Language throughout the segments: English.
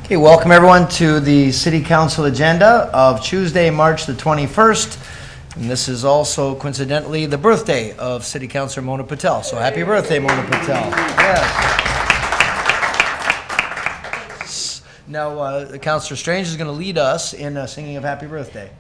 Okay, welcome everyone to the City Council agenda of Tuesday, March the 21st. And this is also coincidentally the birthday of City Councillor Mona Patel. So happy birthday, Mona Patel. Yes. Now, Councillor Strange is going to lead us in singing of Happy Birthday.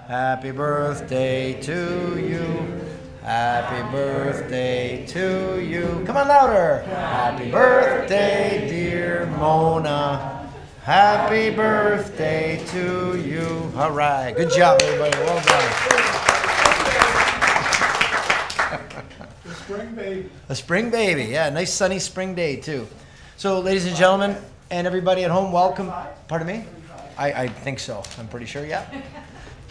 Happy birthday to you. Happy birthday to you. Come on, louder. Happy birthday, dear Mona. Happy birthday to you. All right. Good job, everybody. Well done. A spring baby. A spring baby. Yeah, nice sunny spring day, too. So, ladies and gentlemen, and everybody at home, welcome. Pardon me? I think so. I'm pretty sure, yeah.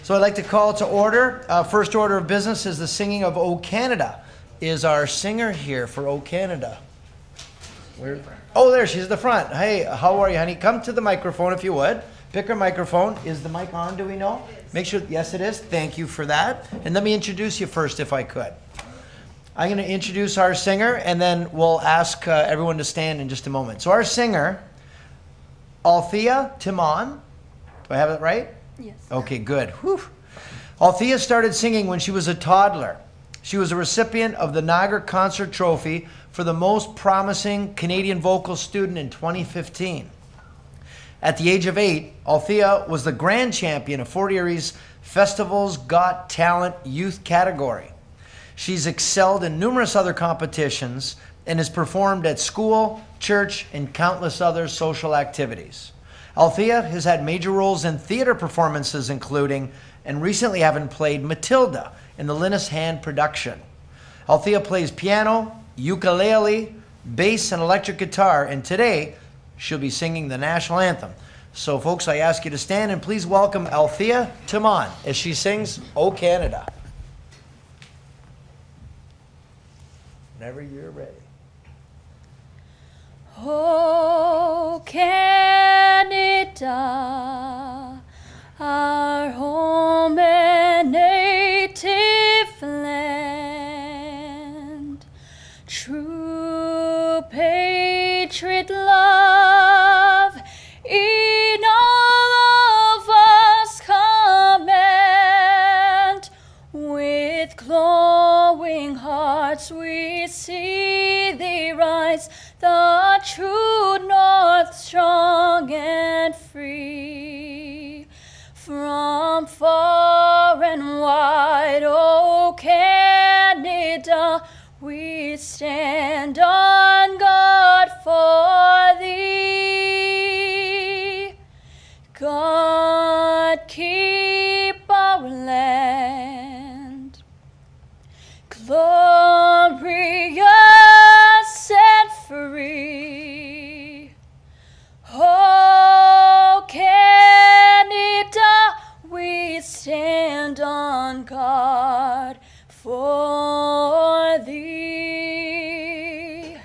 So I'd like to call to order. First order of business is the singing of O Canada. Is our singer here for O Canada? Where? Oh, there, she's at the front. Hey, how are you, honey? Come to the microphone if you would. Pick her microphone. Is the mic on, do we know? Make sure, yes it is. Thank you for that. And let me introduce you first if I could. I'm going to introduce our singer and then we'll ask everyone to stand in just a moment. So our singer, Althea Timon. Do I have it right? Yes. Okay, good. Whew. Althea started singing when she was a toddler. She was a recipient of the Niagara Concert Trophy for the most promising Canadian vocal student in 2015. At the age of 8, Althea was the grand champion of Fort Erie's Festival's Got Talent youth category. She's excelled in numerous other competitions and has performed at school, church, and countless other social activities. Althea has had major roles in theater performances including, and recently having played Matilda in the Linus Hand production. Althea plays piano, ukulele, bass, and electric guitar, and today she'll be singing the national anthem. So folks, I ask you to stand and please welcome Althea Timon as she sings O Canada. Whenever you're ready. Oh, Canada, our home and native land, true patriot love in all of us command. With glowing hearts we see thee rise, the true north, strong and free. From far and wide, O Canada, we stand on guard for thee. God keep our land glorious and free. Oh, Canada, we stand on guard for thee.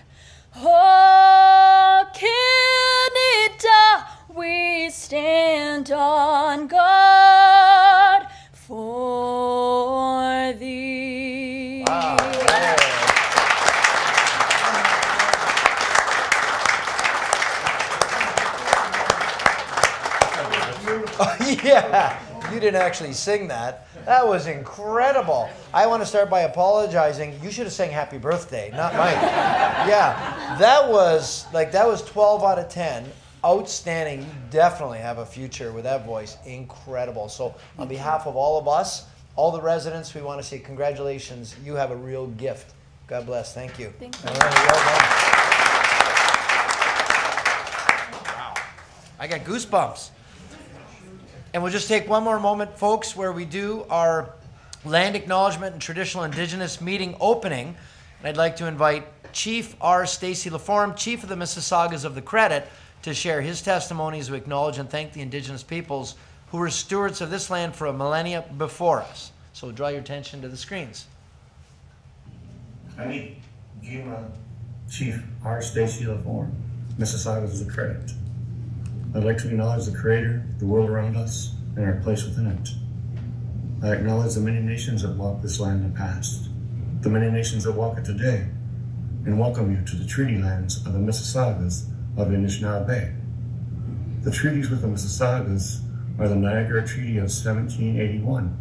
Oh, Canada, we stand on guard for thee. Wow. Oh, yeah, you didn't actually sing that. That was incredible. I want to start by apologizing. You should have sang Happy Birthday, not Mike. Yeah, that was 12 out of 10. Outstanding. You definitely have a future with that voice. Incredible. So on behalf of all of us, all the residents, we want to say congratulations. You have a real gift. God bless. Thank you. Thank you. All right, well done. Wow. I got goosebumps. And we'll just take one more moment, folks, where we do our Land Acknowledgement and Traditional Indigenous meeting opening. And I'd like to invite Chief R. Stacey Laforme, Chief of the Mississaugas of the Credit, to share his testimony as we acknowledge and thank the Indigenous peoples who were stewards of this land for a millennia before us. So draw your attention to the screens. I need Chief R. Stacey Laforme, Mississaugas of the Credit. I'd like to acknowledge the Creator, the world around us, and our place within it. I acknowledge the many nations that walked this land in the past, the many nations that walk it today, and welcome you to the treaty lands of the Mississaugas of Anishinaabe Bay. The treaties with the Mississaugas are the Niagara Treaty of 1781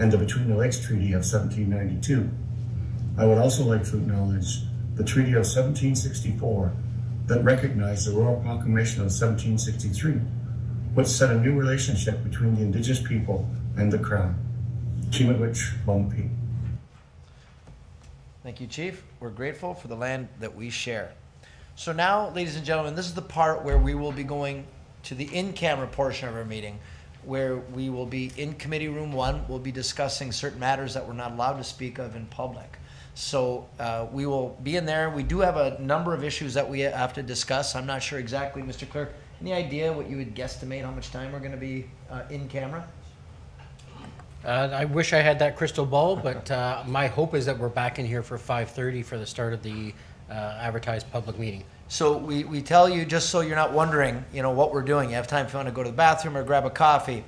and the Between the Lakes Treaty of 1792. I would also like to acknowledge the Treaty of 1764 that recognized the Royal Proclamation of 1763, which set a new relationship between the Indigenous people and the Crown. Kimagwich Bumpy. Thank you, Chief. We're grateful for the land that we share. So now, ladies and gentlemen, this is the part where we will be going to the in-camera portion of our meeting, where we will be in Committee Room 1. We'll be discussing certain matters that we're not allowed to speak of in public. So we will be in there. We do have a number of issues that we have to discuss. I'm not sure exactly, Mr. Clerk, any idea what you would guesstimate how much time we're going to be in camera? I wish I had that crystal ball, but my hope is that we're back in here for 5:30 for the start of the advertised public meeting. So we tell you, just so you're not wondering, you know, what we're doing. You have time if you want to go to the bathroom or grab a coffee.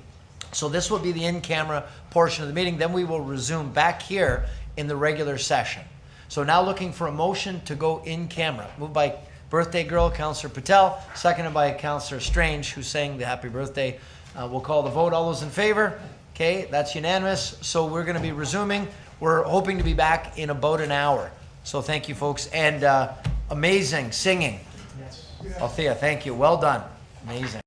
So this will be the in-camera portion of the meeting. Then we will resume back here in the regular session. So now looking for a motion to go in camera. Moved by birthday girl, Councillor Patel, seconded by Councillor Strange, who sang the happy birthday. We'll call the vote. All those in favor? Okay, that's unanimous. So we're going to be resuming. We're hoping to be back in about an hour. So thank you, folks. And amazing singing. Yes. Althea, thank you. Well done. Amazing.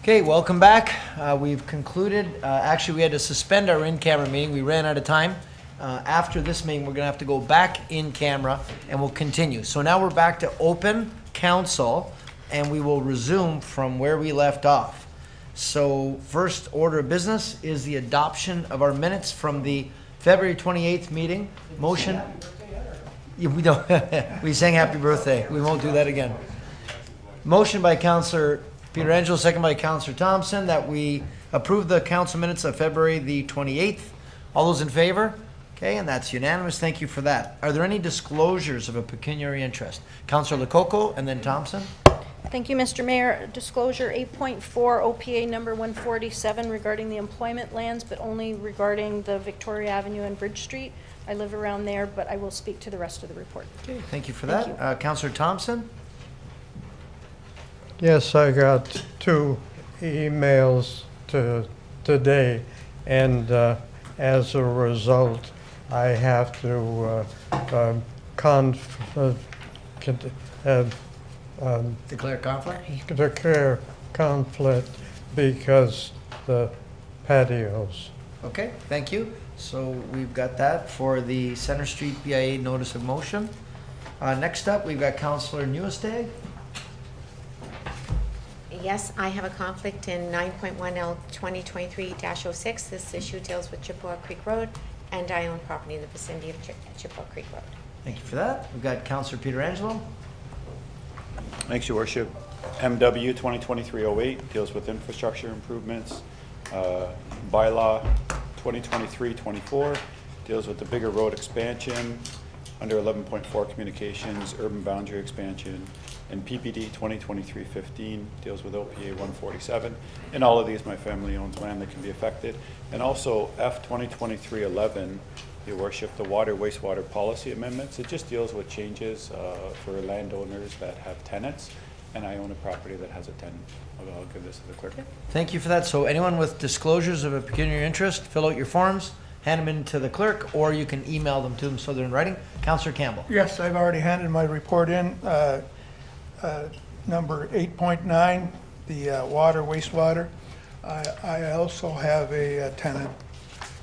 Okay, welcome back. We've concluded, actually we had to suspend our in-camera meeting. We ran out of time. After this meeting, we're gonna have to go back in camera and we'll continue. So now we're back to open council and we will resume from where we left off. So first order of business is the adoption of our minutes from the February 28th meeting. Motion. Yeah, we don't, we sang happy birthday. We won't do that again. Motion by Councillor Pietrangelo, second by Councillor Thompson, that we approve the council minutes of February the 28th. All those in favor? Okay, and that's unanimous. Thank you for that. Are there any disclosures of a pecuniary interest? Councillor Lococo and then Thompson. Thank you, Mr. Mayor. Disclosure 8.4 OPA number 147 regarding the employment lands, but only regarding the Victoria Avenue and Bridge Street. I live around there, but I will speak to the rest of the report. Okay, thank you for that. Councillor Thompson. Yes, I got 2 emails today, and as a result, I have to Declare conflict. declare conflict because the patios. Okay, thank you. So we've got that for the Center Street BIA notice of motion. Next up, we've got Councillor Nieuwesteeg. Yes, I have a conflict in 9.1L 2023-06. This issue deals with Chippewa Creek Road, and I own property in the vicinity of Chippewa Creek Road. Thank you for that. We've got Councillor Pietrangelo. Thanks, Your Worship. MW 2023-08 deals with infrastructure improvements. Bylaw 2023-24 deals with the bigger road expansion. Under 11.4 communications, urban boundary expansion. And PPD 2023-15 deals with OPA 147. And all of these, my family owns land that can be affected. And also F 2023-11, Your Worship, the Wastewater Policy Amendments. It just deals with changes for landowners that have tenants. And I own a property that has a tenant. I'll give this to the clerk. Thank you for that. So anyone with disclosures of a pecuniary interest, fill out your forms, hand them in to the clerk, or you can email them to them so they're in writing. Councillor Campbell. Yes, I've already handed my report in. Number 8.9, the water, wastewater. I also have a tenant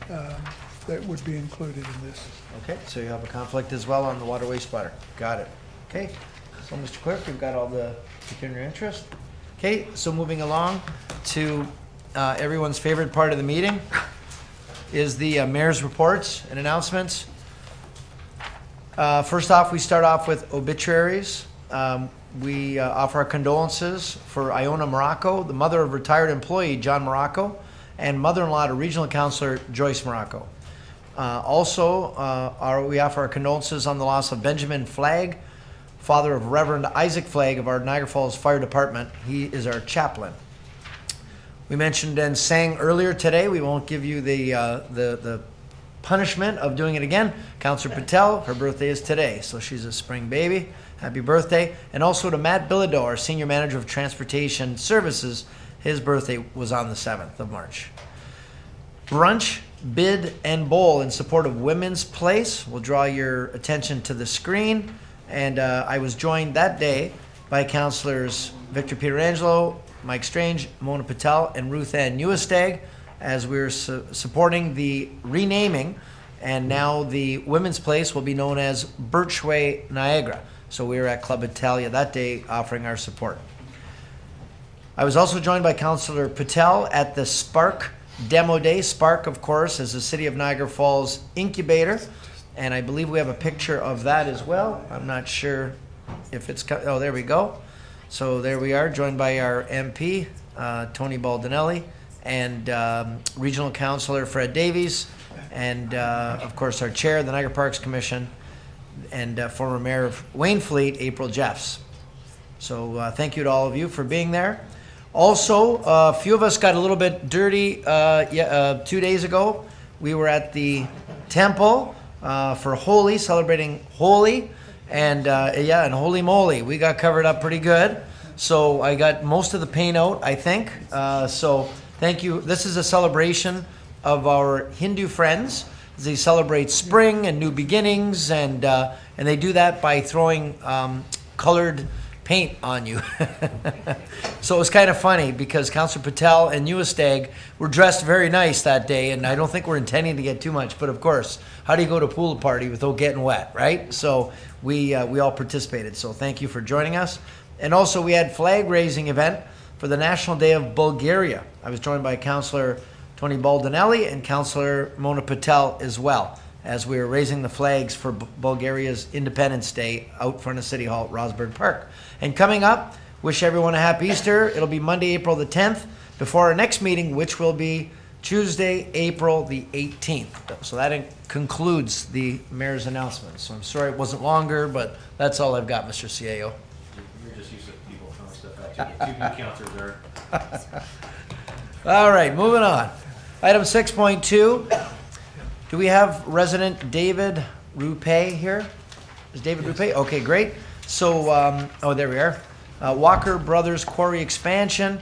that would be included in this. Okay, so you have a conflict as well on the water wastewater. Got it. Okay, so Mr. Clerk, we've got all the pecuniary interest. Okay, so moving along to everyone's favorite part of the meeting is the mayor's reports and announcements. First off, we start off with obituaries. We offer our condolences for Iona Morocco, the mother of retired employee John Morocco, and mother-in-law to Regional Councillor Joyce Morocco. We offer our condolences on the loss of Benjamin Flagg, father of Reverend Isaac Flagg of our Niagara Falls Fire Department. He is our chaplain. We mentioned and sang earlier today, we won't give you the punishment of doing it again. Councillor Patel, her birthday is today, so she's a spring baby. Happy birthday. And also to Matt Bilodeau, our Senior Manager of Transportation Services. His birthday was on the 7th of March. Brunch, bid, and bowl in support of Women's Place. We'll draw your attention to the screen. And I was joined that day by Councillors Victor Pietrangelo, Mike Strange, Mona Patel, and Ruth-Ann Nieuwesteeg as we're supporting the renaming. And now the Women's Place will be known as Birchway Niagara. So we were at Club Italia that day offering our support. I was also joined by Councillor Patel at the Spark Demo Day. Spark, of course, is the City of Niagara Falls incubator. And I believe we have a picture of that as well. I'm not sure if it's, oh, there we go. So there we are, joined by our MP, Tony Baldinelli, and Regional Councillor Fred Davies, and of course our Chair of the Niagara Parks Commission, and former Mayor of Waynfleet, April Jeffs. So thank you to all of you for being there. Also, a few of us got a little bit dirty 2 days ago. We were at the temple for Holy, celebrating Holy, and and holy moly, we got covered up pretty good. So I got most of the paint out, I think. So thank you. This is a celebration of our Hindu friends. They celebrate spring and new beginnings, and they do that by throwing colored paint on you. So it was kind of funny because Councillor Patel and Nieuwesteeg were dressed very nice that day, and I don't think we're intending to get too much, but of course, how do you go to a pool party without getting wet, right? So we all participated, so thank you for joining us. And also we had flag raising event for the National Day of Bulgaria. I was joined by Councillor Tony Baldinelli and Councillor Mona Patel as well, as we were raising the flags for Bulgaria's Independence Day out front of City Hall at Rosberg Park. And coming up, wish everyone a happy Easter. It'll be Monday, April the 10th, before our next meeting, which will be Tuesday, April the 18th. So that concludes the mayor's announcements. So I'm sorry it wasn't longer, but that's all I've got, Mr. CAO. You're just used to people throwing stuff at you. 2 new councillors there. All right, moving on. Item 6.2. Do we have resident David Rupe here? Is David Rupe? Okay, great. So, oh, there we are. Walker Brothers Quarry expansion.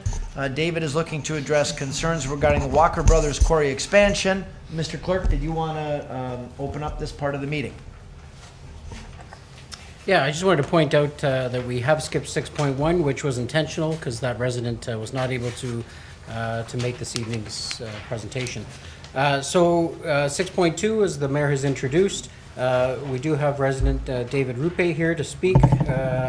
David is looking to address concerns regarding the Walker Brothers Quarry expansion. Mr. Clerk, did you want to open up this part of the meeting? Yeah, I just wanted to point out that we have skipped 6.1, which was intentional because that resident was not able to make this evening's presentation. So 6.2, as the mayor has introduced, we do have resident David Rupe here to speak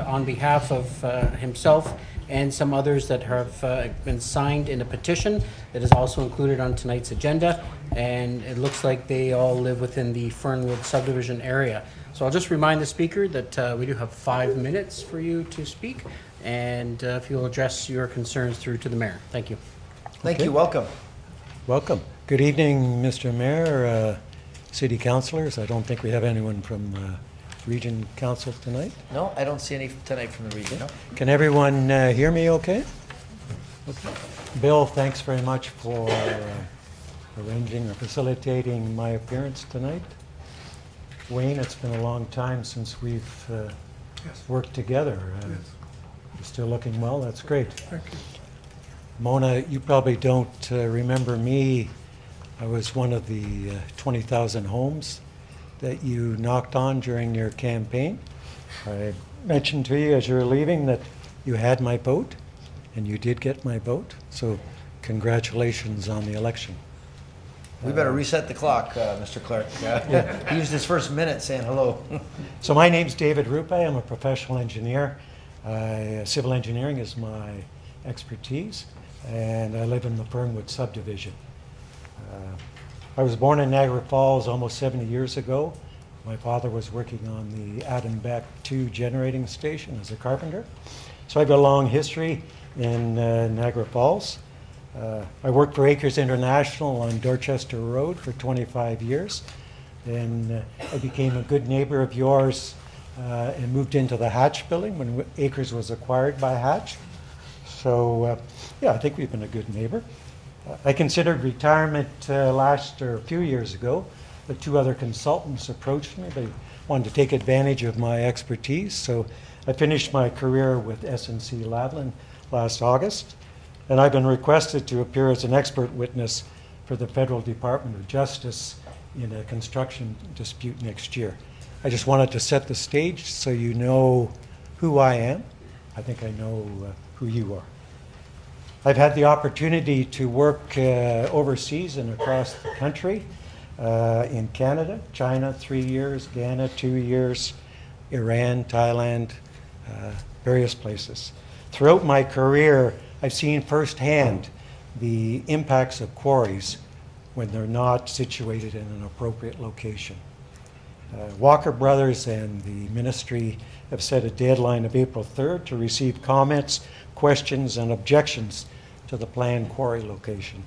on behalf of himself and some others that have been signed in a petition that is also included on tonight's agenda, and it looks like they all live within the Fernwood subdivision area. So I'll just remind the speaker that we do have 5 minutes for you to speak, and if you'll address your concerns through to the mayor. Thank you. Thank Okay. you, welcome. Welcome. Good evening, Mr. Mayor, city councilors. I don't think we have anyone from Region Council tonight. No, I don't see any tonight from the region, no? Can everyone hear me okay? Okay. Bill, thanks very much for arranging or facilitating my appearance tonight. Wayne, it's been a long time since we've worked together. You're still looking well, that's great. Thank you. Mona, you probably don't remember me. I was one of the 20,000 homes that you knocked on during your campaign. I mentioned to you as you were leaving that you had my vote, and you did get my vote. So congratulations on the election. We better reset the clock, Mr. Clerk. He used his first minute saying hello. So my name's David Rupe. I'm a professional engineer. Civil engineering is my expertise, and I live in the Fernwood subdivision. I was born in Niagara Falls almost 70 years ago. My father was working on the Adam Beck 2 generating station as a carpenter. So I have a long history in Niagara Falls. I worked for Acres International on Dorchester Road for 25 years. Then I became a good neighbor of yours and moved into the Hatch building when Acres was acquired by Hatch. So yeah, I think we've been a good neighbor. I considered retirement a few years ago, but 2 other consultants approached me. They wanted to take advantage of my expertise, so I finished my career with S&C Lavalin last August, and I've been requested to appear as an expert witness for the Federal Department of Justice in a construction dispute next year. I just wanted to set the stage so you know who I am. I think I know who you are. I've had the opportunity to work overseas and across the country, in Canada, China 3 years, Ghana 2 years, Iran, Thailand, various places. Throughout my career, I've seen firsthand the impacts of quarries when they're not situated in an appropriate location. Walker Brothers and the ministry have set a deadline of April 3rd to receive comments, questions, and objections to the planned quarry location.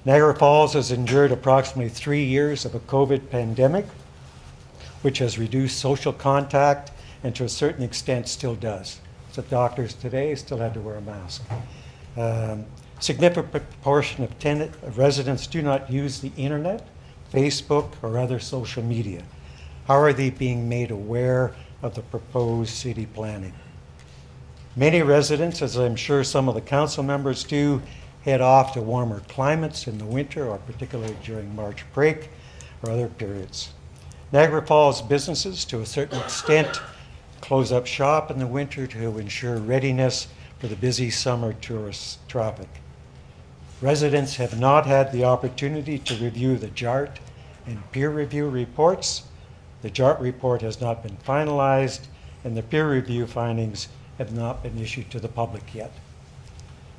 Niagara Falls has endured approximately 3 years of a COVID pandemic, which has reduced social contact and to a certain extent still does. So doctors today still had to wear a mask. Significant proportion of residents do not use the internet, Facebook, or other social media. How are they being made aware of the proposed city planning? Many residents, as I'm sure some of the council members do, head off to warmer climates in the winter, or particularly during March break or other periods. Niagara Falls businesses, to a certain extent, close up shop in the winter to ensure readiness for the busy summer tourist traffic. Residents have not had the opportunity to review the JART and peer review reports. The JART report has not been finalized, and the peer review findings have not been issued to the public yet.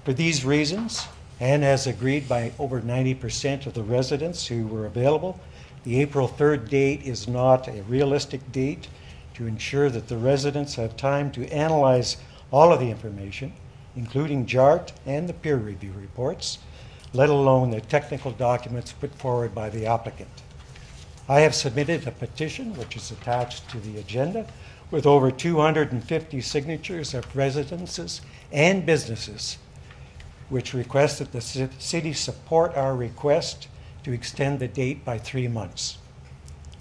For these reasons, and as agreed by over 90% of the residents who were available, the April 3rd date is not a realistic date to ensure that the residents have time to analyze all of the information, including JART and the peer review reports, let alone the technical documents put forward by the applicant. I have submitted a petition, which is attached to the agenda, with over 250 signatures of residences and businesses, which request that the city support our request to extend the date by 3 months.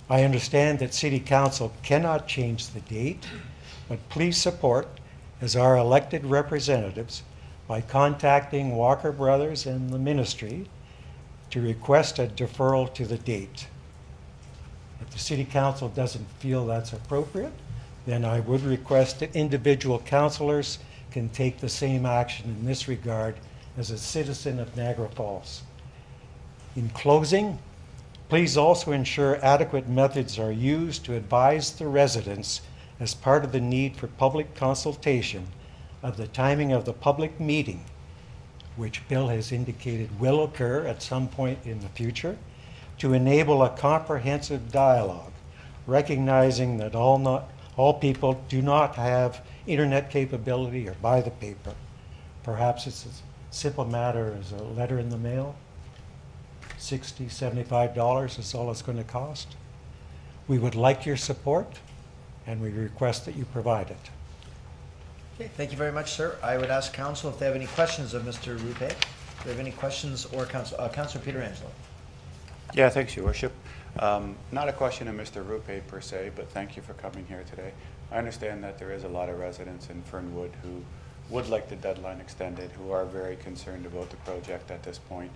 I understand that City Council cannot change the date, but please support, as our elected representatives, by contacting Walker Brothers and the ministry to request a deferral to the date. If the City Council doesn't feel that's appropriate, then I would request that individual councillors can take the same action in this regard as a citizen of Niagara Falls. In closing, please also ensure adequate methods are used to advise the residents as part of the need for public consultation of the timing of the public meeting, which Bill has indicated will occur at some point in the future, to enable a comprehensive dialogue, recognizing that all people do not have internet capability or buy the paper. Perhaps it's as simple matter as a letter in the mail. $60, $75 is all it's going to cost. We would like your support, and we request that you provide it. Okay, thank you very much, sir. I would ask council if they have any questions of Mr. Rupe. Do they have any questions, or Councillor Pietrangelo? Yeah, thanks, Your Worship. Not a question of Mr. Rupe per se, but thank you for coming here today. I understand that there is a lot of residents in Fernwood who would like the deadline extended, who are very concerned about the project at this point.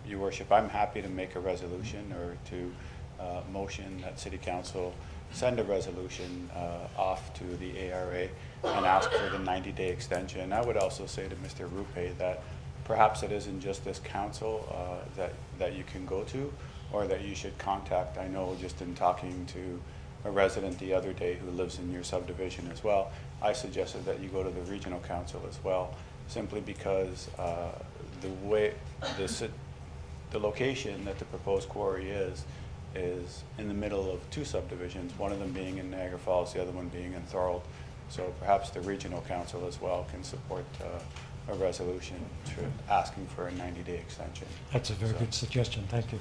Your Worship, I'm happy to make a resolution or to motion that City Council send a resolution off to the ARA and ask for the 90-day extension. I would also say to Mr. Rupe that perhaps it isn't just this council that you can go to or that you should contact. I know just in talking to a resident the other day who lives in your subdivision as well, I suggested that you go to the regional council as well, simply because the location that the proposed quarry is in the middle of two subdivisions, one of them being in Niagara Falls, the other one being in Thorold. So perhaps the regional council as well can support a resolution asking for a 90-day extension. That's a very good suggestion. Thank you.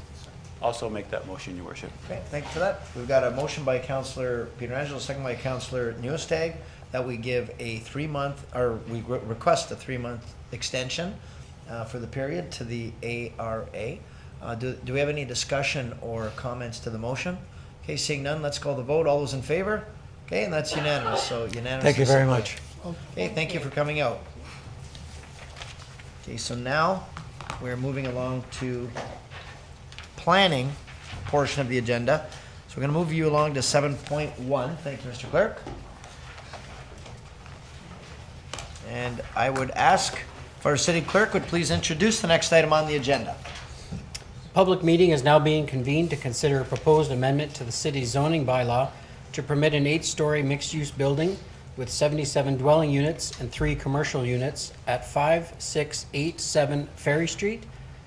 Also make that motion, Your Worship. Okay, thank you for that. We've got a motion by Councillor Pietrangelo, second by Councillor Nieuwesteeg, that we give a 3-month, or we request a 3-month extension for the period to the ARA. Do we have any discussion or comments to the motion? Okay, seeing none, let's call the vote. All those in favor? Okay, and that's unanimous, so unanimous. Thank you very much. Okay, thank you for coming out. Okay, so now we're moving along to planning portion of the agenda. So we're going to move you along to 7.1. Thank you, Mr. Clerk. And I would ask if our city clerk would please introduce the next item on the agenda. Public meeting is now being convened to consider a proposed amendment to the city's zoning bylaw to permit an 8-story mixed-use building with 77 dwelling units and 3 commercial units at 5687 Ferry Street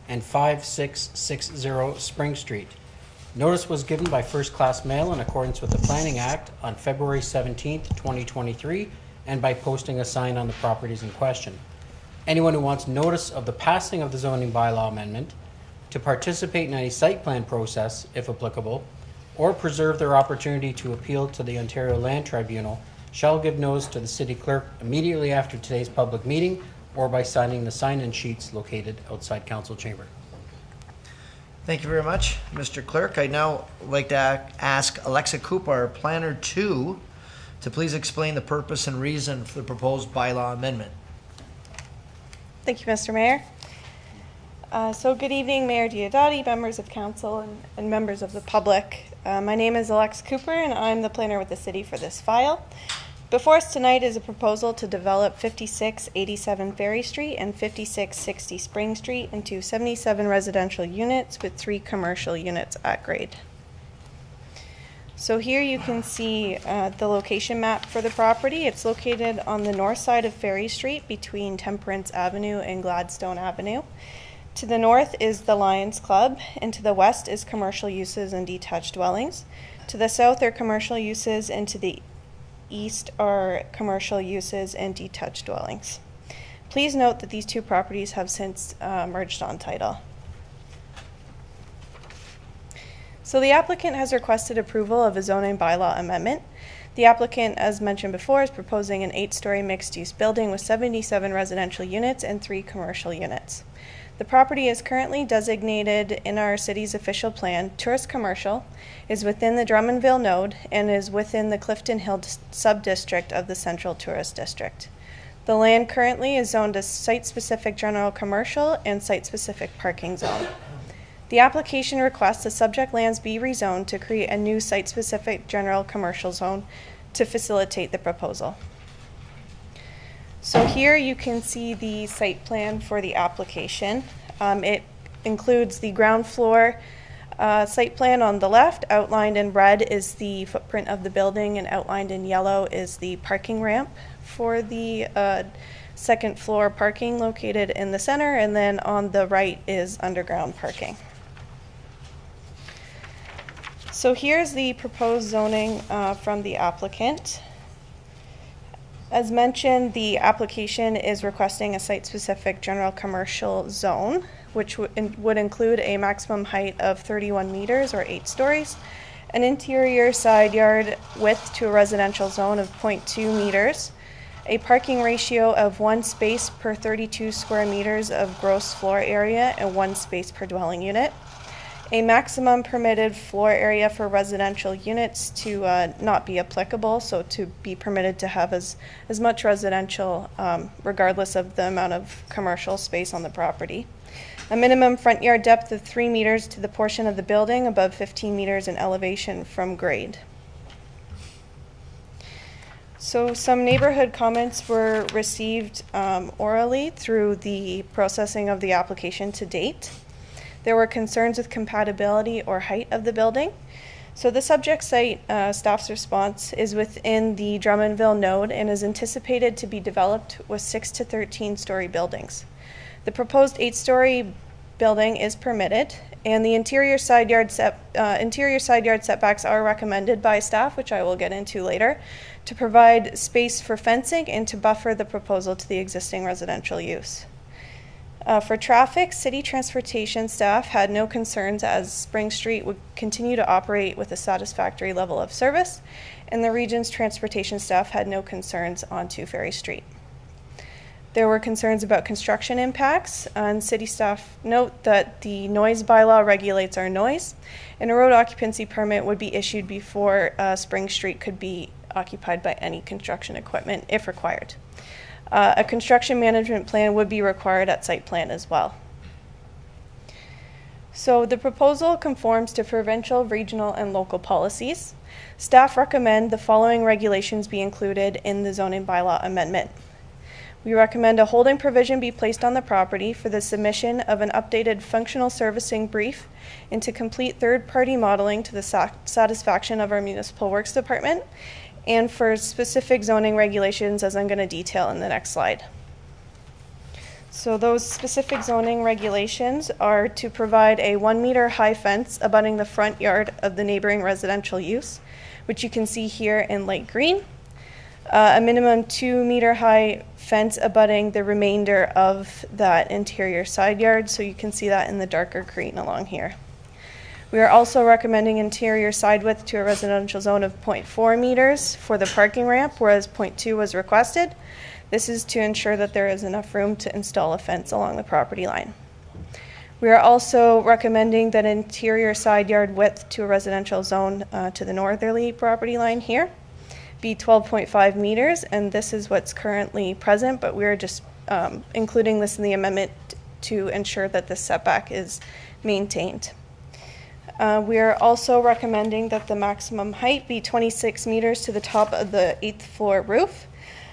and 5660 Spring Street. Notice was given by first-class mail in accordance with the Planning Act on February 17th, 2023, and by posting a sign on the properties in question. Anyone who wants notice of the passing of the zoning bylaw amendment, to participate in any site plan process, if applicable, or preserve their opportunity to appeal to the Ontario Land Tribunal shall give notice to the city clerk immediately after today's public meeting or by signing the sign-in sheets located outside council chamber. Thank you very much, Mr. Clerk. I'd now like to ask Alexa Cooper, our Planner 2, to please explain the purpose and reason for the proposed bylaw amendment. Thank you, Mr. Mayor. So good evening, Mayor Diodati, members of council, and members of the public. My name is Alex Cooper, and I'm the planner with the city for this file. Before us tonight is a proposal to develop 5687 Ferry Street and 5660 Spring Street into 77 residential units with 3 commercial units at grade. So here you can see the location map for the property. It's located on the north side of Ferry Street between Temperance Avenue and Gladstone Avenue. To the north is the Lions Club, and to the west is commercial uses and detached dwellings. To the south are commercial uses, and to the east are commercial uses and detached dwellings. Please note that these 2 properties have since merged on title. So the applicant has requested approval of a zoning bylaw amendment. The applicant, as mentioned before, is proposing an 8-story mixed-use building with 77 residential units and 3 commercial units. The property is currently designated in our city's official plan tourist commercial, is within the Drummondville node, and is within the Clifton Hill sub-district of the Central Tourist District. The land currently is zoned as site-specific general commercial and site-specific parking zone. The application requests the subject lands be rezoned to create a new site-specific general commercial zone to facilitate the proposal. So here you can see the site plan for the application. It includes the ground floor site plan on the left. Outlined in red is the footprint of the building, and outlined in yellow is the parking ramp for the second floor parking located in the center, and then on the right is underground parking. So here's the proposed zoning from the applicant. As mentioned, the application is requesting a site-specific general commercial zone, which would include a maximum height of 31 meters or 8 stories, an interior side yard width to a residential zone of 0.2 meters, a parking ratio of 1 space per 32 square meters of gross floor area and 1 space per dwelling unit, a maximum permitted floor area for residential units to not be applicable, so to be permitted to have as much residential regardless of the amount of commercial space on the property. A minimum front yard depth of 3 meters to the portion of the building above 15 meters in elevation from grade. So some neighborhood comments were received orally through the processing of the application to date. There were concerns with compatibility or height of the building. So the subject site staff's response is within the Drummondville node and is anticipated to be developed with 6 to 13-story buildings. The proposed 8-story building is permitted, and the interior side yard setbacks are recommended by staff, which I will get into later, to provide space for fencing and to buffer the proposal to the existing residential use. For traffic, city transportation staff had no concerns as Spring Street would continue to operate with a satisfactory level of service, and the region's transportation staff had no concerns on 2 Ferry Street. There were concerns about construction impacts, and city staff note that the noise bylaw regulates our noise, and a road occupancy permit would be issued before Spring Street could be occupied by any construction equipment if required. A construction management plan would be required at site plan as well. So the proposal conforms to provincial, regional, and local policies. Staff recommend the following regulations be included in the zoning bylaw amendment. We recommend a holding provision be placed on the property for the submission of an updated functional servicing brief and to complete third-party modeling to the satisfaction of our municipal works department, and for specific zoning regulations, as I'm going to detail in the next slide. So those specific zoning regulations are to provide a 1-meter high fence abutting the front yard of the neighboring residential use, which you can see here in light green. A minimum 2-meter high fence abutting the remainder of that interior side yard, so you can see that in the darker green along here. We are also recommending interior side width to a residential zone of 0.4 meters for the parking ramp, whereas 0.2 was requested. This is to ensure that there is enough room to install a fence along the property line. We are also recommending that interior side yard width to a residential zone to the northerly property line here be 12.5 meters, and this is what's currently present, but we are just including this in the amendment to ensure that this setback is maintained. We are also recommending that the maximum height be 26 meters to the top of the 8th floor roof.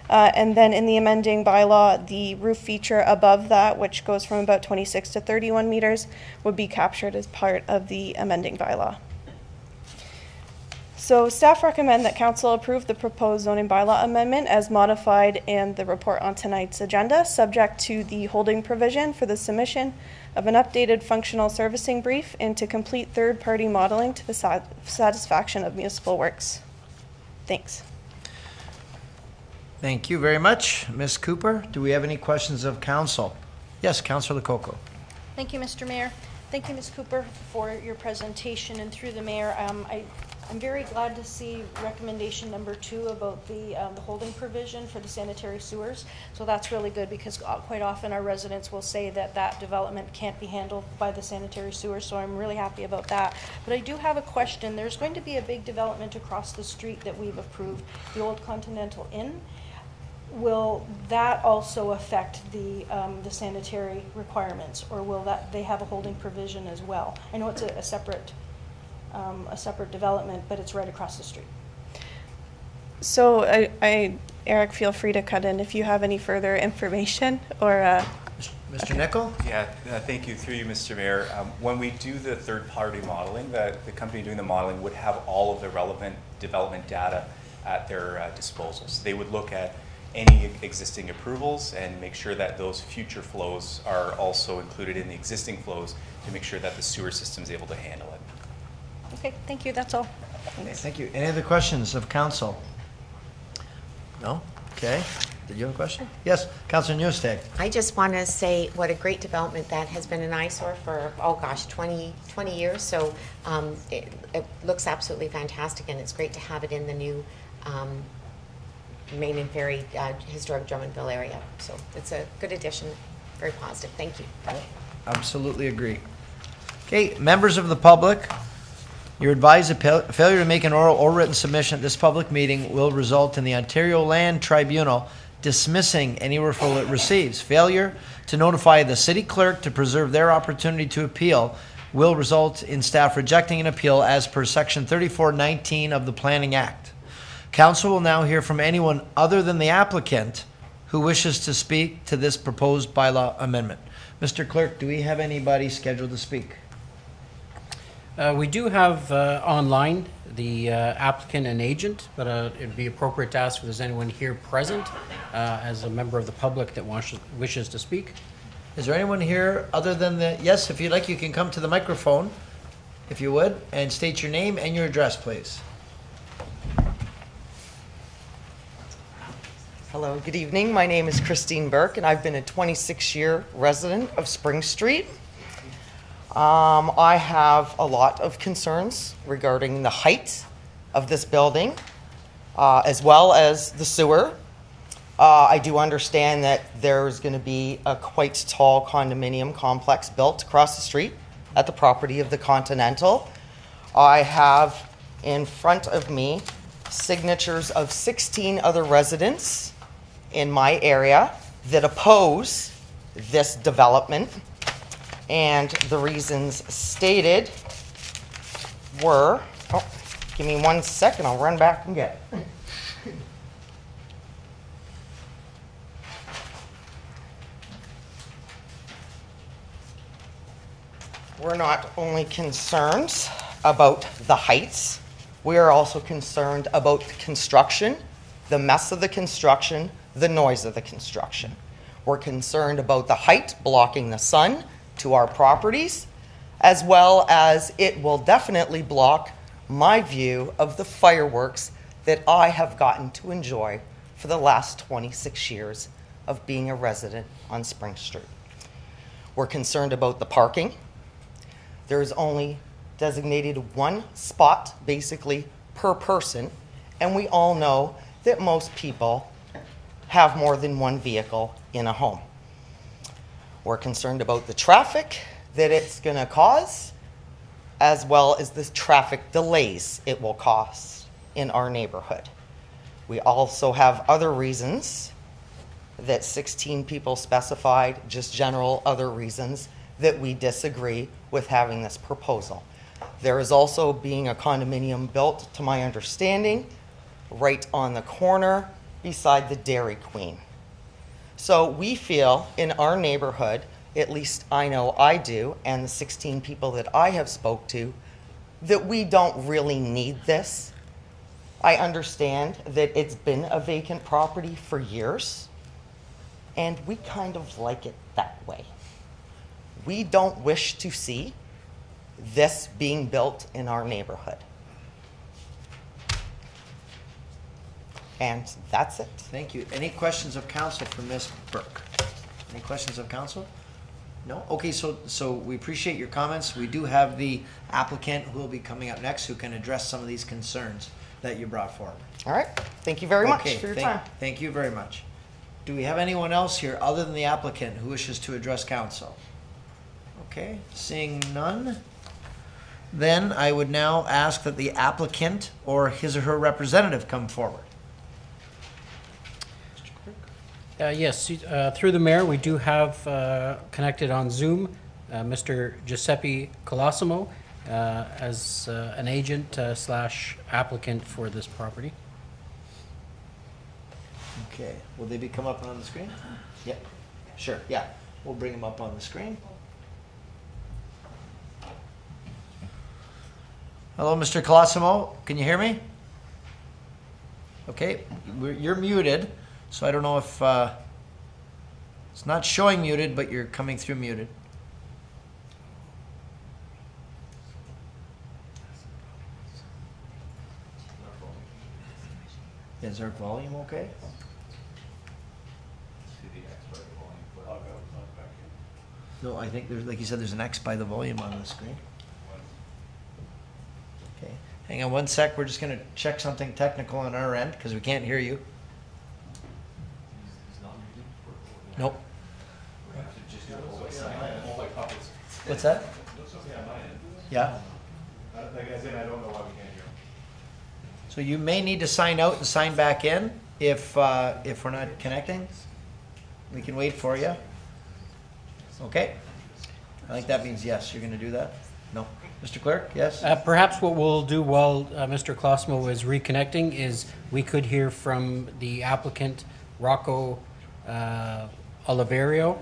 And then in the amending bylaw, the roof feature above that, which goes from about 26 to 31 meters, would be captured as part of the amending bylaw. So staff recommend that council approve the proposed zoning bylaw amendment as modified in the report on tonight's agenda, subject to the holding provision for the submission of an updated functional servicing brief and to complete third-party modeling to the satisfaction of municipal works. Thanks. Thank you very much. Ms. Cooper, do we have any questions of council? Yes, Councillor Lococo. Thank you, Mr. Mayor. Thank you, Ms. Cooper, for your presentation, and through the mayor, I'm very glad to see recommendation number 2 about the holding provision for the sanitary sewers. So that's really good, because quite often our residents will say that that development can't be handled by the sanitary sewers, so I'm really happy about that. But I do have a question. There's going to be a big development across the street that we've approved, the old Continental Inn. Will that also affect the sanitary requirements, or will they have a holding provision as well? I know it's a separate development, but it's right across the street. So Eric, feel free to cut in if you have any further information or. Mr. Nicol? Yeah, thank you. Through you, Mr. Mayor. When we do the third-party modeling, the company doing the modeling would have all of the relevant development data at their disposal. So they would look at any existing approvals and make sure that those future flows are also included in the existing flows to make sure that the sewer system is able to handle it. Okay, thank you. That's all. Okay, thank you. Any other questions of council? No? Okay. Did you have a question? Yes, Councillor Nieuwesteeg. I just want to say what a great development that has been an eyesore for, 20 years. So it looks absolutely fantastic, and it's great to have it in the new Main and Ferry historic Drummondville area. So it's a good addition, very positive. Thank you. Absolutely agree. Okay, members of the public, you're advised that failure to make an oral or written submission at this public meeting will result in the Ontario Land Tribunal dismissing any referral it receives. Failure to notify the city clerk to preserve their opportunity to appeal will result in staff rejecting an appeal as per section 3419 of the Planning Act. Council will now hear from anyone other than the applicant who wishes to speak to this proposed bylaw amendment. Mr. Clerk, do we have anybody scheduled to speak? We do have online the applicant and agent, but it'd be appropriate to ask if there's anyone here present as a member of the public that wishes to speak. Is there anyone here other than the, yes, if you'd like, you can come to the microphone, if you would, and state your name and your address, please. Hello, good evening. My name is Christine Burke, and I've been a 26-year resident of Spring Street. I have a lot of concerns regarding the height of this building, as well as the sewer. I do understand that there's going to be a quite tall condominium complex built across the street at the property of the Continental. I have in front of me signatures of 16 other residents in my area that oppose this development, and the reasons stated were, give me 1 second, I'll run back and get it. We're not only concerned about the heights, we are also concerned about the construction, the mess of the construction, the noise of the construction. We're concerned about the height blocking the sun to our properties, as well as it will definitely block my view of the fireworks that I have gotten to enjoy for the last 26 years of being a resident on Spring Street. We're concerned about the parking. There is only designated one spot, basically, per person, and we all know that most people have more than one vehicle in a home. We're concerned about the traffic that it's going to cause, as well as the traffic delays it will cause in our neighborhood. We also have other reasons that 16 people specified, just general other reasons that we disagree with having this proposal. There is also being a condominium built, to my understanding, right on the corner beside the Dairy Queen. So we feel in our neighborhood, at least I know I do, and the 16 people that I have spoke to, that we don't really need this. I understand that it's been a vacant property for years, and we kind of like it that way. We don't wish to see this being built in our neighborhood. And that's it. Thank you. Any questions of council for Ms. Burke? Any questions of council? No? Okay, so we appreciate your comments. We do have the applicant who will be coming up next who can address some of these concerns that you brought forward. All right. Thank you very much Okay, for your time. Thank you very much. Do we have anyone else here other than the applicant who wishes to address council? Okay, seeing none, then I would now ask that the applicant or his or her representative come forward. Yes, through the mayor, we do have connected on Zoom Mr. Giuseppe Colosimo as an agent slash applicant for this property. Okay, will they be come up on the screen? Yep, sure, yeah. We'll bring them up on the screen. Hello, Mr. Colosimo, can you hear me? Okay, you're muted, so I don't know if, it's not showing muted, but you're coming through muted. Is our volume okay? No, I think there's, like you said, there's an X by the volume on the screen. Okay, hang on one sec. We're just going to check something technical on our end because we can't hear you. Nope. What's that? Yeah. Like I said, I don't know why we can't hear. So you may need to sign out and sign back in if we're not connecting. We can wait for you. Okay. I think that means yes. You're going to do that? No. Mr. Clerk, yes? Perhaps what we'll do while Mr. Colosimo is reconnecting is we could hear from the applicant, Rocco Oliverio.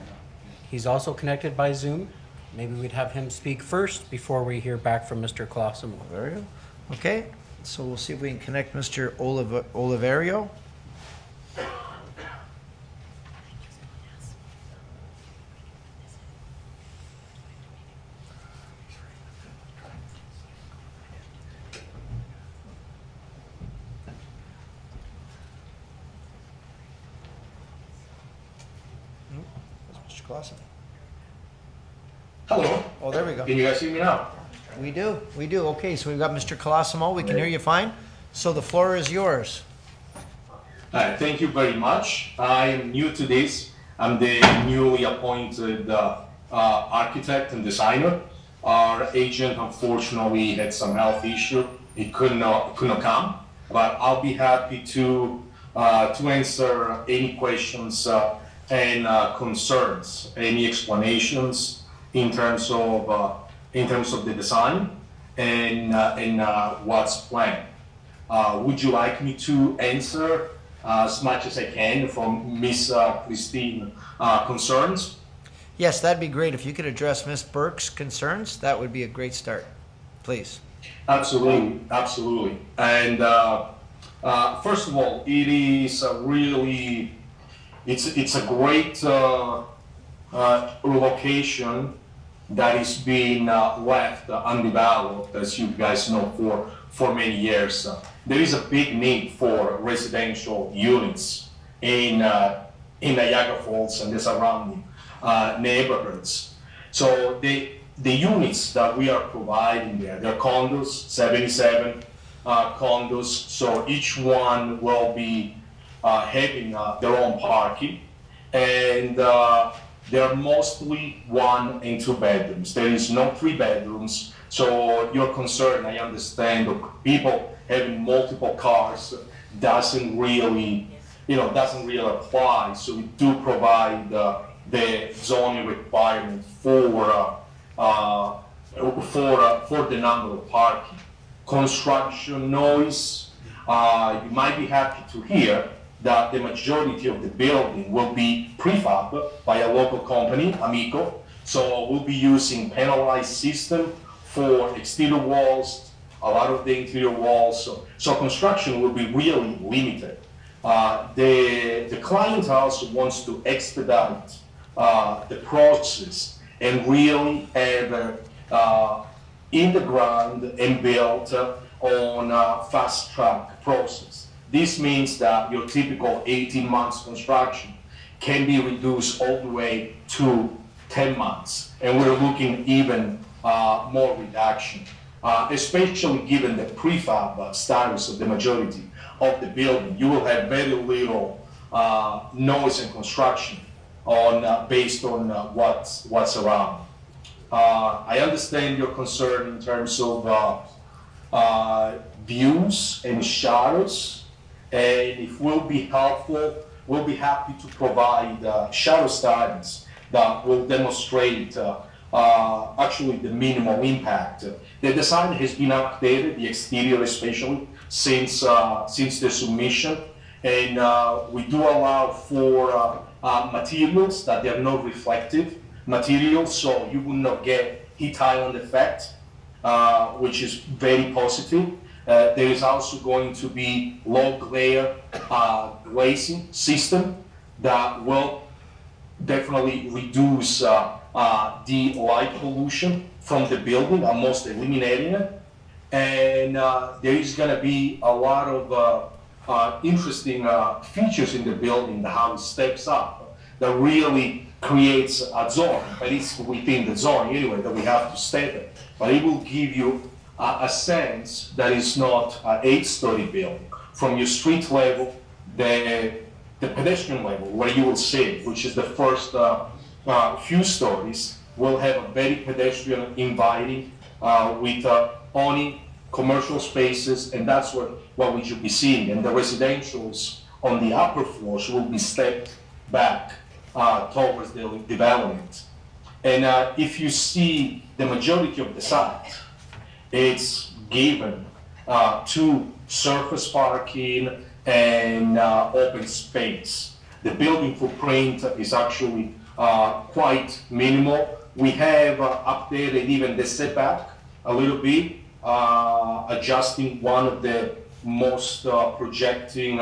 He's also connected by Zoom. Maybe we'd have him speak first before we hear back from Mr. Colosimo. Oliverio? Okay. So we'll see if we can connect Mr. Oliverio. Mr. Clausen. Hello. Oh, there we go. Can you guys hear me now? We do. Okay, so we've got Mr. Colosimo. We can hear you fine. So the floor is yours. Thank you very much. I am new to this. I'm the newly appointed architect and designer. Our agent unfortunately had some health issue. He could not come, but I'll be happy to answer any questions and concerns, any explanations in terms of the design and what's planned. Would you like me to answer as much as I can from Ms. Christine concerns? Yes, that'd be great. If you could address Ms. Burke's concerns, that would be a great start. Please. Absolutely. And first of all, it is it's a great location that is being left undeveloped, as you guys know, for many years. There is a big need for residential units in Niagara Falls and the surrounding neighborhoods. So the units that we are providing there, they're condos, 77 condos. So each one will be having their own parking, and they're mostly 1 and 2 bedrooms. There is no 3 bedrooms. So your concern, I understand, of people having multiple cars doesn't really doesn't really apply. So we do provide the zoning requirement for the number of parking. Construction noise, you might be happy to hear that the majority of the building will be prefab by a local company, Amico. So we'll be using panelized system for exterior walls, a lot of the interior walls. So construction will be really limited. The client also wants to expedite the process and really have in the ground and built on a fast track process. This means that your typical 18 months construction can be reduced all the way to 10 months. And we're looking even more reduction, especially given the prefab status of the majority of the building. You will have very little noise and construction based on what's around. I understand your concern in terms of views and shadows, and if we'll be helpful, we'll be happy to provide shadow studies that will demonstrate actually the minimal impact. The design has been updated, the exterior especially, since the submission, and we do allow for materials that they are not reflective materials, so you will not get heat island effect, which is very positive. There is also going to be low glare glazing system that will definitely reduce the light pollution from the building, almost eliminating it. And there is going to be a lot of interesting features in the building, how it steps up, that really creates a zone, but it's within the zone anyway that we have to step it. But it will give you a sense that it's not an 8-story building. From your street level, the pedestrian level, where you will sit, which is the first few stories, will have a very pedestrian inviting with owning commercial spaces, and that's what we should be seeing. And the residentials on the upper floors will be stepped back towards the development. And if you see the majority of the site, it's given to surface parking and open space. The building footprint is actually quite minimal. We have updated even the setback a little bit, adjusting one of the most projecting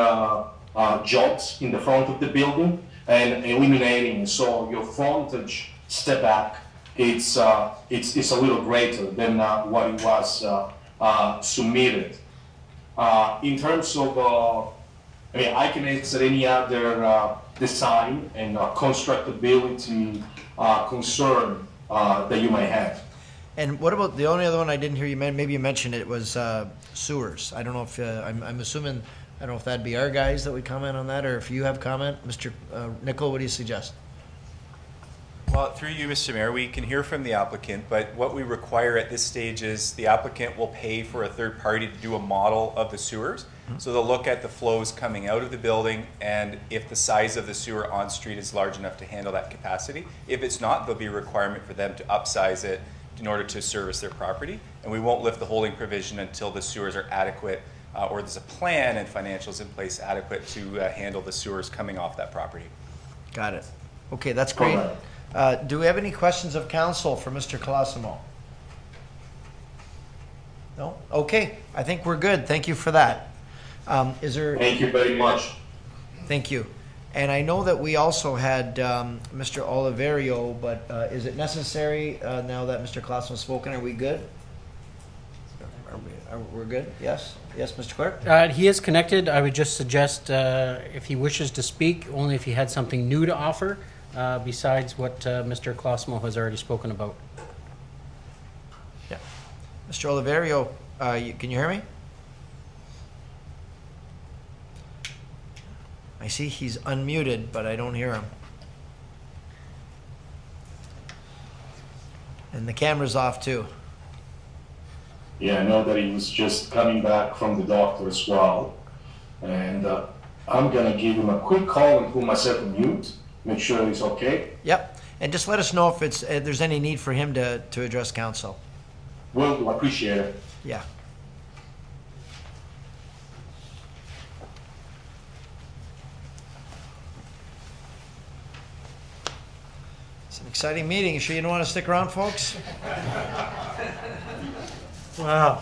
jogs in the front of the building and eliminating, so your frontage setback, it's a little greater than what it was submitted. In terms of, I can answer any other design and constructability concern that you might have. And what about the only other one I didn't hear you maybe you mentioned it was sewers. I don't know if I'm assuming, I don't know if that'd be our guys that would comment on that, or if you have comment, Mr. Nicol, what do you suggest? Well, through you, Mr. Mayor, we can hear from the applicant, but what we require at this stage is the applicant will pay for a third party to do a model of the sewers. So they'll look at the flows coming out of the building and if the size of the sewer on street is large enough to handle that capacity. If it's not, there'll be a requirement for them to upsize it in order to service their property. And we won't lift the holding provision until the sewers are adequate or there's a plan and financials in place adequate to handle the sewers coming off that property. Got it. Okay, that's great. Do we have any questions of council for Mr. Colosimo? No? Okay, I think we're good. Thank you for that. Is there? Thank you very much. Thank you. And I know that we also had Mr. Oliverio, but is it necessary now that Mr. Colosimo has spoken? Are we good? We're good? Yes? Yes, Mr. Clerk? He is connected. I would just suggest if he wishes to speak, only if he had something new to offer besides what Mr. Colosimo has already spoken about. Yeah. Mr. Oliverio, can you hear me? I see he's unmuted, but I don't hear him. And the camera's off too. Yeah, I know that he was just coming back from the doctor as well. And I'm gonna give him a quick call and put myself on mute, make sure it's okay. Yep. And just let us know if there's any need for him to address council. Will, appreciate it. Yeah. It's an exciting meeting. You sure you don't want to stick around, folks? Wow.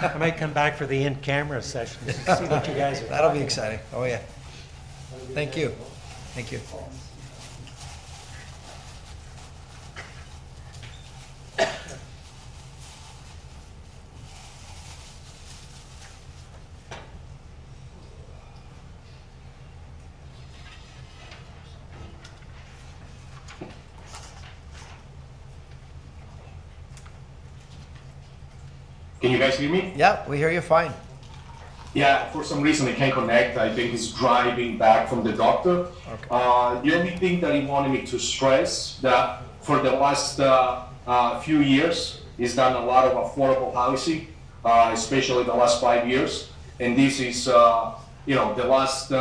I might come back for the in-camera sessions to see what you guys are. That'll be exciting. Oh, yeah. Thank you. Thank you. Can you guys hear me? Yeah, we hear you fine. Yeah, for some reason I can't connect. I think he's driving back from the doctor. Okay. The only thing that he wanted me to stress that for the last few years, he's done a lot of affordable housing, especially the last 5 years. And this is, the last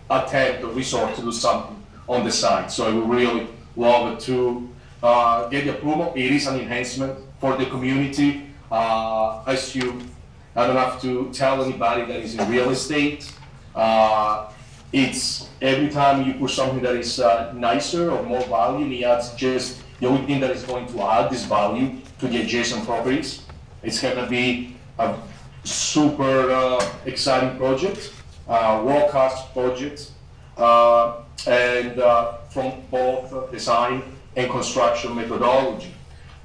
attempt or resort to do something on the side. So I would really love to get the approval. It is an enhancement for the community. I don't have to tell anybody that is in real estate. It's every time you put something that is nicer or more value, it adds just the only thing that is going to add this value to the adjacent properties. It's going to be a super exciting project, world-class project, and from both design and construction methodology.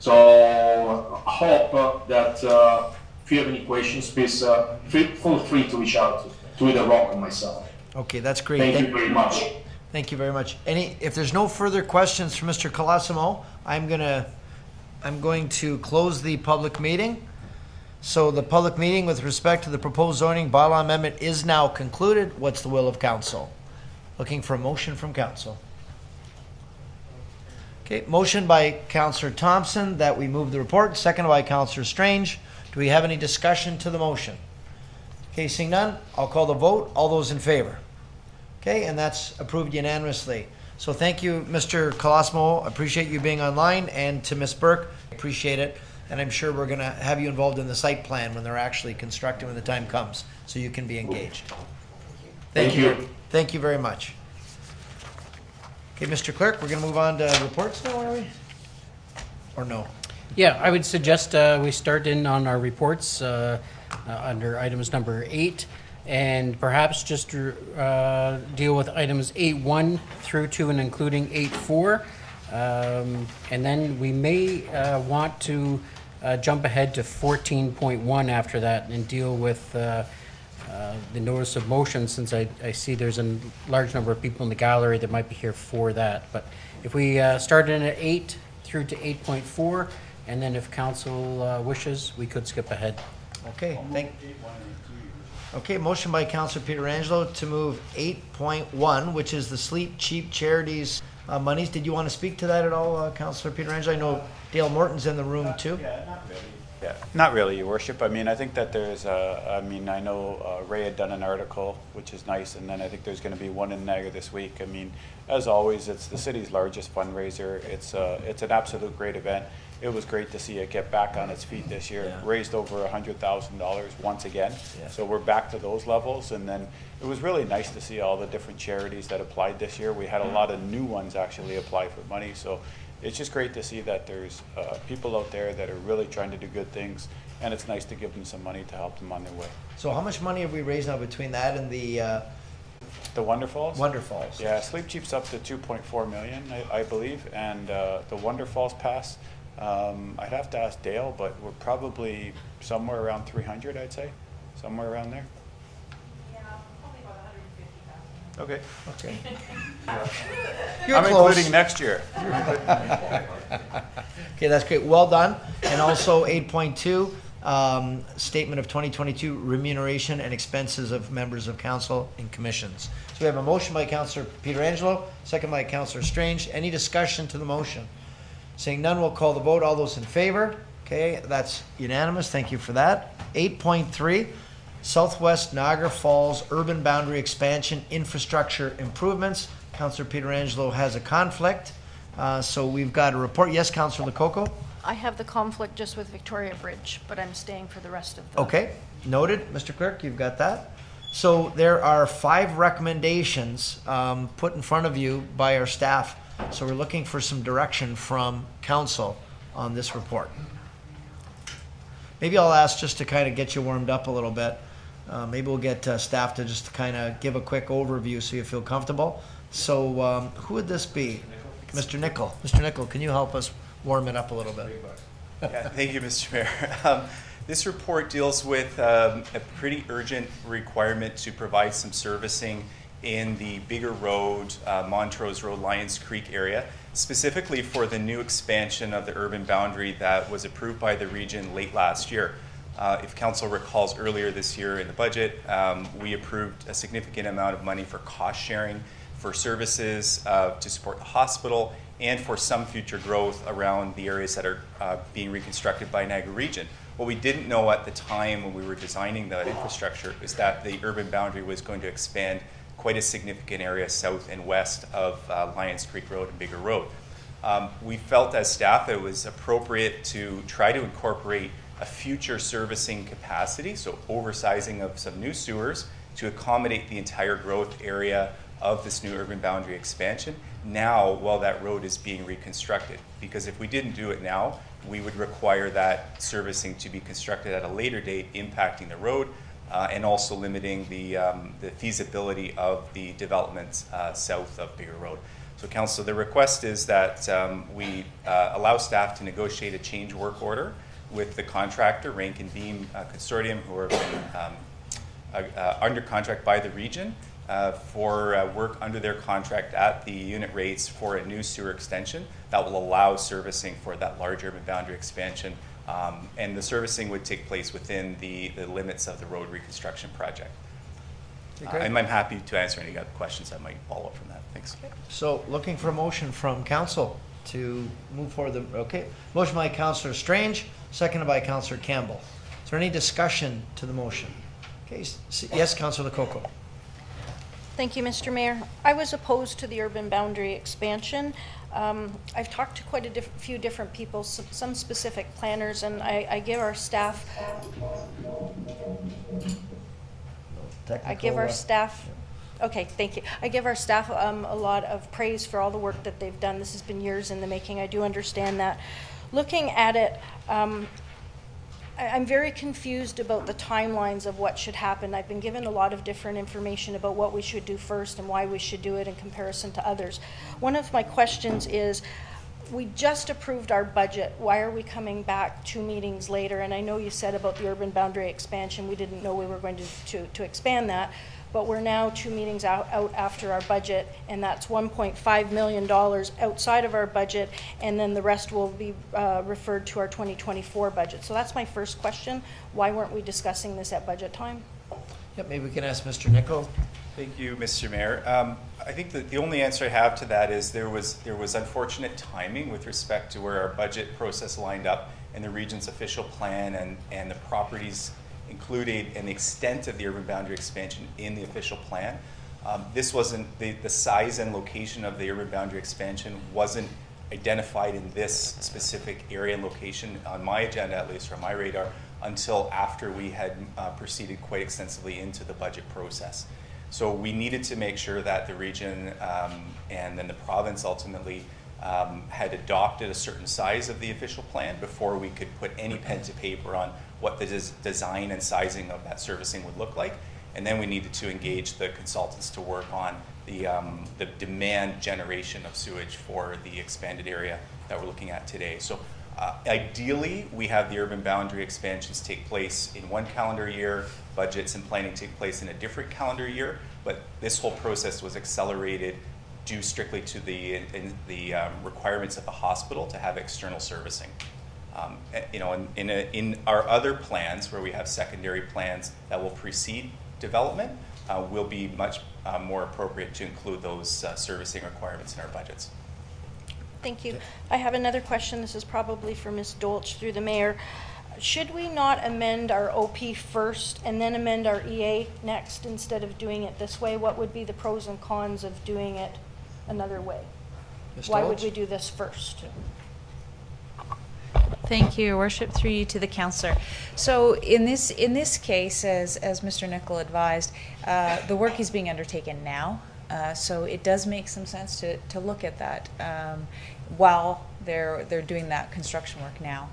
So I hope that if you have any questions, please feel free to reach out to either Rock or myself. Okay, that's great. Thank you very much. Thank you very much. If there's no further questions for Mr. Colosimo, I'm going to close the public meeting. So the public meeting with respect to the proposed zoning bylaw amendment is now concluded. What's the will of council? Looking for a motion from council. Okay, motion by Councillor Thompson that we move the report, seconded by Councillor Strange. Do we have any discussion to the motion? Okay, seeing none, I'll call the vote. All those in favor? Okay, and that's approved unanimously. So thank you, Mr. Colosimo. Appreciate you being online, and to Ms. Burke, appreciate it. And I'm sure we're going to have you involved in the site plan when they're actually constructed when the time comes, so you can be engaged. Thank you. Thank you very much. Okay, Mr. Clerk, we're going to move on to reports now, are we? Or no? Yeah, I would suggest we start in on our reports under items number 8, and perhaps just deal with items 8.1 through to and including 8.4. And then we may want to jump ahead to 14.1 after that and deal with the notice of motion, since I see there's a large number of people in the gallery that might be here for that. But if we start in at 8 through to 8.4, and then if council wishes, we could skip ahead. Okay, motion by Councillor Pietrangelo to move 8.1, which is the Sleep Cheap Charities monies. Did you want to speak to that at all, Councillor Pietrangelo? I know Dale Morton's in the room too. Yeah, not really, Your Worship. I mean, I think that there's I know Ray had done an article, which is nice, and then I think there's going to be one in Niagara this week. I mean, as always, it's the city's largest fundraiser. It's an absolute great event. It was great to see it get back on its feet this year. Yeah. Raised over $100,000 once again. Yeah. So we're back to those levels, and then it was really nice to see all the different charities that applied this year. We had a lot of new ones actually apply for money, so it's just great to see that there's people out there that are really trying to do good things, and it's nice to give them some money to help them on their way. So how much money have we raised now between that and the Wonderfalls? Wonderfalls? Yeah, Sleep Cheap's up to 2.4 million, I believe, and the Wonderfalls pass, I'd have to ask Dale, but we're probably somewhere around 300, I'd say, somewhere around there. Yeah, probably about 150,000. Okay. You're I'm close. including next year. Okay, that's great. Well done. And also 8.2, statement of 2022 remuneration and expenses of members of council and commissions. So we have a motion by Councillor Pietrangelo, second by Councillor Strange. Any discussion to the motion? Seeing none, we'll call the vote. All those in favor? Okay, that's unanimous. Thank you for that. 8.3, Southwest Niagara Falls Urban Boundary Expansion Infrastructure Improvements. Councillor Pietrangelo has a conflict, so we've got a report. Yes, Councillor Lococo? I have the conflict just with Victoria Bridge, but I'm staying for the rest of the. Okay, noted. Mr. Clerk, you've got that. So there are 5 recommendations put in front of you by our staff. So we're looking for some direction from council on this report. Maybe I'll ask just to kind of get you warmed up a little bit. Maybe we'll get staff to just kind of give a quick overview so you feel comfortable. So who would this be? Mr. Nicol. Mr. Nicol, can you help us warm it up a little bit? Yeah, thank you, Mr. Mayor. This report deals with a pretty urgent requirement to provide some servicing in the Bigger Road, Montrose Road, Lions Creek area, specifically for the new expansion of the urban boundary that was approved by the region late last year. If council recalls, earlier this year in the budget, we approved a significant amount of money for cost sharing, for services to support the hospital, and for some future growth around the areas that are being reconstructed by Niagara Region. What we didn't know at the time when we were designing that infrastructure is that the urban boundary was going to expand quite a significant area south and west of Lions Creek Road and Bigger Road. We felt as staff it was appropriate to try to incorporate a future servicing capacity, so oversizing of some new sewers to accommodate the entire growth area of this new urban boundary expansion now while that road is being reconstructed. Because if we didn't do it now, we would require that servicing to be constructed at a later date, impacting the road and also limiting the feasibility of the developments south of Bigger Road. So Council, the request is that we allow staff to negotiate a change work order with the contractor, Rank and Beam Consortium, who are under contract by the region for work under their contract at the unit rates for a new sewer extension that will allow servicing for that large urban boundary expansion. And the servicing would take place within the limits of the road reconstruction project. I'm happy to answer any other questions that might follow up from that. Thanks. So looking for a motion from council to move forward. Okay, motion by Councillor Strange, seconded by Councillor Campbell. Is there any discussion to the motion? Okay, yes, Councillor Lococo. Thank you, Mr. Mayor. I was opposed to the urban boundary expansion. I've talked to quite a few different people, some specific planners, and I give our staff. Okay, thank you. I give our staff a lot of praise for all the work that they've done. This has been years in the making. I do understand that. Looking at it, I'm very confused about the timelines of what should happen. I've been given a lot of different information about what we should do first and why we should do it in comparison to others. One of my questions is, we just approved our budget. Why are we coming back 2 meetings later? And I know you said about the urban boundary expansion, we didn't know we were going to expand that, but we're now 2 meetings out after our budget, and that's $1.5 million outside of our budget, and then the rest will be referred to our 2024 budget. So that's my first question. Why weren't we discussing this at budget time? Yep, maybe we can ask Mr. Nicol. Thank you, Mr. Mayor. I think that the only answer I have to that is there was unfortunate timing with respect to where our budget process lined up and the region's official plan and the properties included and the extent of the urban boundary expansion in the official plan. This wasn't, the size and location of the urban boundary expansion wasn't identified in this specific area and location on my agenda, at least, or my radar, until after we had proceeded quite extensively into the budget process. So we needed to make sure that the region and then the province ultimately had adopted a certain size of the official plan before we could put any pen to paper on what the design and sizing of that servicing would look like. And then we needed to engage the consultants to work on the demand generation of sewage for the expanded area that we're looking at today. So ideally, we have the urban boundary expansions take place in one calendar year, budgets and planning take place in a different calendar year, but this whole process was accelerated due strictly to the requirements of the hospital to have external servicing. In our other plans, where we have secondary plans that will precede development, will be much more appropriate to include those servicing requirements in our budgets. Thank you. I have another question. This is probably for Ms. Dolch through the mayor. should we not amend our OP first and then amend our EA next instead of doing it this way? What would be the pros and cons of doing it another way? Ms. Why would Stoltz? we do this first? Thank you, Your Worship, through you to the councillor. So in this case, as Mr. Nicol advised, the work is being undertaken now. So it does make some sense to look at that while they're doing that construction work now.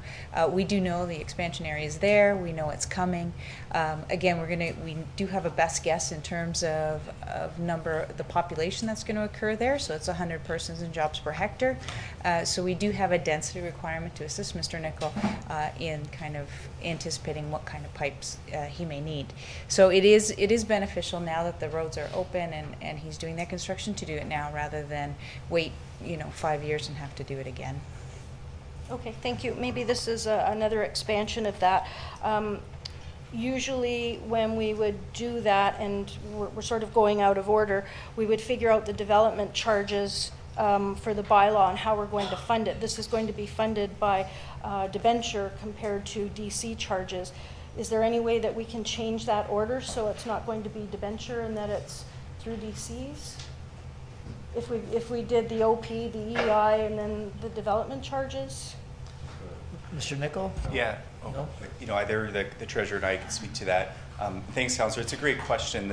We do know the expansion area is there. We know it's coming. Again, we do have a best guess in terms of the population that's going to occur there. So it's 100 persons and jobs per hectare. So we do have a density requirement to assist Mr. Nicol in kind of anticipating what kind of pipes he may need. So it is beneficial now that the roads are open and he's doing that construction to do it now rather than wait 5 years and have to do it again. Okay, thank you. Maybe this is another expansion of that. Usually when we would do that, and we're sort of going out of order, we would figure out the development charges for the bylaw and how we're going to fund it. This is going to be funded by debenture compared to DC charges. Is there any way that we can change that order so it's not going to be debenture and that it's through DCs? If we did the OP, the EI, and then the development charges? Mr. Nicol? Yeah. No? Either the treasurer and I can speak to that. Thanks, Councillor. It's a great question.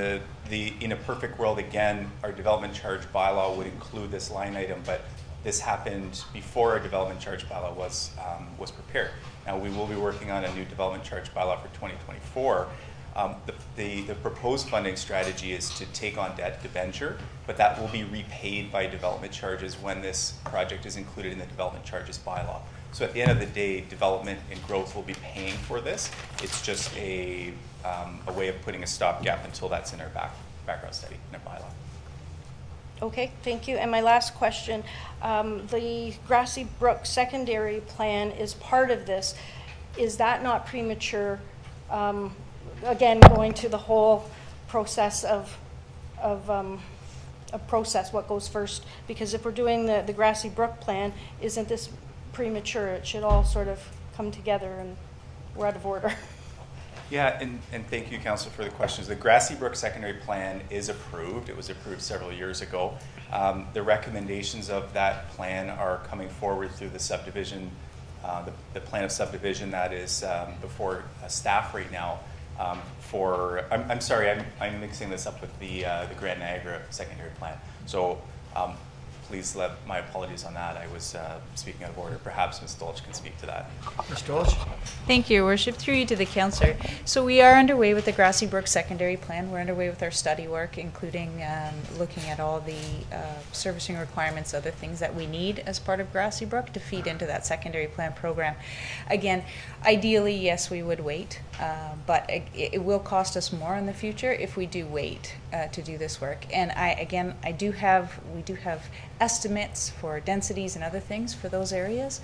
In a perfect world, again, our development charge bylaw would include this line item, but this happened before our development charge bylaw was prepared. Now, we will be working on a new development charge bylaw for 2024. The proposed funding strategy is to take on debt debenture, but that will be repaid by development charges when this project is included in the development charges bylaw. So at the end of the day, development and growth will be paying for this. It's just a way of putting a stopgap until that's in our background study in our bylaw. Okay, thank you. And my last question, the Grassy Brook secondary plan is part of this. Is that not premature? Again, going to the whole process of process, what goes first? Because if we're doing the Grassy Brook plan, isn't this premature? It should all sort of come together, and we're out of order. Yeah, and thank you, Council, for the questions. The Grassy Brook secondary plan is approved. It was approved several years ago. The recommendations of that plan are coming forward through the subdivision, the plan of subdivision that is before staff right now. I'm sorry, I'm mixing this up with the Grand Niagara secondary plan. So please let my apologies on that. I was speaking out of order. Perhaps Ms. Dolch can speak to that. Ms. Dolch? Thank you, Your Worship. Through you to the councillor. So we are underway with the Grassy Brook secondary plan. We're underway with our study work, including looking at all the servicing requirements, other things that we need as part of Grassy Brook to feed into that secondary plan program. Again, ideally, yes, we would wait, but it will cost us more in the future if we do wait to do this work. And we do have estimates for densities and other things for those areas.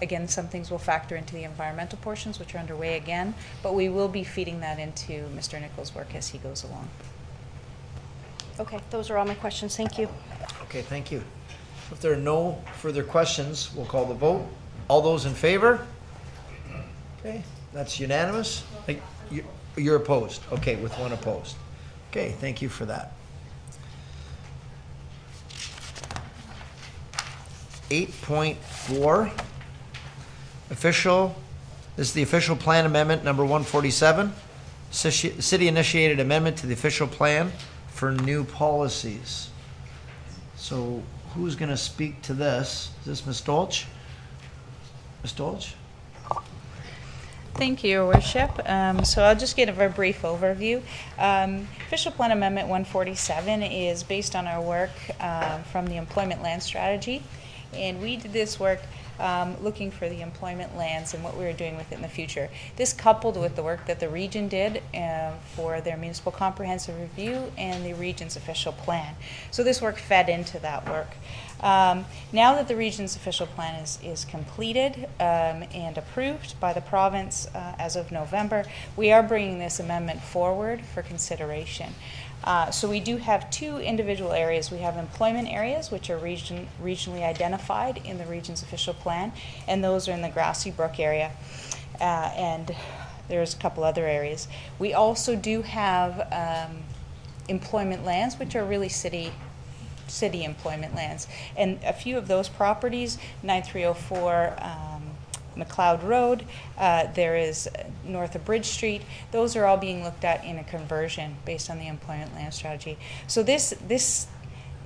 Again, some things will factor into the environmental portions, which are underway again, but we will be feeding that into Mr. Nicol's work as he goes along. Okay, those are all my questions. Thank you. Okay, thank you. If there are no further questions, we'll call the vote. All those in favor? Okay, that's unanimous. You're opposed. Okay, with one opposed. Okay, thank you for that. 8.4, this is the official plan amendment number 147, city initiated amendment to the official plan for new policies. So who's going to speak to this? Is this Ms. Dolch? Ms. Dolch? Thank you, Your Worship. So I'll just give a brief overview. Official Plan Amendment 147 is based on our work from the employment land strategy. And we did this work looking for the employment lands and what we were doing with it in the future. This coupled with the work that the region did for their municipal comprehensive review and the region's official plan. So this work fed into that work. Now that the region's official plan is completed and approved by the province as of November, we are bringing this amendment forward for consideration. So we do have two individual areas. We have employment areas, which are regionally identified in the region's official plan, and those are in the Grassy Brook area. and there's a couple other areas. We also do have employment lands, which are really city employment lands. And a few of those properties, 9304 McLeod Road, there is north of Bridge Street, those are all being looked at in a conversion based on the employment land strategy. So this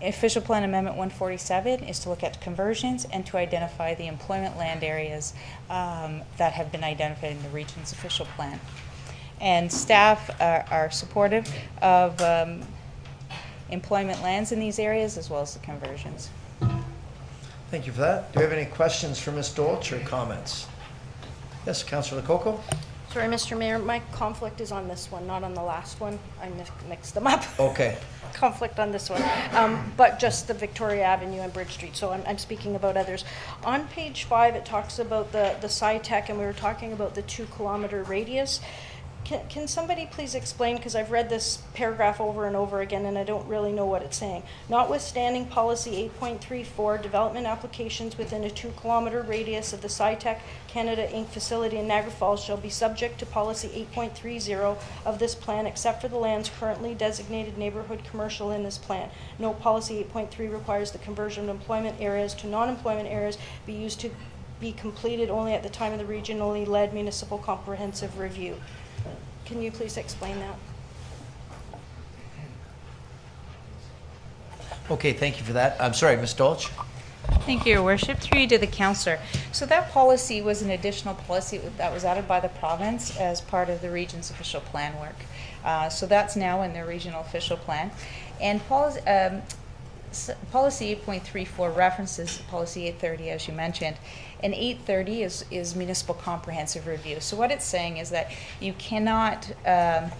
Official Plan Amendment 147 is to look at conversions and to identify the employment land areas that have been identified in the region's official plan. And staff are supportive of employment lands in these areas as well as the conversions. Thank you for that. Do we have any questions for Ms. Dolch or comments? Yes, Councillor Lococo? Sorry, Mr. Mayor, my conflict is on this one, not on the last one. I mixed them up. Okay. Conflict on this one, but just the Victoria Avenue and Bridge Street, so I'm speaking about others. On page 5, it talks about the SciTech, and we were talking about the 2-kilometer radius. Can somebody please explain, because I've read this paragraph over and over again and I don't really know what it's saying. Notwithstanding policy 8.34, development applications within a 2-kilometer radius of the SciTech Canada Inc. facility in Niagara Falls shall be subject to policy 8.30 of this plan, except for the lands currently designated neighborhood commercial in this plan. Note policy 8.3 requires the conversion of employment areas to non-employment areas be used to be completed only at the time of the regionally led municipal comprehensive review. Can you please explain that? Okay, thank you for that. I'm sorry, Ms. Dolch? Thank you, Your Worship. Through you to the Councillor. So that policy was an additional policy that was added by the province as part of the region's official plan work. So that's now in their regional official plan. And policy 8.34 references policy 830, as you mentioned. And 830 is municipal comprehensive review. So what it's saying is that you cannot,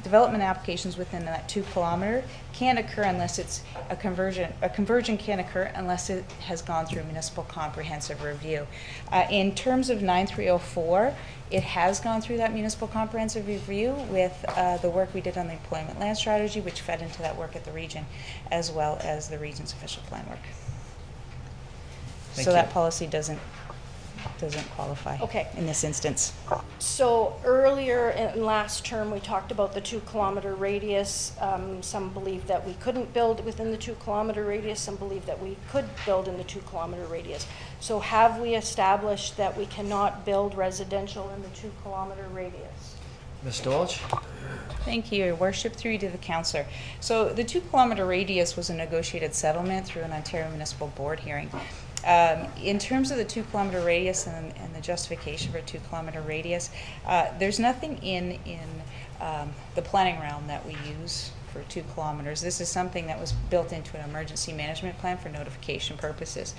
development applications within that 2-kilometer can't occur unless it's a conversion. A conversion can't occur unless it has gone through municipal comprehensive review. In terms of 9304, it has gone through that municipal comprehensive review with the work we did on the employment land strategy, which fed into that work at the region, as well as the region's official plan work. Thank So you. that policy doesn't qualify in this instance. So earlier in last term, we talked about the 2-kilometer radius. Some believe that we couldn't build within the 2-kilometer radius. Some believe that we could build in the 2-kilometer radius. So have we established that we cannot build residential in the 2-kilometer radius? Ms. Dolch? Thank you, Your Worship. Through you to the Councillor. So the 2-kilometer radius was a negotiated settlement through an Ontario Municipal Board hearing. In terms of the 2-kilometer radius and the justification for a 2-kilometer radius, there's nothing in the planning realm that we use for 2 kilometers. This is something that was built into an emergency management plan for notification purposes.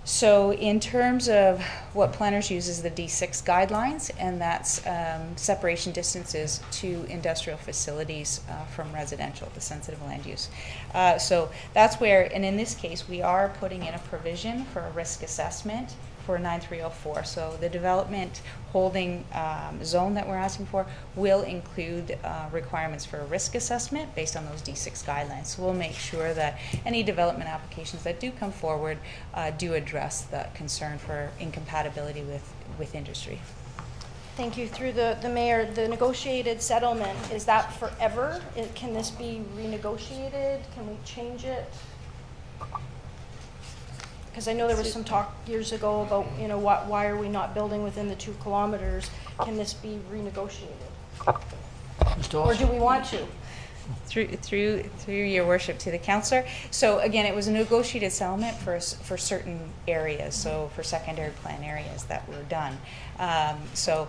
So in terms of what planners use is the D6 guidelines, and that's separation distances to industrial facilities from residential, the sensitive land use. So that's where, and in this case, we are putting in a provision for a risk assessment for 9304. So the development holding zone that we're asking for will include requirements for a risk assessment based on those D6 guidelines. So we'll make sure that any development applications that do come forward do address the concern for incompatibility with industry. Thank you. Through the Mayor, the negotiated settlement, is that forever? Can this be renegotiated? Can we change it? Because I know there was some talk years ago about, you know, why are we not building within the 2 kilometers? Can this be renegotiated? Or do we want to? Through Your Worship to the Councillor. So again, it was a negotiated settlement for certain areas, so for secondary plan areas that were done. So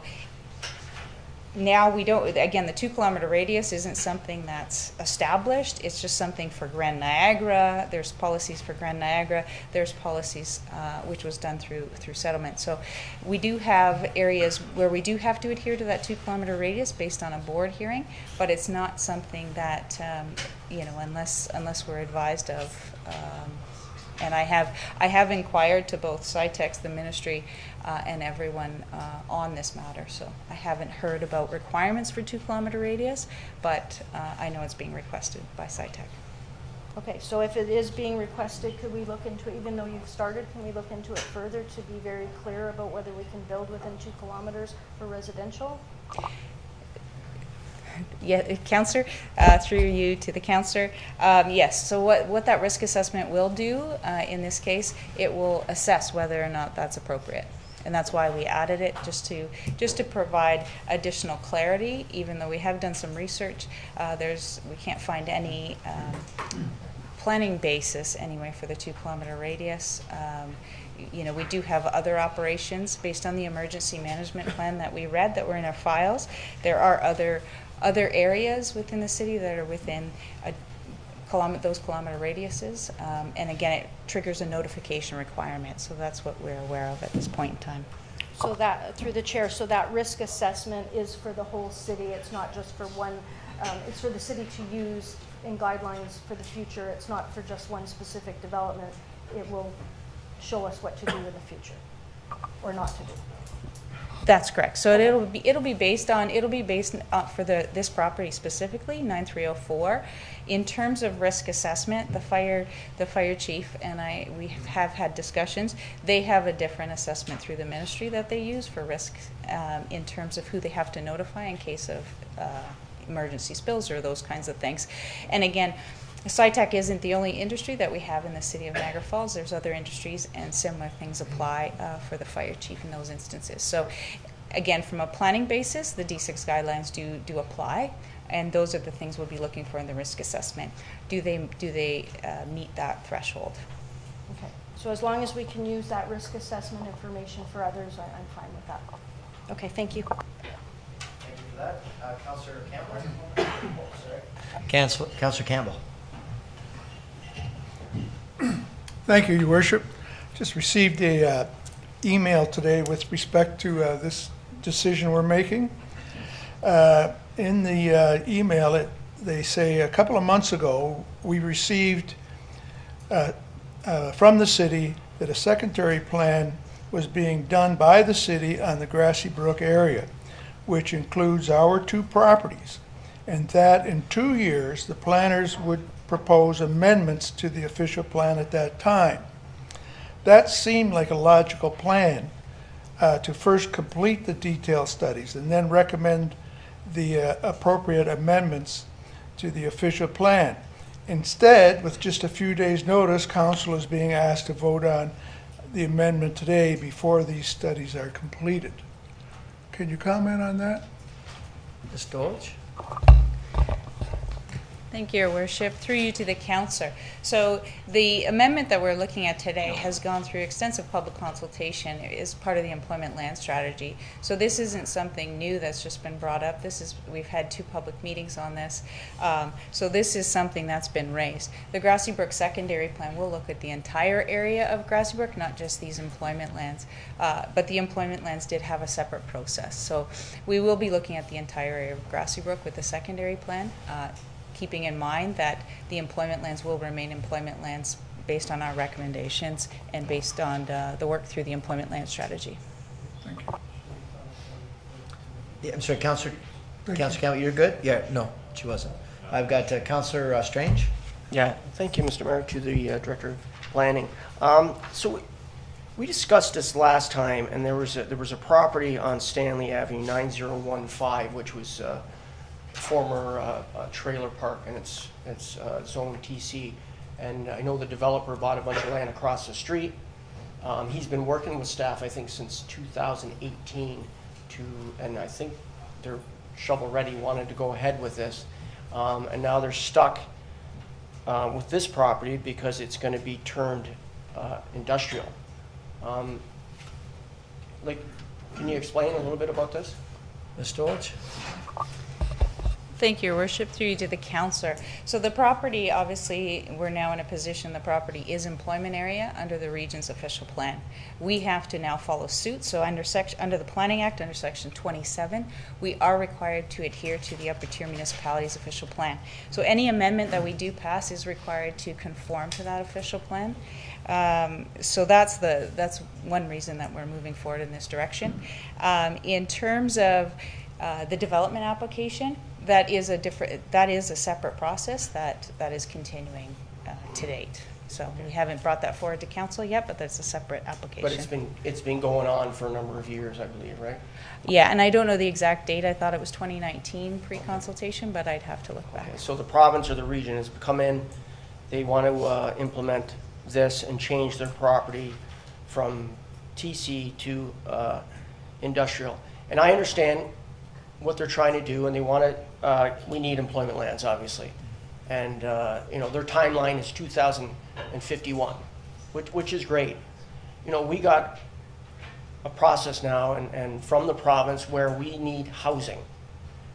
now we don't, again, the 2 kilometer radius isn't something that's established. It's just something for Grand Niagara. There's policies for Grand Niagara. There's policies which was done through settlement. So we do have areas where we do have to adhere to that 2 kilometer radius based on a board hearing, but it's not something that, you know, unless we're advised of. And I have inquired to both SciTech, the ministry, and everyone on this matter. So I haven't heard about requirements for 2 kilometer radius, but I know it's being requested by SciTech. Okay, so if it is being requested, could we look into it, even though you've started, can we look into it further to be very clear about whether we can build within 2 kilometers for residential? Yeah, Councillor, through you to the Councillor. Yes, so what that risk assessment will do in this case, it will assess whether or not that's appropriate. And that's why we added it, just to provide additional clarity. Even though we have done some research, we can't find any planning basis anyway for the 2 kilometer radius. You know, we do have other operations based on the emergency management plan that we read that were in our files. There are other areas within the city that are within those kilometer radiuses, and again, it triggers a notification requirement, so that's what we're aware of at this point in time. So that, through the chair, so that risk assessment is for the whole city, it's not just for one, it's for the city to use in guidelines for the future, it's not for just one specific development, it will show us what to do in the future, or not to do. That's correct. So it'll be based on for this property specifically, 9304. In terms of risk assessment, the fire chief and we have had discussions. They have a different assessment through the ministry that they use for risk in terms of who they have to notify in case of emergency spills or those kinds of things. And again, SciTech isn't the only industry that we have in the city of Niagara Falls. There's other industries, and similar things apply for the fire chief in those instances. So again, from a planning basis, the D6 guidelines do apply, and those are the things we'll be looking for in the risk assessment. Do they meet that threshold? Okay, so as long as we can use that risk assessment information for others, I'm fine with that. Okay, thank you. Thank you for that. Councillor Campbell? Councillor Campbell. Thank you, Your Worship. Just received a email today with respect to this decision we're making. In the email, they say a couple of months ago, we received from the city that a secondary plan was being done by the city on the Grassy Brook area, which includes our 2 properties, and that in 2 years, the planners would propose amendments to the official plan at that time. That seemed like a logical plan to first complete the detailed studies and then recommend the appropriate amendments to the official plan. Instead, with just a few days' notice, council is being asked to vote on the amendment today before these studies are completed. Can you comment on that? Ms. Dolge? Thank you, Your Worship. Through you to the Councillor. So the amendment that we're looking at today has gone through extensive public consultation. It is part of the employment land strategy. So this isn't something new that's just been brought up. We've had 2 public meetings on this. So this is something that's been raised. The Grassy Brook secondary plan will look at the entire area of Grassy Brook, not just these employment lands. But the employment lands did have a separate process. So we will be looking at the entire area of Grassy Brook with the secondary plan. Keeping in mind that the employment lands will remain employment lands based on our recommendations and based on the work through the employment land strategy. Thank you. Yeah, I'm sorry, Councillor Campbell, you're good? Yeah, no, she wasn't. I've got Councillor Strange. Yeah, thank you, Mr. Mayor, to the Director of Planning. So we discussed this last time, and there was a property on Stanley Avenue, 9015, which was former trailer park, and it's zone TC, and I know the developer bought a bunch of land across the street. He's been working with staff, I think, since 2018 and I think they're shovel ready, wanted to go ahead with this, and now they're stuck with this property because it's going to be turned industrial. Can you explain a little bit about this? Ms. Dolge? Thank you, Your Worship. Through you to the Councillor. So the property, obviously, we're now in a position, the property is employment area under the region's official plan. We have to now follow suit. So under the Planning Act, under Section 27, we are required to adhere to the Upper Tier Municipality's official plan. So any amendment that we do pass is required to conform to that official plan. So that's one reason that we're moving forward in this direction. In terms of the development application, that is a separate process that is continuing to date. So we haven't brought that forward to council yet, but that's a separate application. But it's been going on for a number of years, I believe, right? Yeah, and I don't know the exact date. I thought it was 2019 pre-consultation, but I'd have to look back. Okay, so the province or the region has come in, they want to implement this and change their property from TC to industrial. And I understand what they're trying to do, and they want to, we need employment lands, obviously. And, you know, their timeline is 2051, which is great. You know, we got a process now and from the province where we need housing.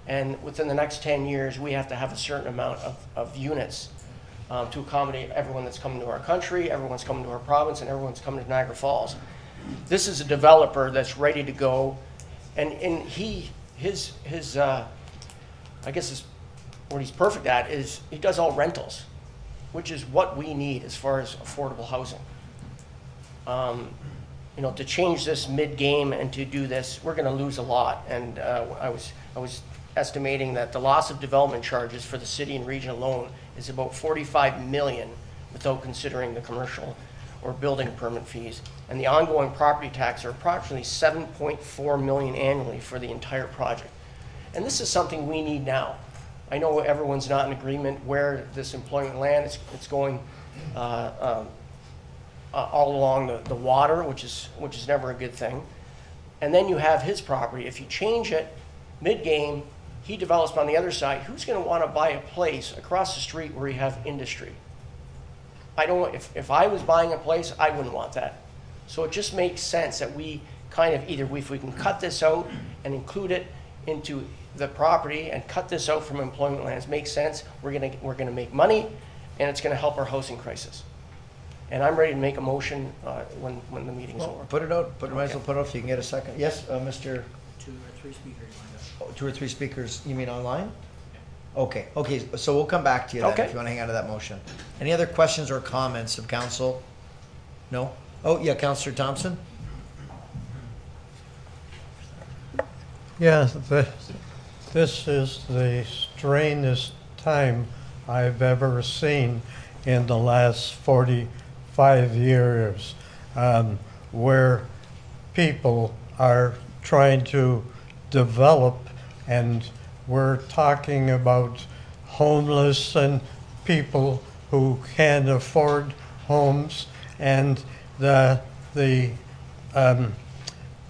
And within the next 10 years, we have to have a certain amount of units to accommodate everyone that's coming to our country, everyone's coming to our province, and everyone's coming to Niagara Falls. This is a developer that's ready to go, and his I guess what he's perfect at is he does all rentals, which is what we need as far as affordable housing. You know, to change this mid-game and to do this, we're going to lose a lot. And I was estimating that the loss of development charges for the city and region alone is about 45 million without considering the commercial or building permit fees. And the ongoing property tax are approximately 7.4 million annually for the entire project. And this is something we need now. I know everyone's not in agreement where this employment land it's going all along the water, which is never a good thing. And then you have his property. If you change it mid-game, he develops on the other side. Who's going to want to buy a place across the street where you have industry? I don't. If I was buying a place, I wouldn't want that. So it just makes sense that we kind of either if we can cut this out and include it into the property and cut this out from employment lands, makes sense. We're gonna make money, and it's gonna help our housing crisis. And I'm ready to make a motion when the meeting's over. Put it out. Might as well put it out if you can get a second. Yes, Mr. 2 or 3 speakers lined up. 2 or 3 speakers. You mean online? Okay. Okay. So we'll come back to you then if you want to hang on to that motion. Any other questions or comments of council? No. Oh yeah, Councillor Thompson. Yes. This is the strangest time I've ever seen in the last 45 years, where people are trying to develop, and we're talking about homeless and people who can't afford homes, and the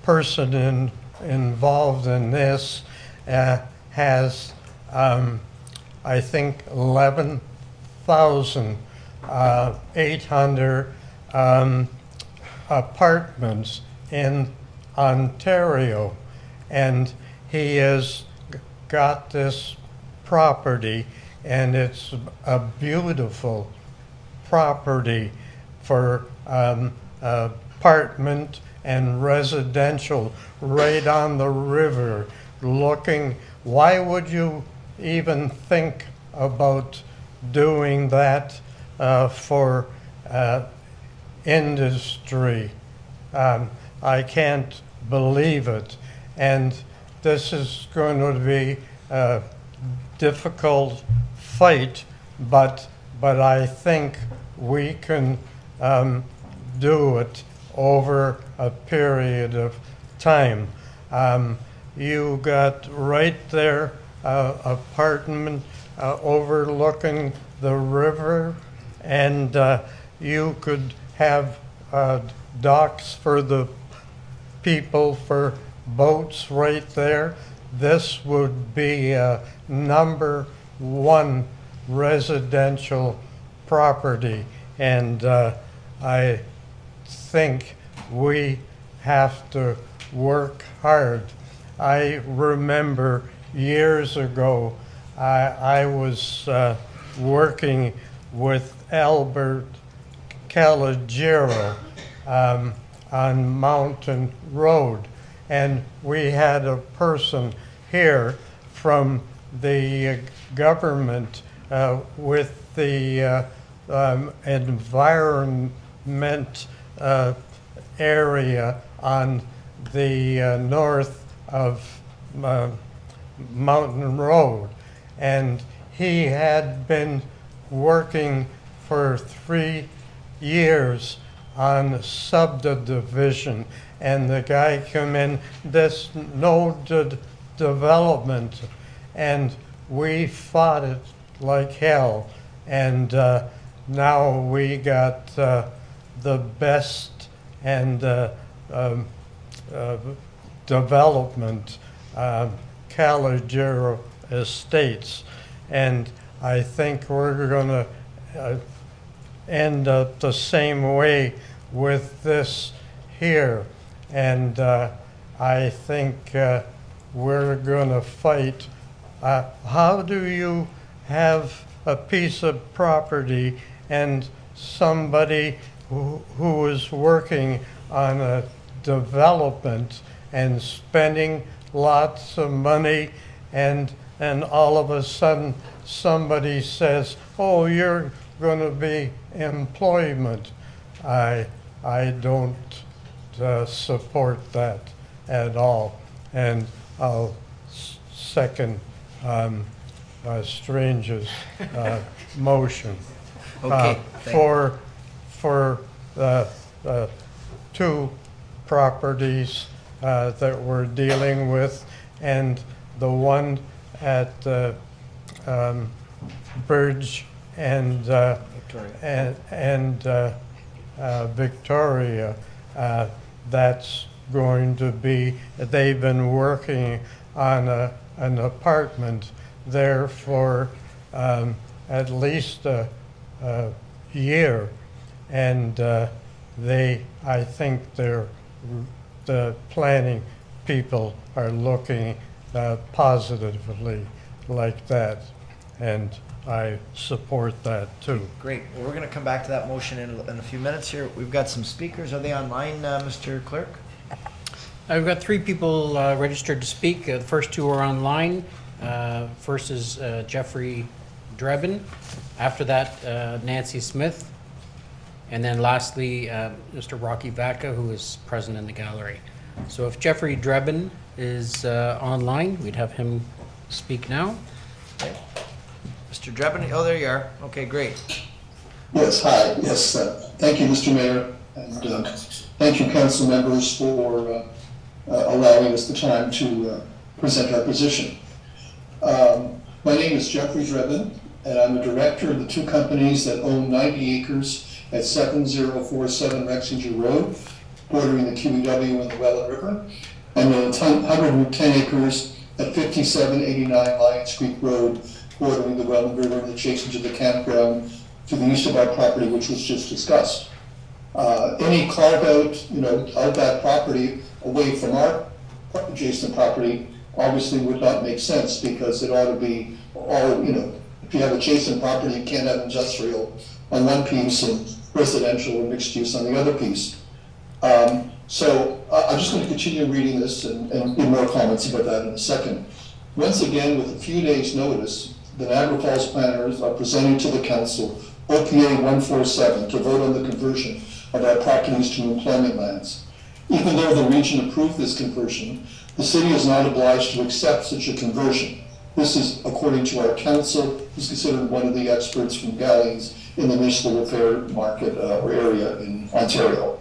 person involved in this has, I think, 11,800 apartments in Ontario, and he has got this property, and it's a beautiful property for apartment and residential right on the river looking. Why would you even think about doing that for industry? I can't believe it. And this is going to be a difficult fight, but I think we can do it over a period of time. You got right there apartment overlooking the river, and you could have docks for the people for boats right there. This would be a #1 residential property, and I think we have to work hard. I remember years ago, I was working with Albert Calogero on Mountain Road, and we had a person here from the government with the environment area on the north of Mountain Road, and he had been working for 3 years on subdivision, and the guy come in, there's no development, and we fought it like hell, and now we got the best and development, Calogero Estates, and I think we're going to end up the same way with this here, and I think we're going to fight. How do you have a piece of property and somebody who is working on a development and spending lots of money, and all of a sudden somebody says, oh, you're going to be employment? I don't support that at all, and I'll second Strange's motion. Okay, for the two properties that we're dealing with, and the one at Bridge and Victoria. That's going to be, they've been working on an apartment there for at least a year, and I think the planning people are looking positively like that, and I support that too. Great. Well, we're going to come back to that motion in a few minutes here. We've got some speakers. Are they online, Mr. Clerk? I've got 3 people registered to speak. The first 2 are online. First is Jeffrey Drebin. After that, Nancy Smith. And then lastly, Mr. Rocky Vaca, who is present in the gallery. So if Jeffrey Drebin is online, we'd have him speak now. Okay. Mr. Drebin, oh, there you are. Okay, great. Yes, hi. Yes, thank you, Mr. Mayor, and thank you, council members, for allowing us the time to present our position. My name is Jeffrey Drebin, and I'm a director of the 2 companies that own 90 acres at 7047 Rexinger Road, bordering the QEW and the Welland River, and 110 acres at 5789 Lions Creek Road, bordering the Welland River and adjacent to the campground to the east of our property, which was just discussed. Any carve out, of that property away from our adjacent property obviously would not make sense, because it ought to be all, if you have adjacent property, you can't have industrial on one piece and residential or mixed use on the other piece. So I'm just going to continue reading this and give more comments about that in a second. Once again, with a few days' notice, the Niagara Falls planners are presenting to the council OPA 147 to vote on the conversion of our properties to employment lands. Even though the region approved this conversion, the city is not obliged to accept such a conversion. This is, according to our council, who's considered one of the experts from Galleys in the municipal affair market or area in Ontario.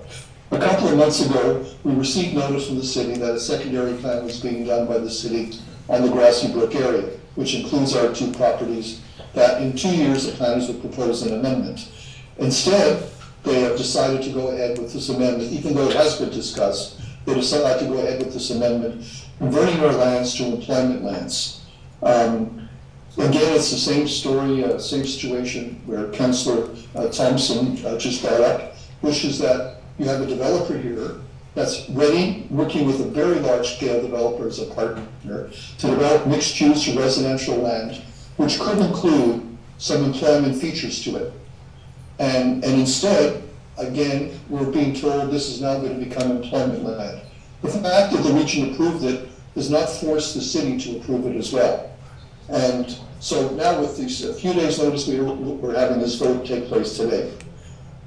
A couple of months ago, we received notice from the city that a secondary plan was being done by the city on the Grassy Brook area, which includes our 2 properties, that in 2 years the planners would propose an amendment. Instead, they have decided to go ahead with this amendment, even though it has been discussed. They decided to go ahead with this amendment, converting our lands to employment lands. Again, it's the same story, same situation where Councillor Thompson just brought up, which is that you have a developer here that's ready, working with a very large-scale developer as a partner, to develop mixed-use or residential land, which could include some employment features to it. And instead, again, we're being told this is now going to become employment land. The fact that the region approved it does not force the city to approve it as well. And so now with these few days' notice, we're having this vote take place today.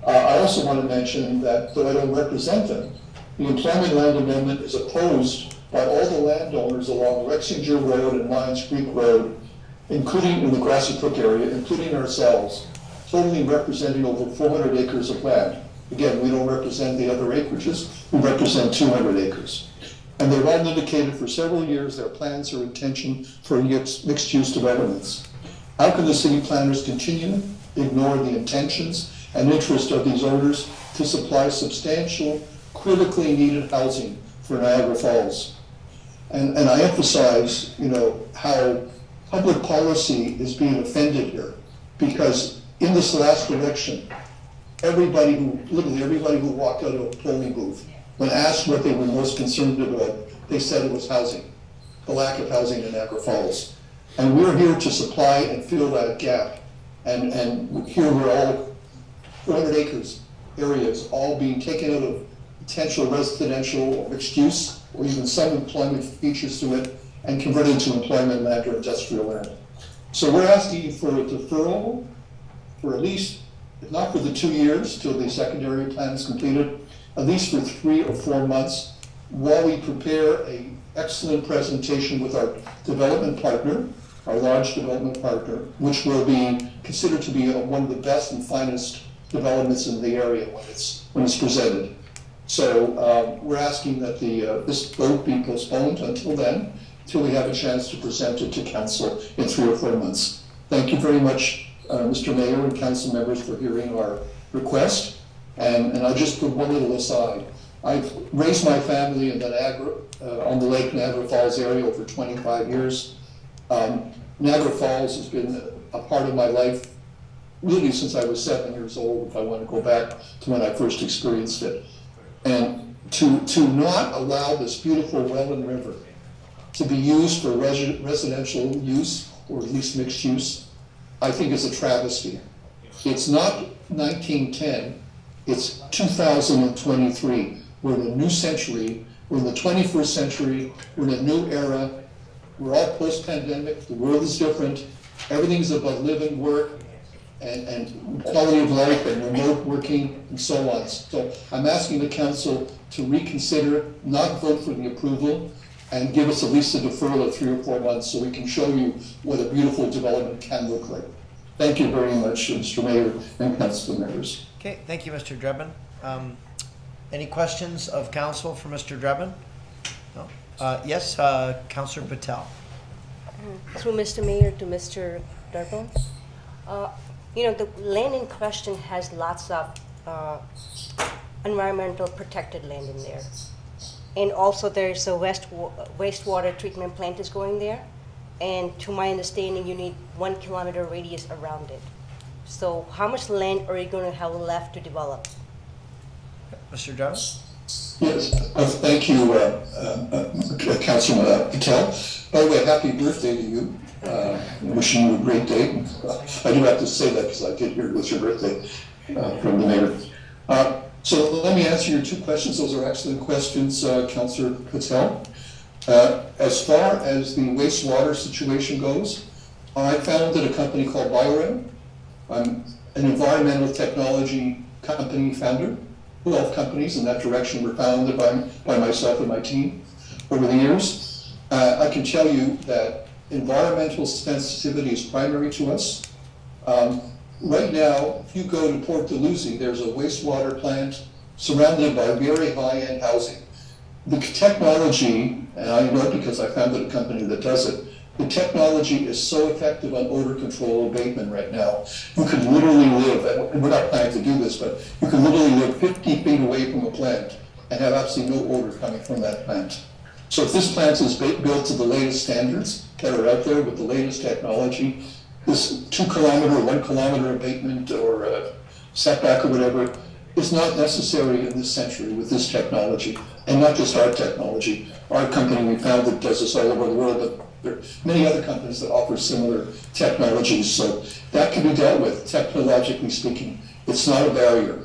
I also want to mention that, though I don't represent them, the employment land amendment is opposed by all the landowners along Rexinger Road and Lions Creek Road, including in the Grassy Brook area, including ourselves. totally representing over 400 acres of land. Again, we don't represent the other acreages, we represent 200 acres. And they've all indicated for several years their plans or intention for mixed-use developments. How can the city planners continue to ignore the intentions and interest of these owners to supply substantial, critically needed housing for Niagara Falls? And I emphasize, how public policy is being offended here, because in this last election, literally everybody who walked out of a polling booth, when asked what they were most concerned about, they said it was housing, the lack of housing in Niagara Falls. And we're here to supply and fill that gap. And here we're all 400 acres areas, all being taken out of potential residential or mixed use, or even some employment features to it, and converted to employment land or industrial land. So we're asking for a deferral for at least, if not for the 2 years till the secondary plan is completed, at least for 3 or 4 months, while we prepare an excellent presentation with our development partner, our large development partner, which will be considered to be one of the best and finest developments in the area when it's presented. So we're asking that this vote be postponed until then, until we have a chance to present it to council in 3 or 4 months. Thank you very much, Mr. Mayor and council members, for hearing our request. And I'll just put one little aside. I've raised my family in the on the Lake Niagara Falls area over 25 years. Niagara Falls has been a part of my life really since I was 7 years old, if I want to go back to when I first experienced it. And to not allow this beautiful Welland River to be used for residential use, or at least mixed use, I think is a travesty. It's not 1910, it's 2023. We're in a new century, we're in the 21st century, we're in a new era, we're all post-pandemic, the world is different, everything's about live and work, and quality of life and remote working and so on. So I'm asking the council to reconsider, not vote for the approval, and give us at least a deferral of 3 or 4 months so we can show you what a beautiful development can look like. Thank you very much, Mr. Mayor and council members. Okay, thank you, Mr. Drebin. Any questions of council for Mr. Drebin? No? Yes, Councillor Patel. Through Mr. Mayor to Mr. Drebin. The land in question has lots of environmental protected land in there. And also there's a wastewater treatment plant is going there. And to my understanding, you need 1 kilometer radius around it. So how much land are you going to have left to develop? Mr. Drebin? Yes, thank you, Councilman Patel. By the way, happy birthday to you. Wishing you a great day. I do have to say that because I did hear it was your birthday from the mayor. So let me answer your 2 questions. Those are excellent questions, Councillor Patel. As far as the wastewater situation goes, I founded a company called Biorem. I'm an environmental technology company founder. 12 companies in that direction were founded by myself and my team over the years. I can tell you that environmental sensitivity is primary to us. Right now, if you go to Port Dalhousie, there's a wastewater plant surrounded by very high-end housing. The technology, and I know because I founded a company that does it, the technology is so effective on odor control abatement right now. You could literally live, and we're not planning to do this, but you can literally live 50 feet away from a plant and have absolutely no odor coming from that plant. So if this plant is built to the latest standards that are out there with the latest technology, this 2 kilometer, 1 kilometer abatement or setback or whatever is not necessary in this century with this technology, and not just our technology. Our company, we founded, does this all over the world, but there are many other companies that offer similar technologies, so that can be dealt with, technologically speaking. It's not a barrier.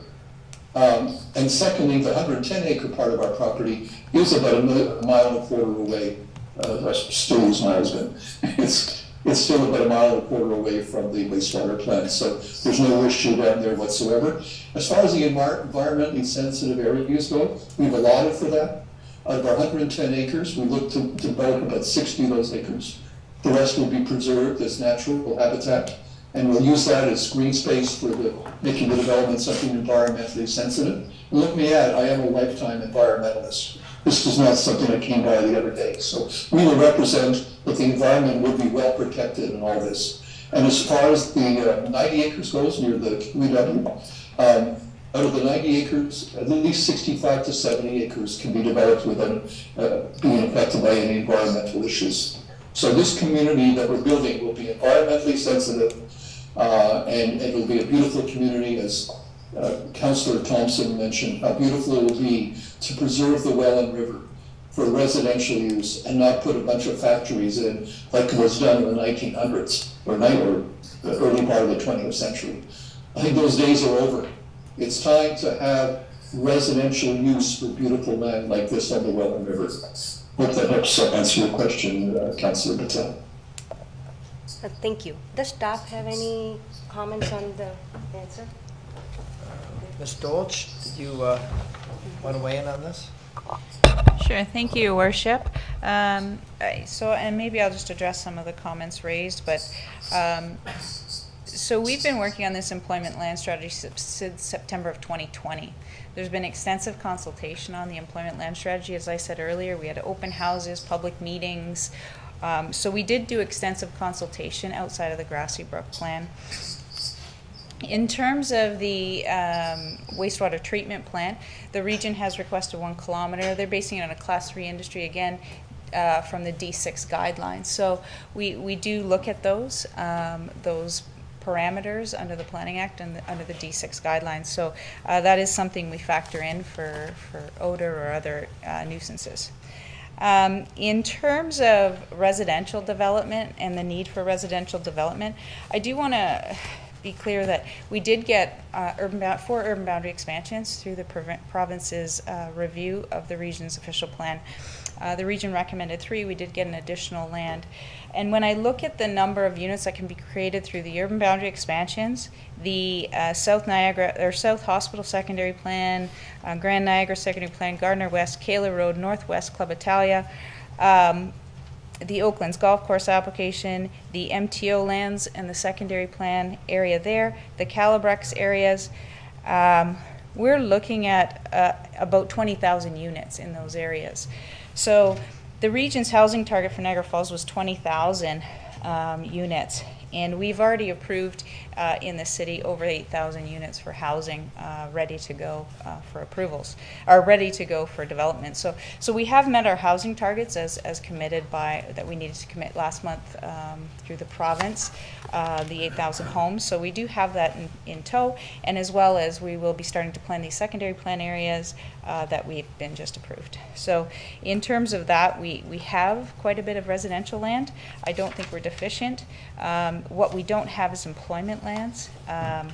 And secondly, the 110-acre part of our property is about a mile and a quarter away. I still use miles, but it's still about a mile and a quarter away from the wastewater plant, so there's no issue down there whatsoever. As far as the environmentally sensitive areas go, we've allotted for that. Out of our 110 acres, we look to develop about 60 of those acres. The rest will be preserved as natural habitat. and we'll use that as green space for making the development something environmentally sensitive. And let me add, I am a lifetime environmentalist. This is not something I came by the other day. So we will represent that the environment will be well protected in all this. And as far as the 90 acres goes near the QEW, out of the 90 acres, at least 65 to 70 acres can be developed without being affected by any environmental issues. So this community that we're building will be environmentally sensitive, and it will be a beautiful community, as Councillor Thompson mentioned, how beautiful it will be to preserve the Welland River for residential use and not put a bunch of factories in like was done in the 1900s or the early part of the 20th century. I think those days are over. It's time to have residential use for beautiful land like this on the Welland River. Hope that helps answer your question, Councillor Patel. Thank you. Does staff have any comments on the answer? Ms. Dolch, did you want to weigh in on this? Sure, thank you, Your Worship. And maybe I'll just address some of the comments raised, but so we've been working on this employment land strategy since September of 2020. There's been extensive consultation on the employment land strategy. As I said earlier, we had open houses, public meetings. So we did do extensive consultation outside of the Grassy Brook plan. In terms of the wastewater treatment plant, the region has requested 1 kilometer. They're basing it on a Class 3 industry, again, from the D6 guidelines. So we do look at those parameters under the Planning Act and under the D6 guidelines. So that is something we factor in for odor or other nuisances. In terms of residential development and the need for residential development, I do want to be clear that we did get 4 urban boundary expansions through the province's review of the region's official plan. The region recommended 3. We did get an additional land. And when I look at the number of units that can be created through the urban boundary expansions, the South Niagara or South Hospital Secondary Plan, Grand Niagara Secondary Plan, Gardner West, Kayla Road, Northwest Club Italia, the Oaklands Golf Course application, the MTO lands and the secondary plan area there, the Calabrex areas, we're looking at about 20,000 units in those areas. So the region's housing target for Niagara Falls was 20,000 units, and we've already approved in the city over 8,000 units for housing ready to go for approvals, or ready to go for development. So we have met our housing targets as committed that we needed to commit last month through the province, the 8,000 homes. So we do have that in tow, and as well as we will be starting to plan these secondary plan areas that we've been just approved. So in terms of that, we have quite a bit of residential land. I don't think we're deficient. What we don't have is employment lands. And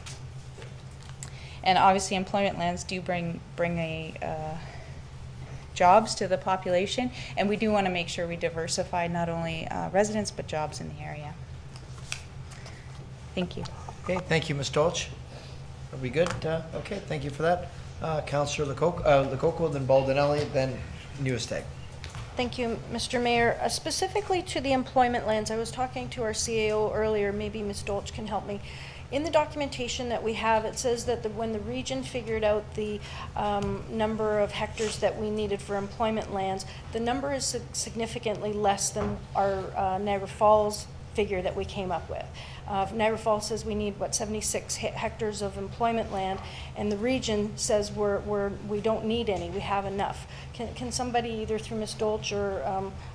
obviously employment lands do bring jobs to the population, and we do want to make sure we diversify not only residents but jobs in the area. Thank you. Okay, thank you, Ms. Dolch. Are we good? Okay, thank you for that. Councillor Lococo, then Baldinelli, then Nieuwesteeg. Thank you, Mr. Mayor. Specifically to the employment lands, I was talking to our CAO earlier, maybe Ms. Dolch can help me. In the documentation that we have, it says that when the region figured out the number of hectares that we needed for employment lands, the number is significantly less than our Niagara Falls figure that we came up with. Niagara Falls says we need, 76 hectares of employment land, and the region says we don't need any, we have enough. Can somebody, either through Ms. Dolch or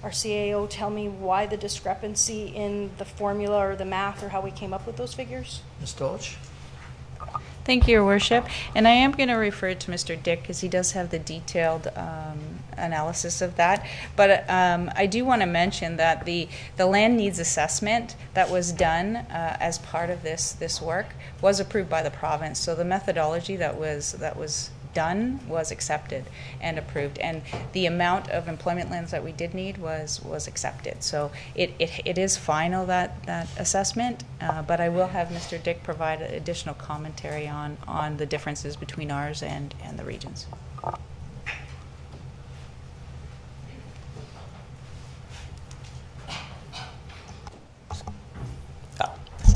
our CAO, tell me why the discrepancy in the formula or the math or how we came up with those figures? Ms. Dolch? Thank you, Your Worship. And I am going to refer to Mr. Dick because he does have the detailed analysis of that. But I do want to mention that the land needs assessment that was done as part of this work was approved by the province. So the methodology that was done was accepted and approved, and the amount of employment lands that we did need was accepted. So it is final, that assessment, but I will have Mr. Dick provide additional commentary on the differences between ours and the regions.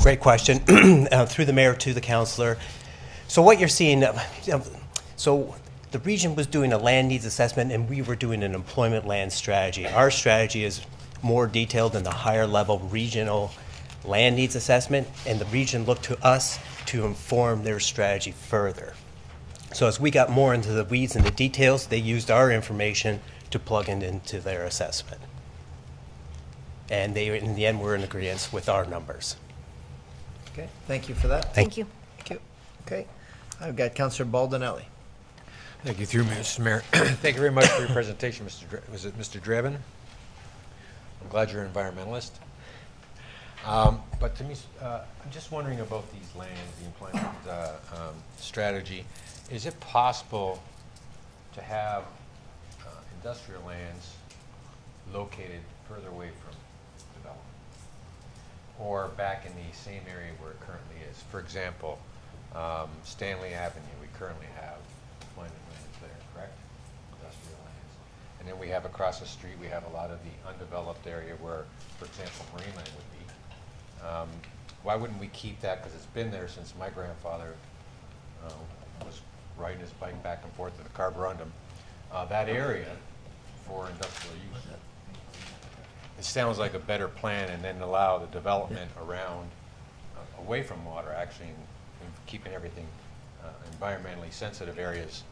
Great question. Through the mayor to the councillor. So what you're seeing, so the region was doing a land needs assessment and we were doing an employment land strategy. Our strategy is more detailed than the higher level regional land needs assessment, and the region looked to us to inform their strategy further. So as we got more into the weeds and the details, they used our information to plug it into their assessment. And they, in the end, were in agreement with our numbers. Okay, thank you for that. Thank you. Thank you. Okay, I've got Councillor Baldinelli. Thank you, through me, Mr. Mayor. Thank you very much for your presentation, was it Mr. Drebin? I'm glad you're an environmentalist. But to me, I'm just wondering about these lands, the employment strategy. Is it possible to have industrial lands located further away from development, or back in the same area where it currently is? For example, Stanley Avenue, we currently have employment lands there, correct? Industrial lands. And then we have across the street, we have a lot of the undeveloped area where, for example, Marine Land would be. Why wouldn't we keep that? Because it's been there since my grandfather was riding his bike back and forth to the carborundum. That area for industrial use. It sounds like a better plan, and then allow the development around, away from water, actually, and keeping everything environmentally sensitive areas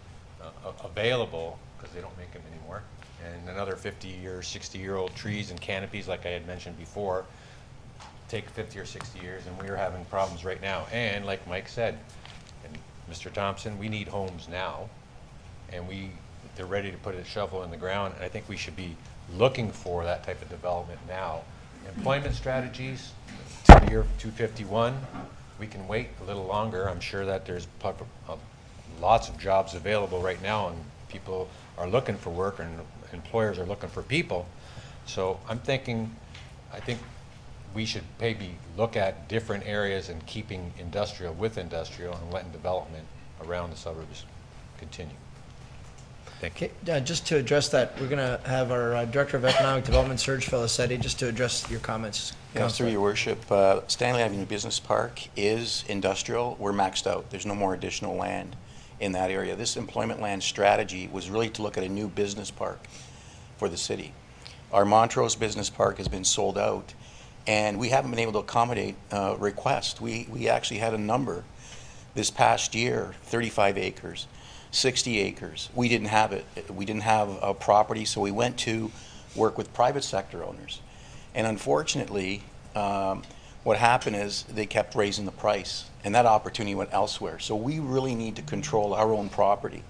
available, because they don't make them anymore. And another 50 or 60-year-old trees and canopies, like I had mentioned before, take 50 or 60 years, and we are having problems right now. And like Mike said, and Mr. Thompson, we need homes now, and they're ready to put a shovel in the ground, and I think we should be looking for that type of development now. Employment strategies, to the year 251, we can wait a little longer. I'm sure that there's lots of jobs available right now, and people are looking for work, and employers are looking for people. So I think we should maybe look at different areas and keeping industrial with industrial and letting development around the suburbs continue. Thank you. Okay, just to address that, we're going to have our Director of Economic Development, Serge Felicetti, just to address your comments. Yes, through your worship, Stanley Avenue Business Park is industrial. We're maxed out. There's no more additional land in that area. This employment land strategy was really to look at a new business park for the city. Our Montrose Business Park has been sold out, and we haven't been able to accommodate requests. We actually had a number this past year, 35 acres, 60 acres. We didn't have it. We didn't have a property, so we went to work with private sector owners. And unfortunately, what happened is they kept raising the price, and that opportunity went elsewhere. So we really need to control our own property.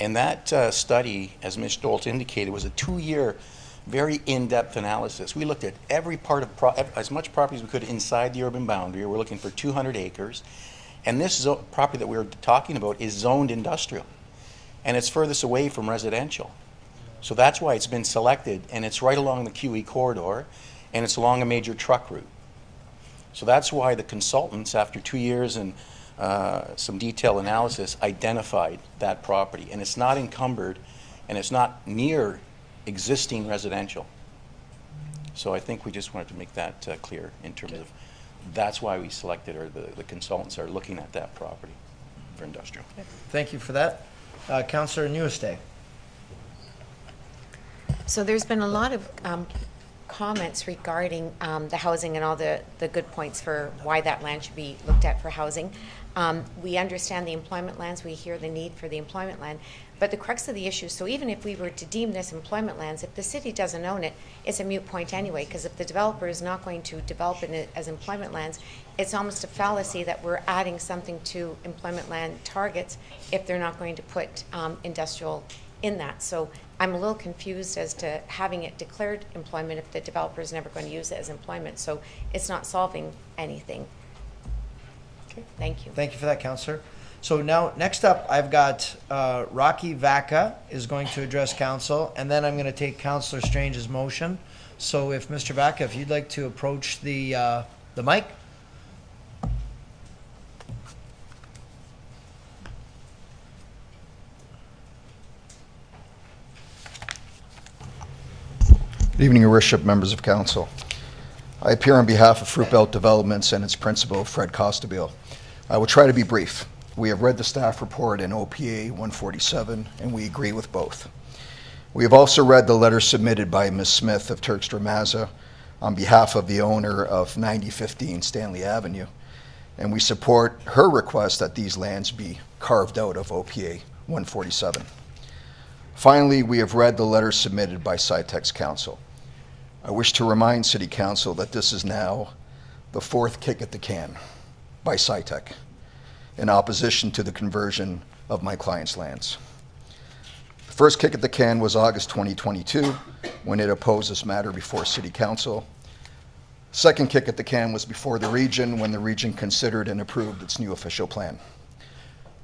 And that study, as Ms. Stoltz indicated, was a 2-year very in-depth analysis. We looked at every part of as much property as we could inside the urban boundary. We're looking for 200 acres. And this property that we were talking about is zoned industrial. And it's furthest away from residential. So that's why it's been selected, and it's right along the QE corridor, and it's along a major truck route. So that's why the consultants, after 2 years and some detailed analysis, identified that property. And it's not encumbered, and it's not near existing residential. So I think we just wanted to make that clear in terms of that's why we selected, or the consultants are looking at that property for industrial. Thank you for that. Councillor Nieuwesteeg. So there's been a lot of comments regarding the housing and all the good points for why that land should be looked at for housing. We understand the employment lands, we hear the need for the employment land, but the crux of the issue, so even if we were to deem this employment lands, if the city doesn't own it, it's a moot point anyway, because if the developer is not going to develop it as employment lands, it's almost a fallacy that we're adding something to employment land targets if they're not going to put industrial in that. So I'm a little confused as to having it declared employment if the developer is never going to use it as employment. So it's not solving anything. Okay, thank you. Thank you for that, Councillor. So now, next up, I've got Rocky Vaca is going to address Council, and then I'm going to take Councillor Strange's motion. So if Mr. Vaca, if you'd like to approach the mic. Good evening, Your Worship, members of Council. I appear on behalf of Fruitbelt Developments and its principal, Fred Costabile. I will try to be brief. We have read the staff report in OPA 147, and we agree with both. We have also read the letter submitted by Ms. Smith of Turkstra Mazza on behalf of the owner of 9015 Stanley Avenue, and we support her request that these lands be carved out of OPA 147. Finally, we have read the letter submitted by SciTech's council. I wish to remind City Council that this is now the fourth kick at the can by SciTech in opposition to the conversion of my client's lands. The first kick at the can was August 2022 when it opposed this matter before City Council. Second kick at the can was before the region when the region considered and approved its new official plan.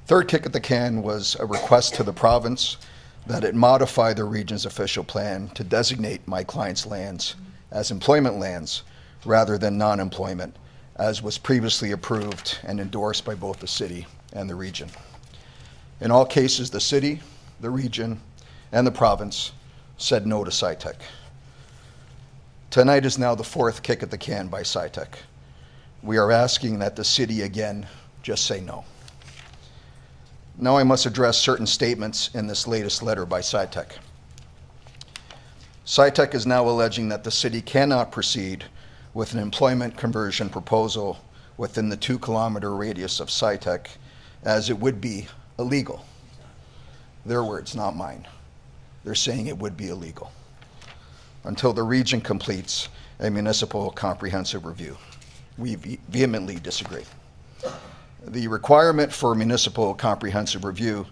Third kick at the can was a request to the province that it modify the region's official plan to designate my client's lands as employment lands rather than non-employment, as was previously approved and endorsed by both the city and the region. In all cases, the city, the region, and the province said no to SciTech. Tonight is now the fourth kick at the can by SciTech. We are asking that the city again just say no. Now I must address certain statements in this latest letter by SciTech. SciTech is now alleging that the city cannot proceed with an employment conversion proposal within the 2-kilometer radius of SciTech, as it would be illegal. Their words, not mine. They're saying it would be illegal until the region completes a municipal comprehensive review. We vehemently disagree. The requirement for municipal comprehensive review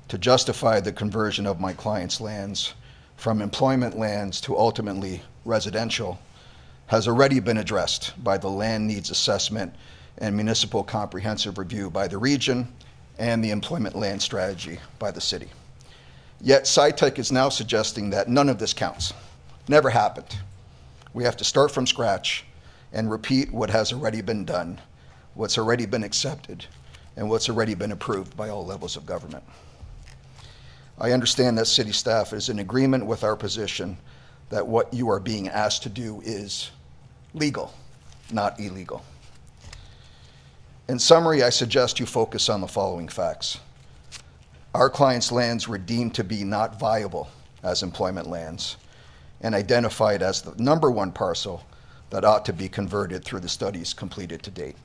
to justify the conversion of my client's lands from employment lands to ultimately residential has already been addressed by the land needs assessment and municipal comprehensive review by the region and the employment land strategy by the city. Yet SciTech is now suggesting that none of this counts. Never happened. We have to start from scratch and repeat what has already been done, what's already been accepted, and what's already been approved by all levels of government. I understand that city staff is in agreement with our position that what you are being asked to do is legal, not illegal. In summary, I suggest you focus on the following facts. Our clients' lands were deemed to be not viable as employment lands and identified as the #1 parcel that ought to be converted through the studies completed to date.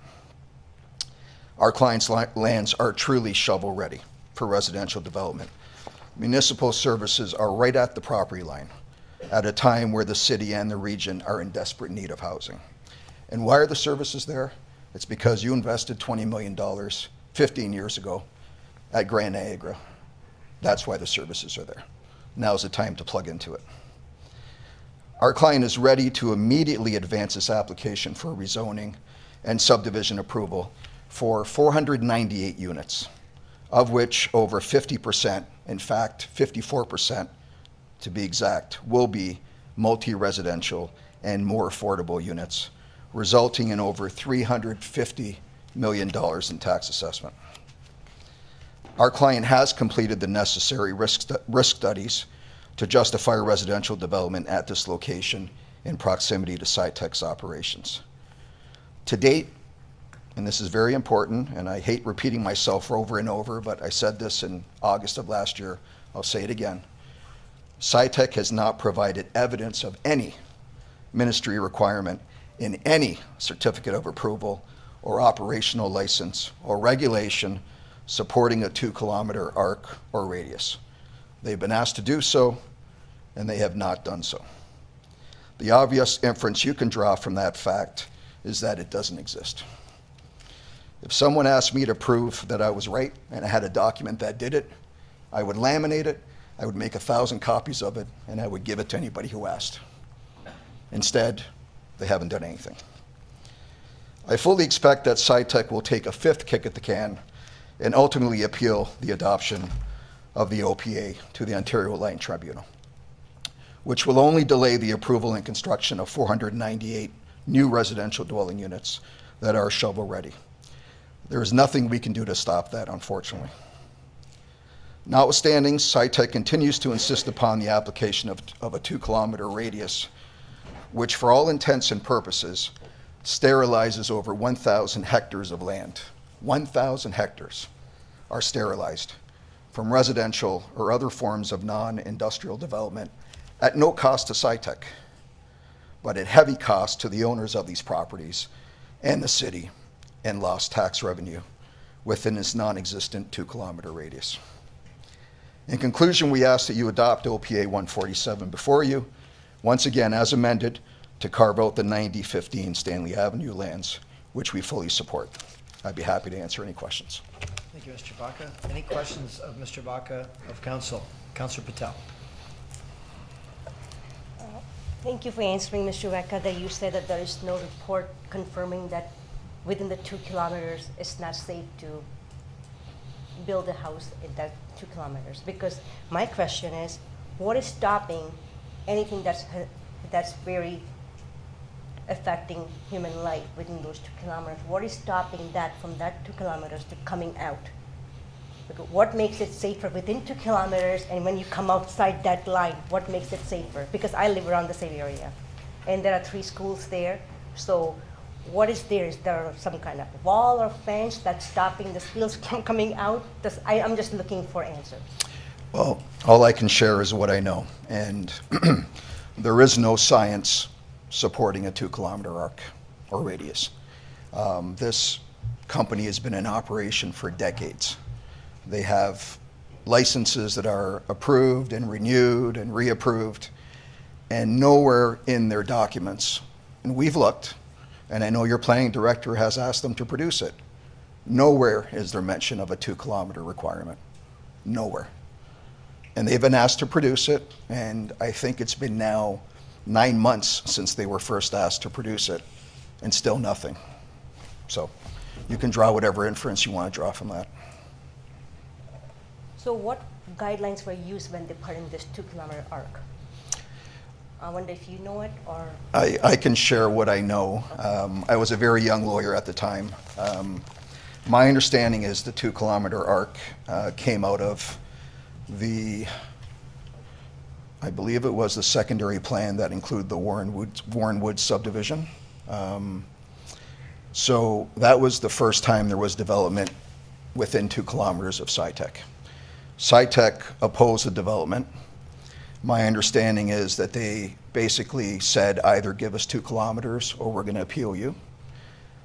Our clients' lands are truly shovel-ready for residential development. Municipal services are right at the property line at a time where the city and the region are in desperate need of housing. And why are the services there? It's because you invested $20 million 15 years ago at Grand Niagara. That's why the services are there. Now's the time to plug into it. Our client is ready to immediately advance this application for rezoning and subdivision approval for 498 units, of which over 50%, in fact 54% to be exact, will be multi-residential and more affordable units, resulting in over $350 million in tax assessment. Our client has completed the necessary risk studies to justify residential development at this location in proximity to SciTech's operations. To date, and this is very important, and I hate repeating myself over and over, but I said this in August of last year, I'll say it again. SciTech has not provided evidence of any ministry requirement in any certificate of approval or operational license or regulation supporting a 2-kilometer arc or radius. They've been asked to do so, and they have not done so. The obvious inference you can draw from that fact is that it doesn't exist. If someone asked me to prove that I was right and I had a document that did it, I would laminate it, I would make 1,000 copies of it, and I would give it to anybody who asked. Instead, they haven't done anything. I fully expect that SciTech will take a 5th kick at the can and ultimately appeal the adoption of the OPA to the Ontario Land Tribunal, which will only delay the approval and construction of 498 new residential dwelling units that are shovel-ready. There is nothing we can do to stop that, unfortunately. Notwithstanding, SciTech continues to insist upon the application of a 2-kilometer radius which for all intents and purposes sterilizes over 1,000 hectares of land. 1,000 hectares are sterilized from residential or other forms of non-industrial development at no cost to SciTech, but at heavy cost to the owners of these properties and the city, and lost tax revenue within this non-existent 2-kilometer radius. In conclusion, we ask that you adopt OPA 147 before you, once again as amended, to carve out the 9015 Stanley Avenue lands, which we fully support. I'd be happy to answer any questions. Thank you, Mr. Baca. Any questions of Mr. Baca of Council? Councillor Patel. Thank you for answering, Mr. Baca, that you said that there is no report confirming that within the 2 kilometers it's not safe to build a house in that 2 kilometers. Because my question is, what is stopping anything that's very affecting human life within those 2 kilometers? What is stopping that from that 2 kilometers to coming out? Because what makes it safer within 2 kilometers, and when you come outside that line, what makes it safer? Because I live around the same area, and there are 3 schools there. So what is there? Is there some kind of wall or fence that's stopping the spills from coming out? I'm just looking for answers. Well, all I can share is what I know, and there is no science supporting a 2-kilometer arc or radius. This company has been in operation for decades. They have licenses that are approved and renewed and reapproved, and nowhere in their documents, and we've looked, and I know your planning director has asked them to produce it, nowhere is there mention of a 2-kilometer requirement. Nowhere. And they've been asked to produce it, and I think it's been now 9 months since they were first asked to produce it, and still nothing. So you can draw whatever inference you want to draw from that. So what guidelines were used when they put in this 2-kilometer arc? I wonder if you know it, or... I can share what I know. I was a very young lawyer at the time. My understanding is the 2-kilometer arc came out of I believe it was the secondary plan that included the Warren Woods subdivision. So that was the first time there was development within 2 kilometers of SciTech. SciTech opposed the development. My understanding is that they basically said either give us 2 kilometers or we're going to appeal you.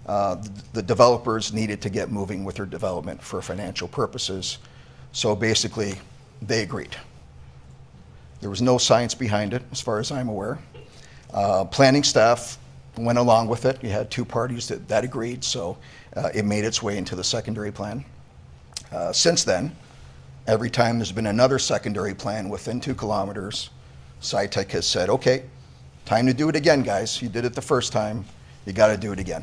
The developers needed to get moving with their development for financial purposes. So basically, they agreed. There was no science behind it, as far as I'm aware. Planning staff went along with it. You had 2 parties that agreed, so it made its way into the secondary plan. Since then, every time there's been another secondary plan within 2 kilometers, SciTech has said, okay, time to do it again, guys. You did it the first time, you got to do it again.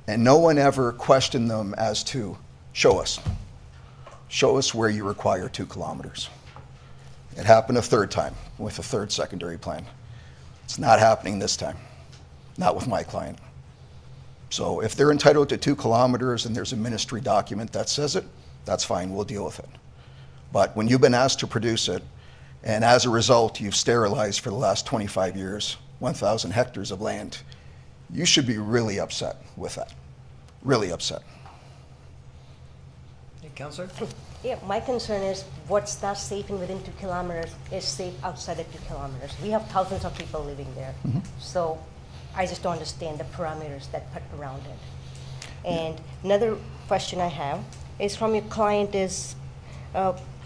And no one ever questioned them as to, show us where you require 2 kilometers. It happened a 3rd time with a 3rd secondary plan. It's not happening this time, not with my client. So if they're entitled to 2 kilometers and there's a ministry document that says it, that's fine, we'll deal with it. But when you've been asked to produce it, and as a result you've sterilized for the last 25 years 1,000 hectares of land, you should be really upset with that. Really upset. Hey, Councillor? Yeah, my concern is what's not safe in within 2 kilometers is safe outside of 2 kilometers. We have thousands of people living there. Mm-hmm. So I just don't understand the parameters that put around it. And another question I have is from your client is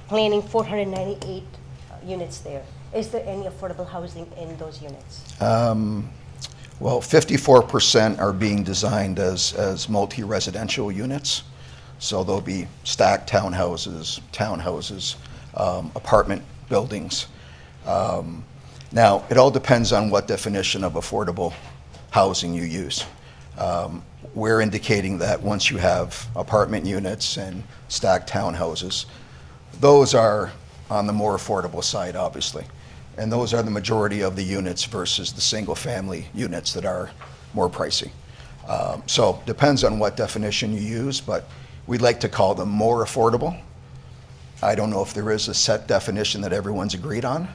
planning 498 units there. Is there any affordable housing in those units? Well, 54% are being designed as multi-residential units. So there'll be stacked townhouses, apartment buildings. Now, it all depends on what definition of affordable housing you use. We're indicating that once you have apartment units and stacked townhouses, those are on the more affordable side, obviously. And those are the majority of the units versus the single-family units that are more pricey. So depends on what definition you use, but we'd like to call them more affordable. I don't know if there is a set definition that everyone's agreed on,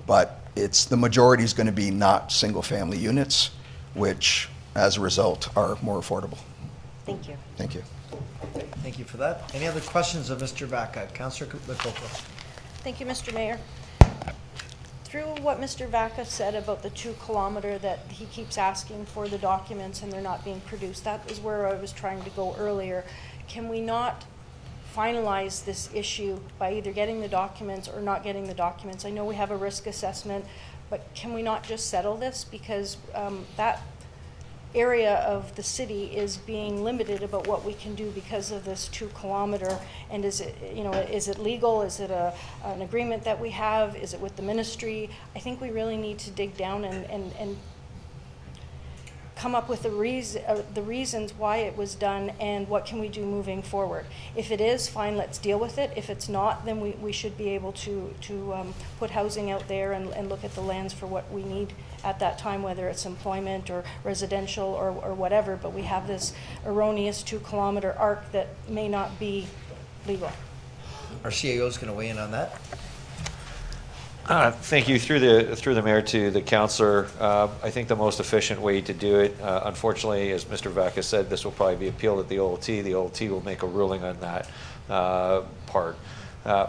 but the majority is going to be not single-family units, which, as a result, are more affordable. Thank you. Thank you. Thank you for that. Any other questions of Mr. Vaca? Councillor Lococo. Thank you, Mr. Mayor. Through what Mr. Vaca said about the 2 kilometer that he keeps asking for the documents and they're not being produced, that is where I was trying to go earlier. Can we not finalize this issue by either getting the documents or not getting the documents? I know we have a risk assessment, but can we not just settle this? Because that area of the city is being limited about what we can do because of this 2 kilometer. And is it, is it legal? Is it an agreement that we have? Is it with the ministry? I think we really need to dig down and come up with the reasons why it was done and what can we do moving forward. If it is, fine, let's deal with it. If it's not, then we should be able to put housing out there and look at the lands for what we need at that time, whether it's employment or residential or whatever, but we have this erroneous 2 kilometer arc that may not be legal. Our CAO is going to weigh in on that. Thank you. Through the mayor to the councillor, I think the most efficient way to do it, unfortunately, as Mr. Vaca said, this will probably be appealed at the OLT. The OLT will make a ruling on that part.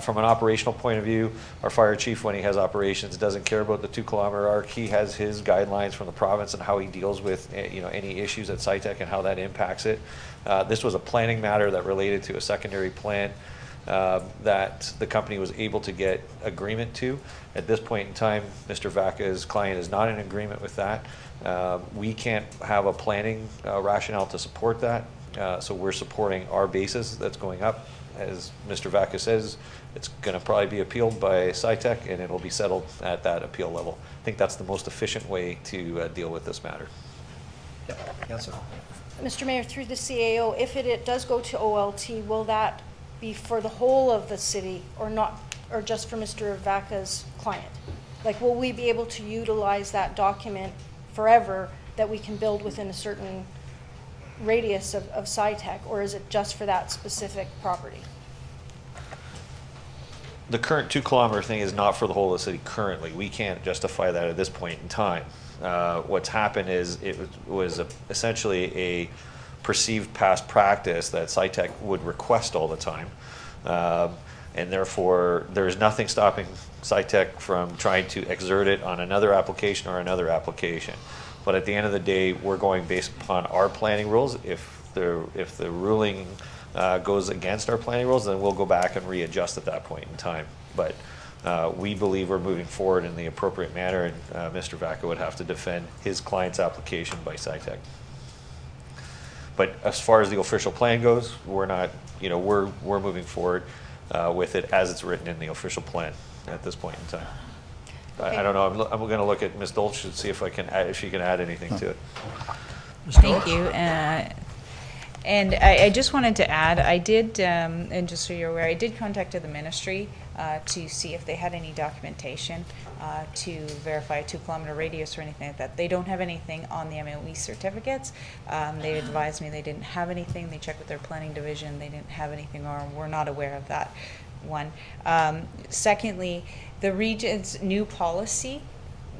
From an operational point of view, our fire chief, when he has operations, doesn't care about the 2 kilometer arc. He has his guidelines from the province and how he deals with any issues at SciTech and how that impacts it. This was a planning matter that related to a secondary plan that the company was able to get agreement to. At this point in time, Mr. Vaca's client is not in agreement with that. We can't have a planning rationale to support that, so we're supporting our basis that's going up. As Mr. Vaca says, it's going to probably be appealed by SciTech and it'll be settled at that appeal level. I think that's the most efficient way to deal with this matter. Yeah, Councillor. Mr. Mayor, through the CAO, if it does go to OLT, will that be for the whole of the city or not, or just for Mr. Vaca's client? Like, will we be able to utilize that document forever that we can build within a certain radius of SciTech, or is it just for that specific property? The current 2 kilometer thing is not for the whole of the city currently. We can't justify that at this point in time. What's happened is it was essentially a perceived past practice that SciTech would request all the time. And therefore, there's nothing stopping SciTech from trying to exert it on another application or another application. But at the end of the day, we're going based upon our planning rules. If the ruling goes against our planning rules, then we'll go back and readjust at that point in time. But we believe we're moving forward in the appropriate manner, and Mr. Vaca would have to defend his client's application by SciTech. But as far as the official plan goes, we're not, we're moving forward with it as it's written in the official plan at this point in time. Okay. I don't know. I'm going to look at Ms. Dolch and see if she can add anything to it. Thank you. And I just wanted to add, I did, and just so you're aware, I did contact the ministry to see if they had any documentation to verify a 2 kilometer radius or anything like that. They don't have anything on the MOE certificates. They advised me they didn't have anything. They checked with their planning division. They didn't have anything, or were not aware of that one. Secondly, the region's new policy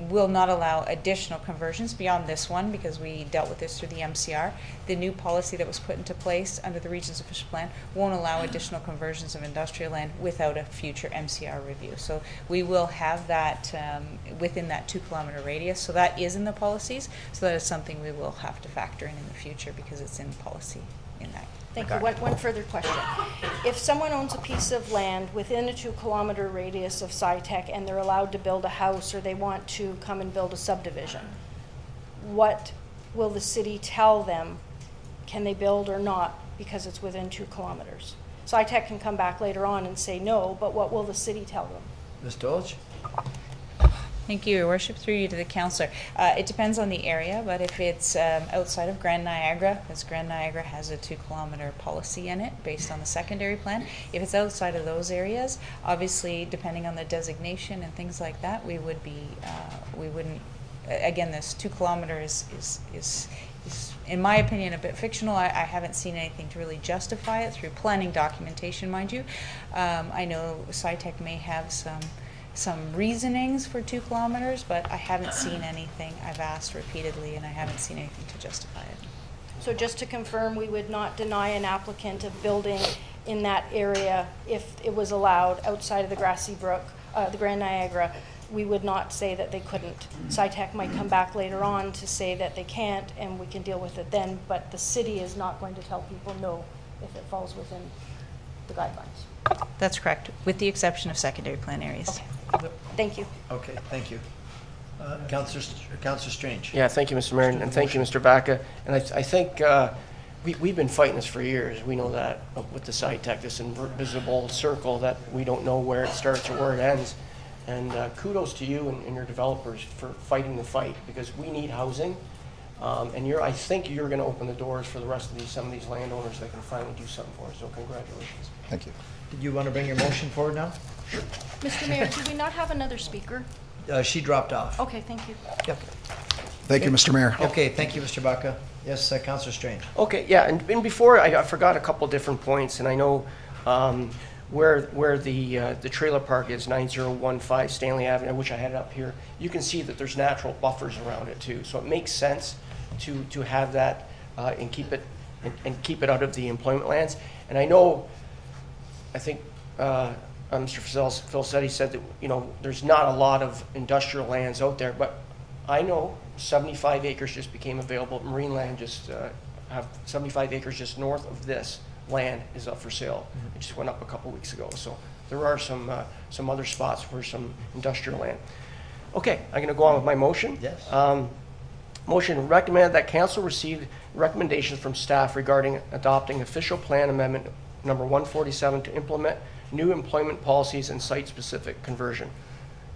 will not allow additional conversions beyond this one, because we dealt with this through the MCR. The new policy that was put into place under the region's official plan won't allow additional conversions of industrial land without a future MCR review. So we will have that within that 2 kilometer radius. So that is in the policies. So that is something we will have to factor in the future, because it's in policy in that. Thank you. One further question. If someone owns a piece of land within a 2 kilometer radius of SciTech and they're allowed to build a house, or they want to come and build a subdivision, what will the city tell them? Can they build or not, because it's within 2 kilometers? SciTech can come back later on and say no, but what will the city tell them? Ms. Dolch? Thank you, Your Worship. Through you to the councillor. It depends on the area, but if it's outside of Grand Niagara, because Grand Niagara has a 2 kilometer policy in it based on the secondary plan. If it's outside of those areas, obviously, depending on the designation and things like that, we would be, we wouldn't, again, this 2 kilometers is in my opinion, a bit fictional. I haven't seen anything to really justify it through planning documentation, mind you. I know SciTech may have some some reasonings for 2 kilometers, but I haven't seen anything. I've asked repeatedly, and I haven't seen anything to justify it. So just to confirm, we would not deny an applicant of building in that area if it was allowed outside of the Grassy Brook, the Grand Niagara. We would not say that they couldn't. SciTech might come back later on to say that they can't, and we can deal with it then, but the city is not going to tell people no if it falls within the guidelines. That's correct, with the exception of secondary plan areas. Okay. Thank you. Okay, thank you. Councillor Strange. Yeah, thank you, Mr. Mayor, and thank you, Mr. Baca. And I think we've been fighting this for years. We know that with the SciTech, this invisible circle that we don't know where it starts or where it ends. And kudos to you and your developers for fighting the fight, because we need housing. And I think you're going to open the doors for the rest of some of these landowners that can finally do something for us. So congratulations. Thank you. Did you want to bring your motion forward now? Sure. Mr. Mayor, do we not have another speaker? She dropped off. Okay, thank you. Yep. Thank you, Mr. Mayor. Okay, thank you, Mr. Baca. Yes, Councillor Strange. Okay, yeah, and before I forgot a couple different points, and I know where the trailer park is, 9015 Stanley Avenue, which I had up here. You can see that there's natural buffers around it too, so it makes sense to have that and keep it out of the employment lands. And I think Mr. Phil said, he said that there's not a lot of industrial lands out there, but I know 75 acres just became available. Marine land just have 75 acres just north of this land is up for sale. It just went up a couple weeks ago. So there are some other spots for some industrial land. Okay, I'm going to go on with my motion. Yes. Motion recommend that council receive recommendations from staff regarding adopting official plan amendment number 147 to implement new employment policies and site-specific conversion.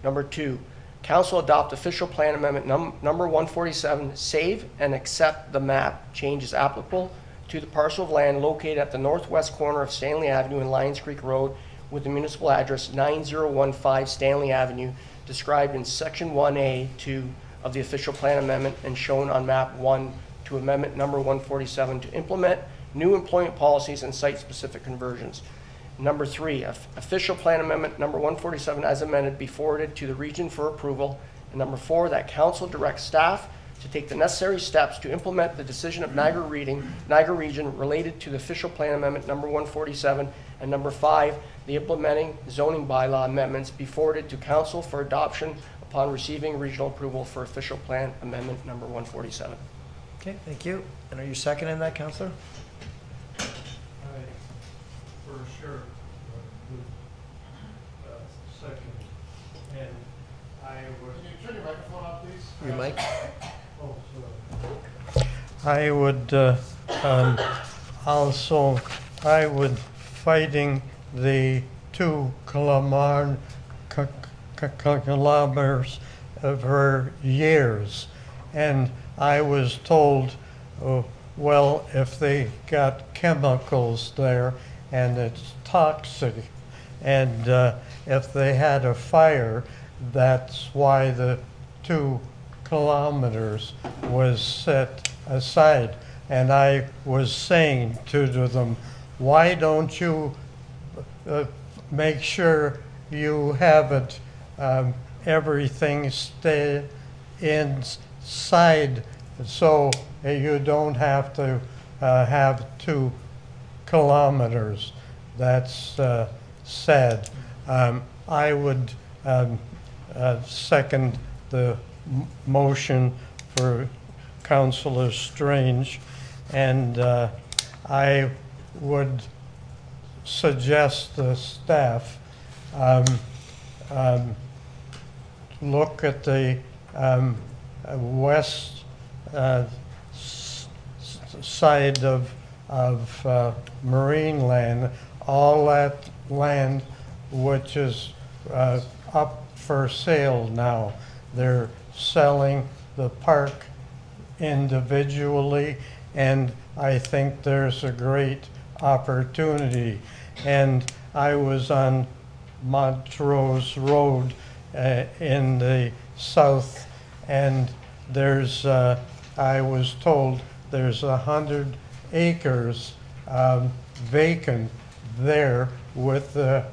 Number 2, council adopt official plan amendment number 147, save and accept the map changes applicable to the parcel of land located at the northwest corner of Stanley Avenue and Lions Creek Road with the municipal address 9015 Stanley Avenue, described in section 1A2 of the official plan amendment and shown on map 1 to amendment number 147 to implement new employment policies and site-specific conversions. Number 3, official plan amendment number 147 as amended be forwarded to the region for approval. And number 4, that council directs staff to take the necessary steps to implement the decision of Niagara Region related to the official plan amendment number 147. And number 5, the implementing zoning bylaw amendments be forwarded to council for adoption upon receiving regional approval for official plan amendment number 147. Okay, thank you. And are you seconding that, Councillor? For sure, second, and I would. Can you turn your microphone off, please? Your mic? Oh, sorry. I would also, fighting the 2 kilometers for years, and I was told, well, if they got chemicals there and it's toxic, and if they had a fire, that's why the 2 kilometers was set aside. And I was saying to them, why don't you make sure you have it, everything stay inside, so you don't have to have 2 kilometers. That's sad. I would second the motion for Councillor Strange, and I would suggest the staff look at the west side of marine land, all that land which is up for sale now. They're selling the park individually, and I think there's a great opportunity. And I was on Montrose Road in the south, and there's I was told there's 100 acres vacant there with a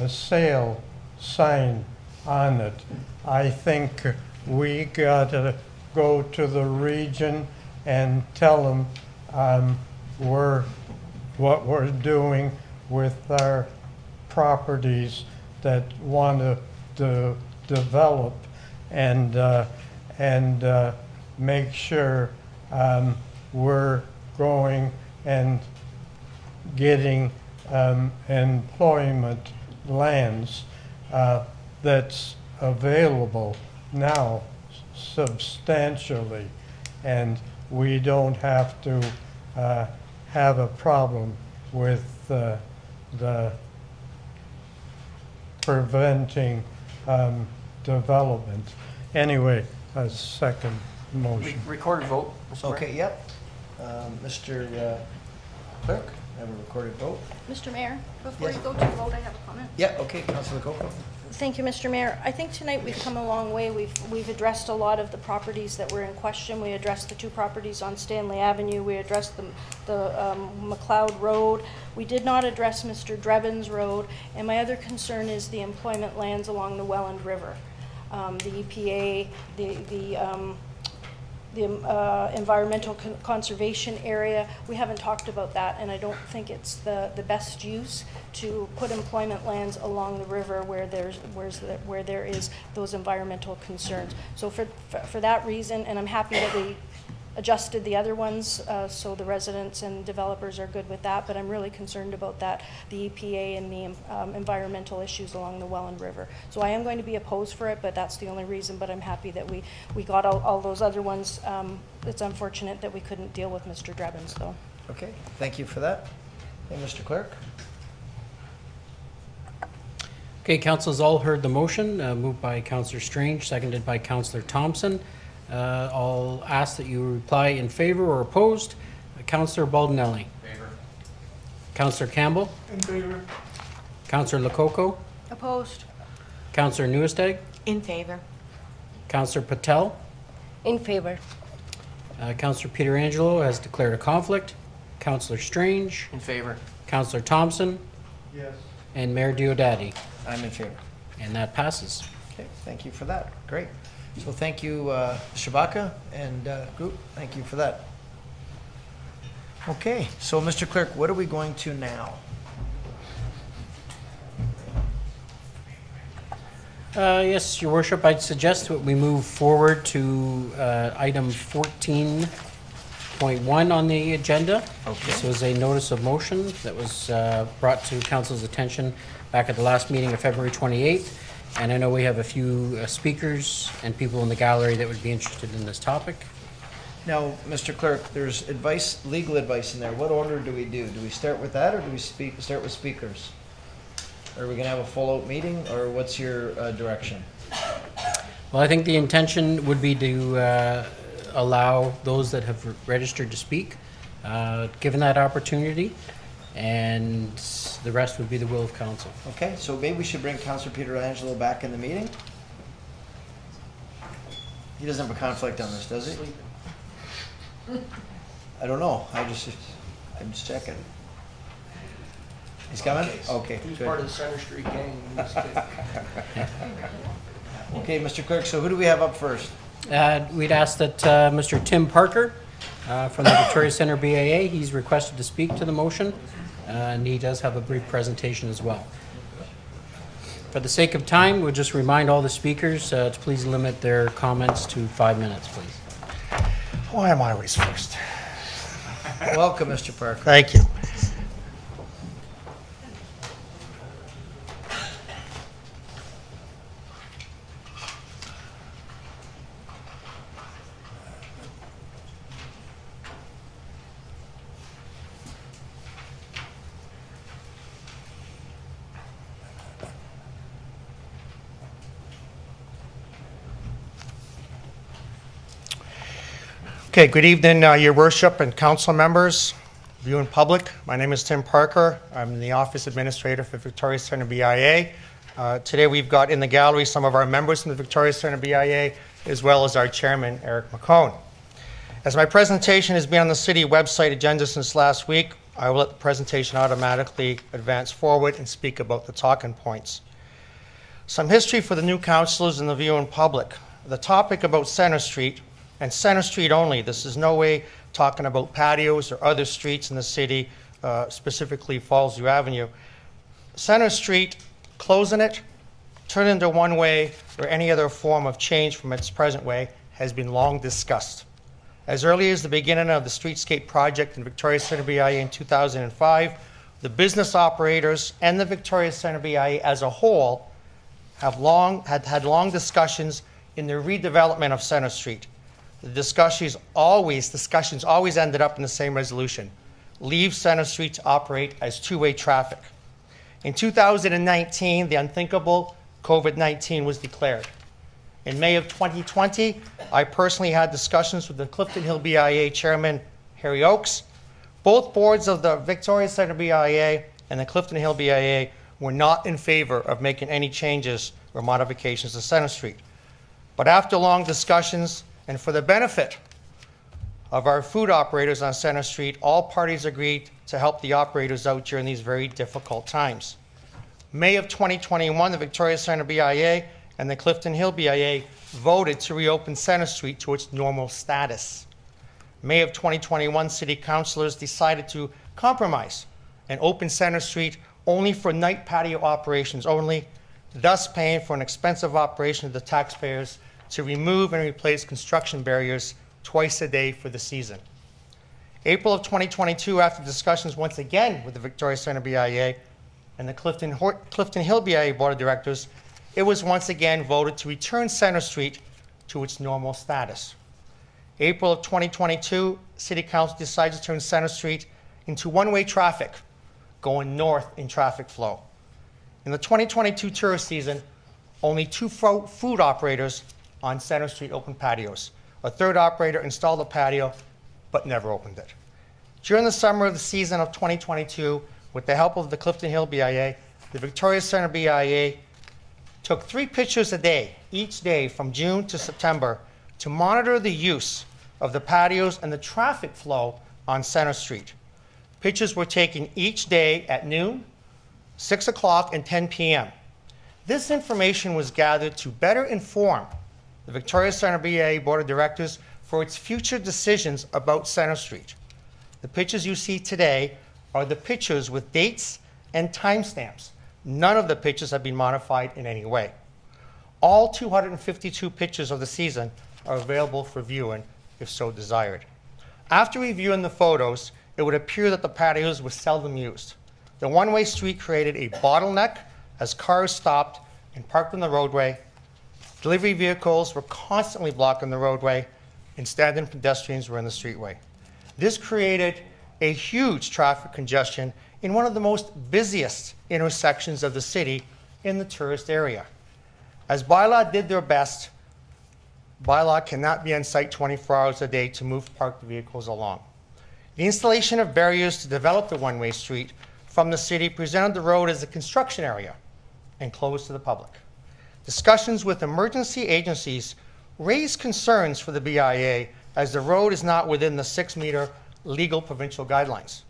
sale sign on it. I think we gotta go to the region and tell them what we're doing with our properties that want to develop, and make sure we're going and getting employment lands that's available now substantially, and we don't have to have a problem with the preventing development. Anyway, a second motion. Recorded vote, Mr. Mayor. Okay, yep. Mr. Clerk, have a recorded vote. Mr. Mayor, before Yes. you go to vote, I have a comment. Yeah, okay, Councillor Lococo. Thank you, Mr. Mayor. I think tonight we've come a long way. We've addressed a lot of the properties that were in question. We addressed the two properties on Stanley Avenue. We addressed the McLeod Road. We did not address Mr. Drebin's Road. And my other concern is the employment lands along the Welland River. The EPA, the environmental conservation area. We haven't talked about that, and I don't think it's the best use to put employment lands along the river where there is those environmental concerns. So for that reason, and I'm happy that we adjusted the other ones, so the residents and developers are good with that, but I'm really concerned about that, the EPA and the environmental issues along the Welland River. So I am going to be opposed for it, but that's the only reason, but I'm happy that we got all those other ones. It's unfortunate that we couldn't deal with Mr. Drebin's, though. Okay, thank you for that. Hey, Mr. Clerk? Okay, council's all heard the motion, moved by Councillor Strange, seconded by Councillor Thompson. I'll ask that you reply in favor or opposed. Councillor Baldinelli. Favor. Councillor Campbell. In favor. Councillor Lococo. Opposed. Councillor Nieuwesteeg. In favor. Councillor Patel. In favor. Councillor Pietrangelo has declared a conflict. Councillor Strange. In favor. Councillor Thompson. Yes. And Mayor Diodati. I'm in favor. And that passes. Okay, thank you for that. Great. So thank you, Shabaka and group. Thank you for that. Okay, so Mr. Clerk, what are we going to now? Yes, Your Worship, I'd suggest that we move forward to item 14.1 on the agenda. Okay. This was a notice of motion that was brought to council's attention back at the last meeting of February 28th. And I know we have a few speakers and people in the gallery that would be interested in this topic. Now, Mr. Clerk, there's advice, legal advice in there. What order do we do? Do we start with that, or do we start with speakers? Are we going to have a full-out meeting, or what's your direction? Well, I think the intention would be to allow those that have registered to speak, given that opportunity, and the rest would be the will of council. Okay, so maybe we should bring Councillor Pietrangelo back in the meeting? He doesn't have a conflict on this, does he? I don't know. I'm just checking. He's coming? Okay, He's good. part of the Center Street gang. Okay, Mr. Clerk, so who do we have up first? We'd ask that Mr. Tim Parker from the Victoria Centre BAA, he's requested to speak to the motion, and he does have a brief presentation as well. For the sake of time, we'll just remind all the speakers to please limit their comments to 5 minutes, please. Why am I always first? Welcome, Mr. Parker. Thank you. Okay, good evening, Your Worship and council members, viewing public. My name is Tim Parker. I'm the Office Administrator for Victoria Centre BIA. Today we've got in the gallery some of our members from the Victoria Centre BIA, as well as our Chairman, Eric McCone. As my presentation has been on the city website agenda since last week, I will let the presentation automatically advance forward and speak about the talking points. Some history for the new councillors and the viewing public. The topic about Center Street, and Center Street only, this is no way talking about patios or other streets in the city, specifically Fallsview Avenue. Center Street, closing it, turn into one way, or any other form of change from its present way has been long discussed. As early as the beginning of the streetscape project in Victoria Centre BIA in 2005, the business operators and the Victoria Centre BIA as a whole have had long discussions in the redevelopment of Center Street. The discussions always ended up in the same resolution: leave Center Street to operate as two-way traffic. In 2019, the unthinkable COVID-19 was declared. In May of 2020, I personally had discussions with the Clifton Hill BIA Chairman, Harry Oakes. Both boards of the Victoria Centre BIA and the Clifton Hill BIA were not in favor of making any changes or modifications to Center Street. But after long discussions, and for the benefit of our food operators on Center Street, all parties agreed to help the operators out during these very difficult times. May of 2021, the Victoria Centre BIA and the Clifton Hill BIA voted to reopen Center Street to its normal status. May of 2021, city councillors decided to compromise and open Center Street only for night patio operations only, thus paying for an expensive operation of the taxpayers to remove and replace construction barriers twice a day for the season. April of 2022, after discussions once again with the Victoria Centre BIA and the Clifton Hill BIA Board of Directors, it was once again voted to return Center Street to its normal status. April of 2022, City Council decided to turn Center Street into one-way traffic, going north in traffic flow. In the 2022 tourist season, only two food operators on Center Street opened patios. A third operator installed a patio, but never opened it. During the summer of the season of 2022, with the help of the Clifton Hill BIA, the Victoria Centre BIA took 3 pictures a day, each day from June to September, to monitor the use of the patios and the traffic flow on Center Street. Pictures were taken each day at noon, 6 o'clock, and 10 p.m. This information was gathered to better inform the Victoria Centre BIA Board of Directors for its future decisions about Center Street. The pictures you see today are the pictures with dates and timestamps. None of the pictures have been modified in any way. All 252 pictures of the season are available for viewing if so desired. After reviewing the photos, it would appear that the patios were seldom used. The one-way street created a bottleneck as cars stopped and parked on the roadway. Delivery vehicles were constantly blocking the roadway, and standing pedestrians were in the streetway. This created a huge traffic congestion in one of the most busiest intersections of the city in the tourist area. As bylaw did their best, bylaw cannot be on site 24 hours a day to move parked vehicles along. The installation of barriers to develop the one-way street from the city presented the road as a construction area and closed to the public. Discussions with emergency agencies raised concerns for the BIA as the road is not within the 6-meter legal provincial guidelines.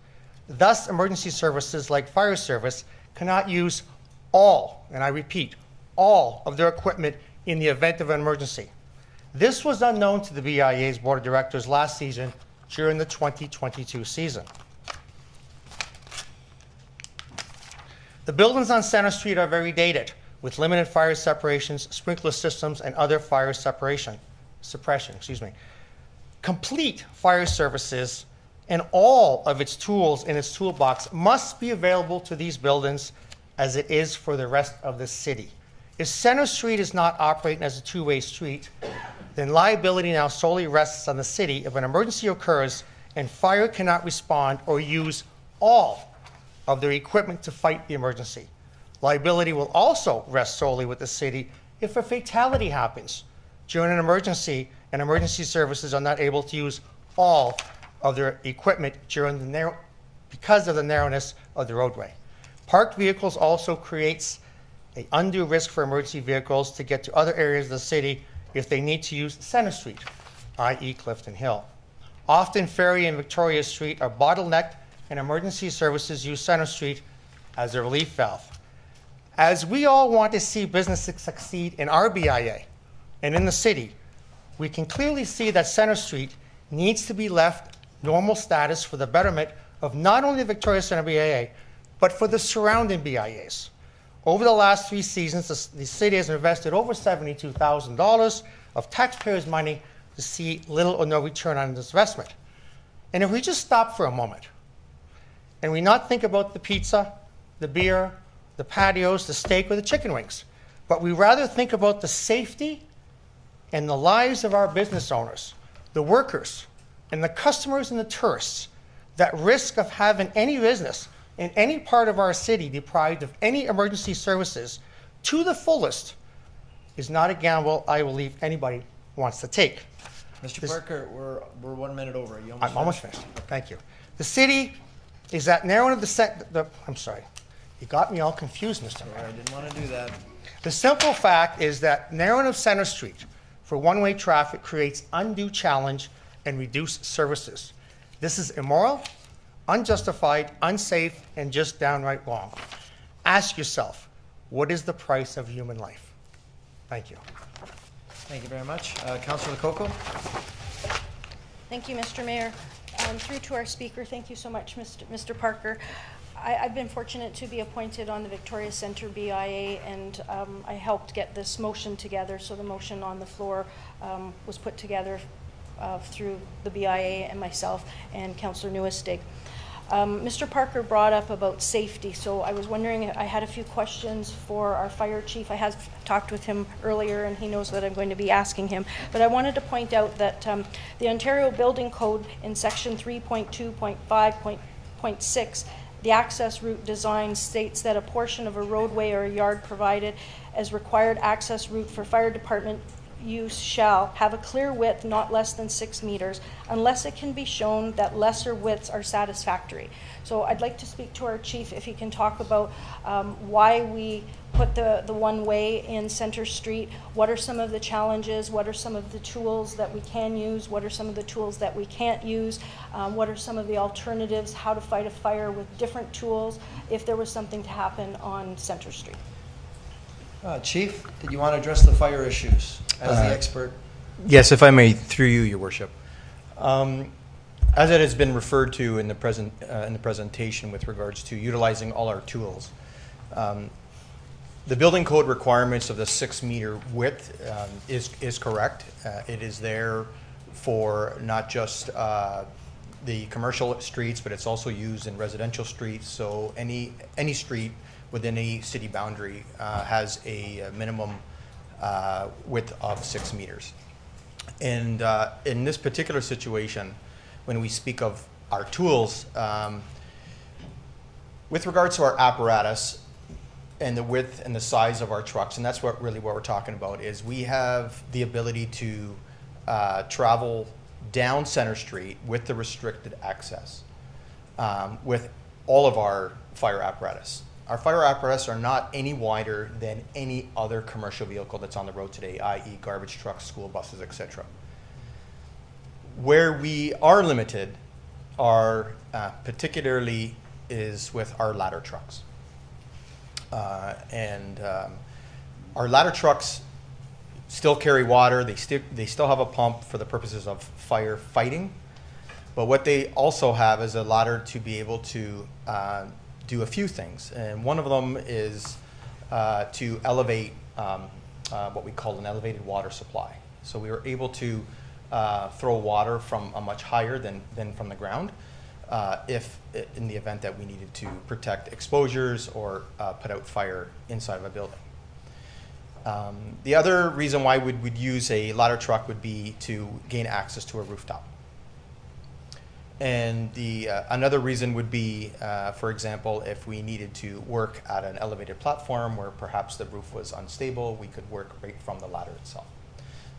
Thus, emergency services like fire service cannot use all, and I repeat, all of their equipment in the event of an emergency. This was unknown to the BIA's Board of Directors last season during the 2022 season. The buildings on Center Street are very dated, with limited fire separations, sprinkler systems, and other fire suppression. Complete fire services and all of its tools in its toolbox must be available to these buildings as it is for the rest of the city. If Center Street is not operating as a two-way street, then liability now solely rests on the city if an emergency occurs and fire cannot respond or use all of their equipment to fight the emergency. Liability will also rest solely with the city if a fatality happens during an emergency and emergency services are not able to use all of their equipment because of the narrowness of the roadway. Parked vehicles also creates an undue risk for emergency vehicles to get to other areas of the city if they need to use Center Street, i.e. Clifton Hill. Often Ferry and Victoria Street are bottlenecked and emergency services use Center Street as a relief valve. As we all want to see businesses succeed in our BIA and in the city, we can clearly see that Center Street needs to be left normal status for the betterment of not only the Victoria Centre BIA, but for the surrounding BIAs. Over the last 3 seasons, the city has invested over $72,000 of taxpayers' money to see little or no return on this investment. And if we just stop for a moment and we not think about the pizza, the beer, the patios, the steak, or the chicken wings, but we rather think about the safety and the lives of our business owners, the workers, and the customers and the tourists that risk of having any business in any part of our city deprived of any emergency services to the fullest is not a gamble I believe anybody wants to take. Mr. Parker, we're 1 minute over. You I'm almost finished. Thank you. The city is that narrowing of the I'm sorry. You got me all confused, Mr. Mayor. I didn't want to do that. The simple fact is that narrowing of Center Street for one-way traffic creates undue challenge and reduced services. This is immoral, unjustified, unsafe, and just downright wrong. Ask yourself, what is the price of human life? Thank you. Thank you very much. Councillor Lococo. Thank you, Mr. Mayor. Through to our speaker, thank you so much, Mr. Parker. I've been fortunate to be appointed on the Victoria Centre BIA, and I helped get this motion together. So the motion on the floor was put together through the BIA and myself and Councillor Nieuwesteeg. Mr. Parker brought up about safety, so I was wondering, I had a few questions for our fire chief. I have talked with him earlier and he knows that I'm going to be asking him, but I wanted to point out that the Ontario Building Code in section 3.2.5.6, the access route design states that a portion of a roadway or a yard provided as required access route for fire department use shall have a clear width not less than 6 meters unless it can be shown that lesser widths are satisfactory. So I'd like to speak to our chief if he can talk about why we put the one way in Center Street. What are some of the challenges? What are some of the tools that we can use? What are some of the tools that we can't use? What are some of the alternatives? How to fight a fire with different tools if there was something to happen on Center Street? Chief, did you want to address the fire issues as the expert? Yes, if I may, through you, Your Worship. As it has been referred to in the presentation with regards to utilizing all our tools, the building code requirements of the 6 meter width is correct. It is there for not just the commercial streets, but it's also used in residential streets. So any street within a city boundary has a minimum width of 6 meters. And in this particular situation, when we speak of our tools, with regards to our apparatus and the width and the size of our trucks, and that's what we're talking about, is we have the ability to travel down Center Street with the restricted access with all of our fire apparatus. Our fire apparatus are not any wider than any other commercial vehicle that's on the road today, i.e. garbage trucks, school buses, etc. Where we are limited are particularly is with our ladder trucks. Our ladder trucks still carry water. They still have a pump for the purposes of fire fighting. But what they also have is a ladder to be able to do a few things, and one of them is to elevate what we call an elevated water supply. So we were able to throw water from a much higher than from the ground if in the event that we needed to protect exposures or put out fire inside of a building. The other reason why we'd use a ladder truck would be to gain access to a rooftop. And another reason would be, for example, if we needed to work at an elevated platform where perhaps the roof was unstable, we could work right from the ladder itself.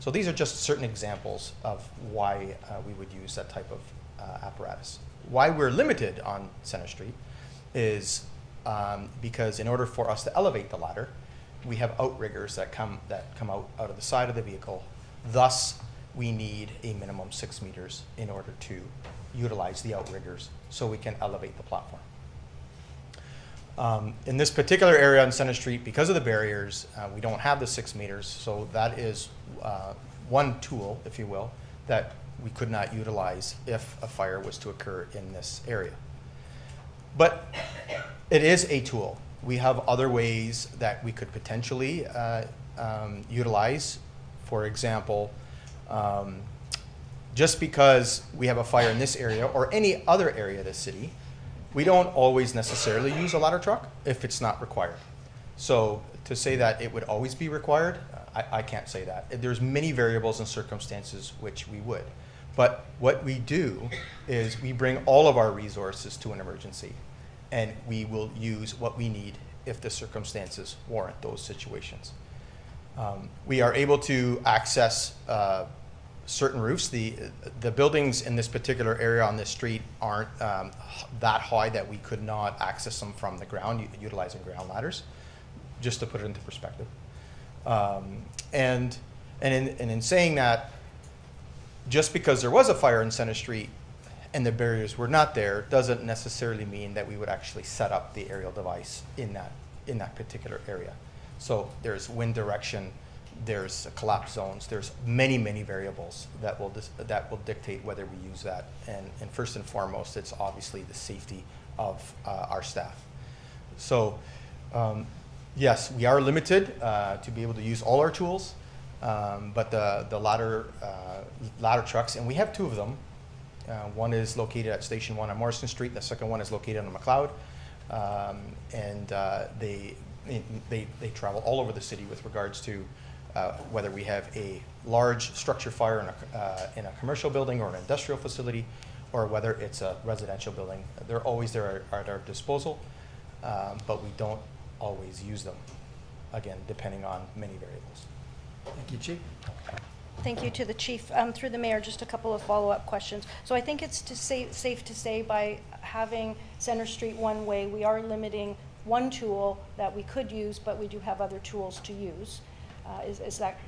So these are just certain examples of why we would use that type of apparatus. Why we're limited on Center Street is because in order for us to elevate the ladder, we have outriggers that come out of the side of the vehicle. Thus, we need a minimum 6 meters in order to utilize the outriggers so we can elevate the platform. In this particular area on Center Street, because of the barriers, we don't have the 6 meters, so that is one tool, if you will, that we could not utilize if a fire was to occur in this area. But it is a tool. We have other ways that we could potentially utilize. For example, just because we have a fire in this area or any other area of the city, we don't always necessarily use a ladder truck if it's not required. So to say that it would always be required, I can't say that. There's many variables and circumstances which we would. But what we do is we bring all of our resources to an emergency, and we will use what we need if the circumstances warrant those situations. We are able to access certain roofs. The buildings in this particular area on this street aren't that high that we could not access them from the ground utilizing ground ladders, just to put it into perspective. And in saying that, just because there was a fire in Center Street and the barriers were not there doesn't necessarily mean that we would actually set up the aerial device in that particular area. So there's wind direction, there's collapse zones, there's many variables that will dictate whether we use that. And first and foremost, it's obviously the safety of our staff. So yes, we are limited to be able to use all our tools, but the ladder trucks, and we have two of them. One is located at Station 1 on Morrison Street, and the second one is located on McLeod. And they travel all over the city with regards to whether we have a large structure fire in a commercial building or an industrial facility, or whether it's a residential building. They're always there at our disposal, but we don't always use them, again, depending on many variables. Thank you, Chief. Thank you to the Chief. Through the Mayor, just a couple of follow-up questions. So I think it's safe to say by having Center Street one way, we are limiting one tool that we could use, but we do have other tools to use. Is that,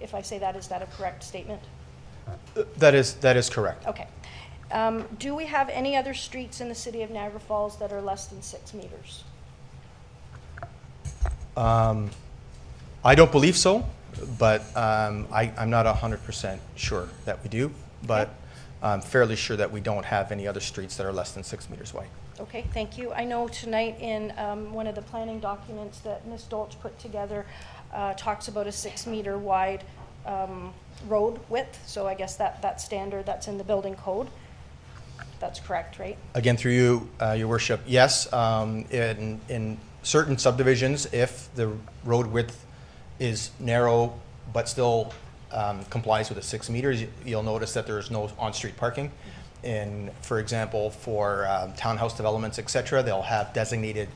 if I say that, is that a correct statement? That is correct. Okay. Do we have any other streets in the city of Niagara Falls that are less than 6 meters? I don't believe so, but I'm not 100% sure that we do, but I'm fairly sure that we don't have any other streets that are less than 6 meters wide. Okay, thank you. I know tonight in one of the planning documents that Ms. Dolch put together talks about a 6 meter wide road width, so I guess that's standard, that's in the building code. That's correct, right? Again, through you, Your Worship, yes. In certain subdivisions, if the road width is narrow but still complies with the 6 meters, you'll notice that there's no on-street parking. And for example, for townhouse developments, etc., they'll have designated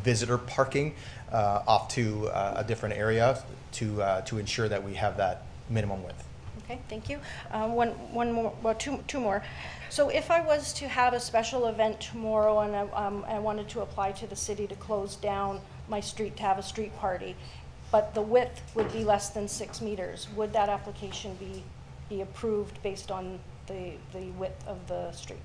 visitor parking off to a different area to ensure that we have that minimum width. Okay, thank you. One more, well, two more. So if I was to have a special event tomorrow and I wanted to apply to the city to close down my street to have a street party, but the width would be less than 6 meters, would that application be approved based on the width of the street?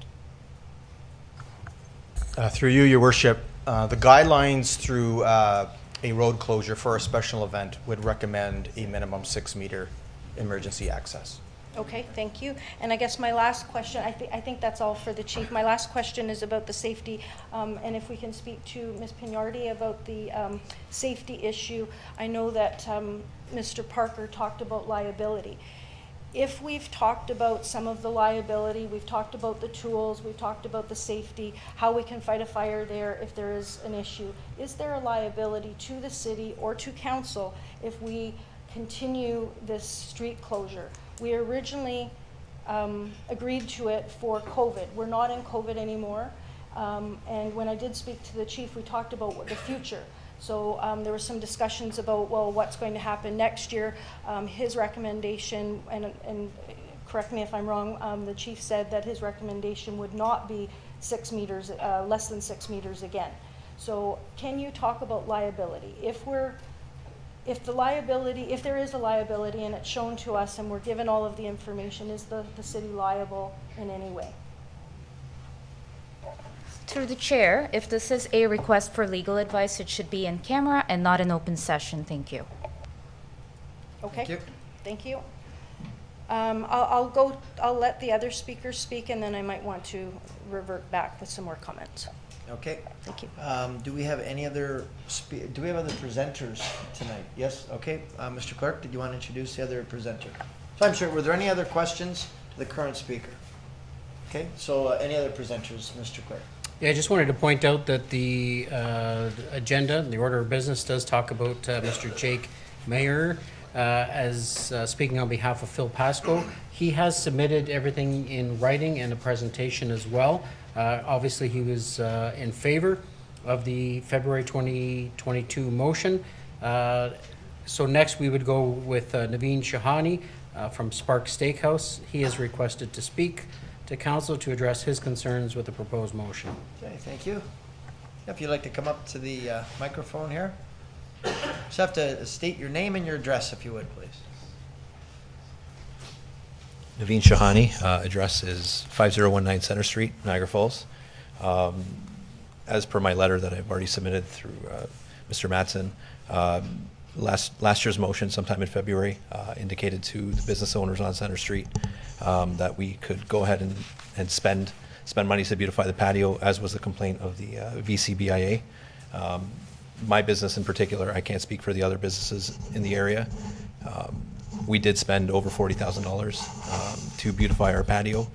Through you, Your Worship, the guidelines through a road closure for a special event would recommend a minimum 6 meter emergency access. Okay, thank you. And I guess my last question, I think that's all for the Chief. My last question is about the safety, and if we can speak to Ms. Pignardi about the safety issue. I know that Mr. Parker talked about liability. If we've talked about some of the liability, we've talked about the tools, we've talked about the safety, how we can fight a fire there if there is an issue, is there a liability to the city or to council if we continue this street closure? We originally agreed to it for COVID. We're not in COVID anymore. And when I did speak to the Chief, we talked about what the future. So there were some discussions about, well, what's going to happen next year. His recommendation, and correct me if I'm wrong, the Chief said that his recommendation would not be 6 meters, less than 6 meters again. So can you talk about liability? If there is a liability and it's shown to us and we're given all of the information, is the city liable in any way? Through the chair, if this is a request for legal advice, it should be in camera and not an open session. Thank you. Okay. Thank you. Thank you. I'll let the other speakers speak, and then I might want to revert back with some more comments. Okay. Thank you. Do we have any other, do we have other presenters tonight? Yes, okay. Mr. Clerk, did you want to introduce the other presenter? So I'm sorry, were there any other questions to the current speaker? Okay, so any other presenters, Mr. Clerk? Yeah, I just wanted to point out that the agenda, the order of business does talk about Mr. Jake Mayer as speaking on behalf of Phil Pascoe. He has submitted everything in writing and a presentation as well. Obviously, he was in favor of the February 2022 motion. So next we would go with Naveen Shahani from Spark Steakhouse. He has requested to speak to council to address his concerns with the proposed motion. Okay, thank you. If you'd like to come up to the microphone here. Just have to state your name and your address, if you would, please. Naveen Shahani, address is 5019 Center Street, Niagara Falls. As per my letter that I've already submitted through Mr. Matson, last year's motion sometime in February indicated to the business owners on Center Street that we could go ahead and spend money to beautify the patio, as was the complaint of the VCBIA. My business in particular, I can't speak for the other businesses in the area. We did spend over $40,000 to beautify our patio,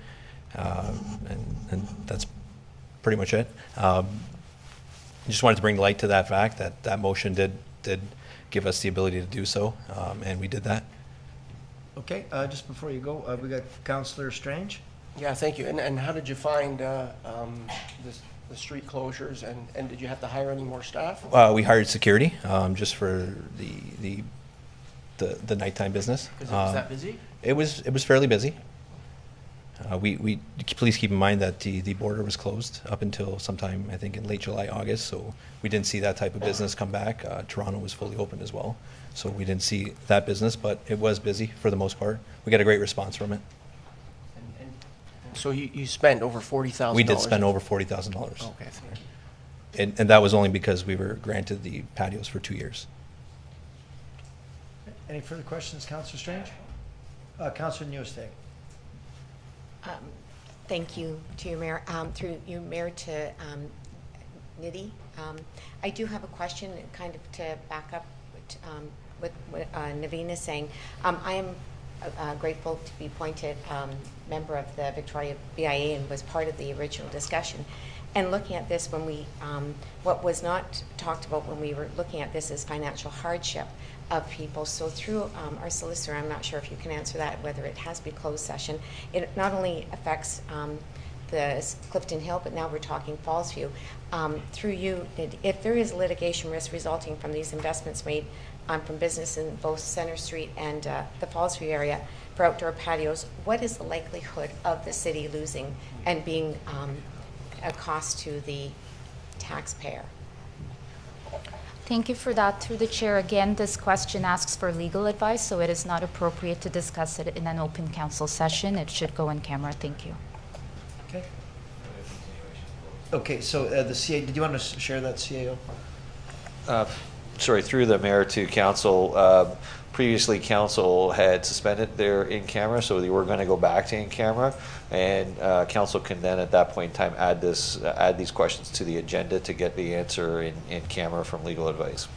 and that's pretty much it. I just wanted to bring light to that fact that that motion did give us the ability to do so, and we did that. Okay, just before you go, we got Councillor Strange. Yeah, thank you. And how did you find the street closures, and did you have to hire any more staff? We hired security just for the nighttime business. Was that busy? It was fairly busy. We please keep in mind that the border was closed up until sometime, I think, in late July, August, so we didn't see that type of business come back. Toronto was fully open as well, so we didn't see that business, but it was busy for the most part. We got a great response from it. So you spent over $40,000? We did spend over $40,000. Okay. And that was only because we were granted the patios for 2 years. Any further questions, Councillor Strange? Councillor Nieuwesteeg. Thank you to your mayor. Through your mayor to Nidhi. I do have a question, kind of to back up with what Naveen is saying. I am grateful to be appointed member of the Victoria BIA and was part of the original discussion. And looking at this, when we, what was not talked about when we were looking at this is financial hardship of people. So through our solicitor, I'm not sure if you can answer that, whether it has to be closed session. It not only affects the Clifton Hill, but now we're talking Fallsview. Through you, if there is litigation risk resulting from these investments made from business in both Center Street and the Fallsview area for outdoor patios, what is the likelihood of the city losing and being a cost to the taxpayer? Thank you for that. Through the chair, again, this question asks for legal advice, so it is not appropriate to discuss it in an open council session. It should go in camera. Thank you. Okay. Okay, so the CA, did you want to share that, CAO? Sorry, through the mayor to council. Previously, council had suspended their in-camera, so they were going to go back to in-camera, and council can then, at that point in time, add these questions to the agenda to get the answer in camera from legal advice,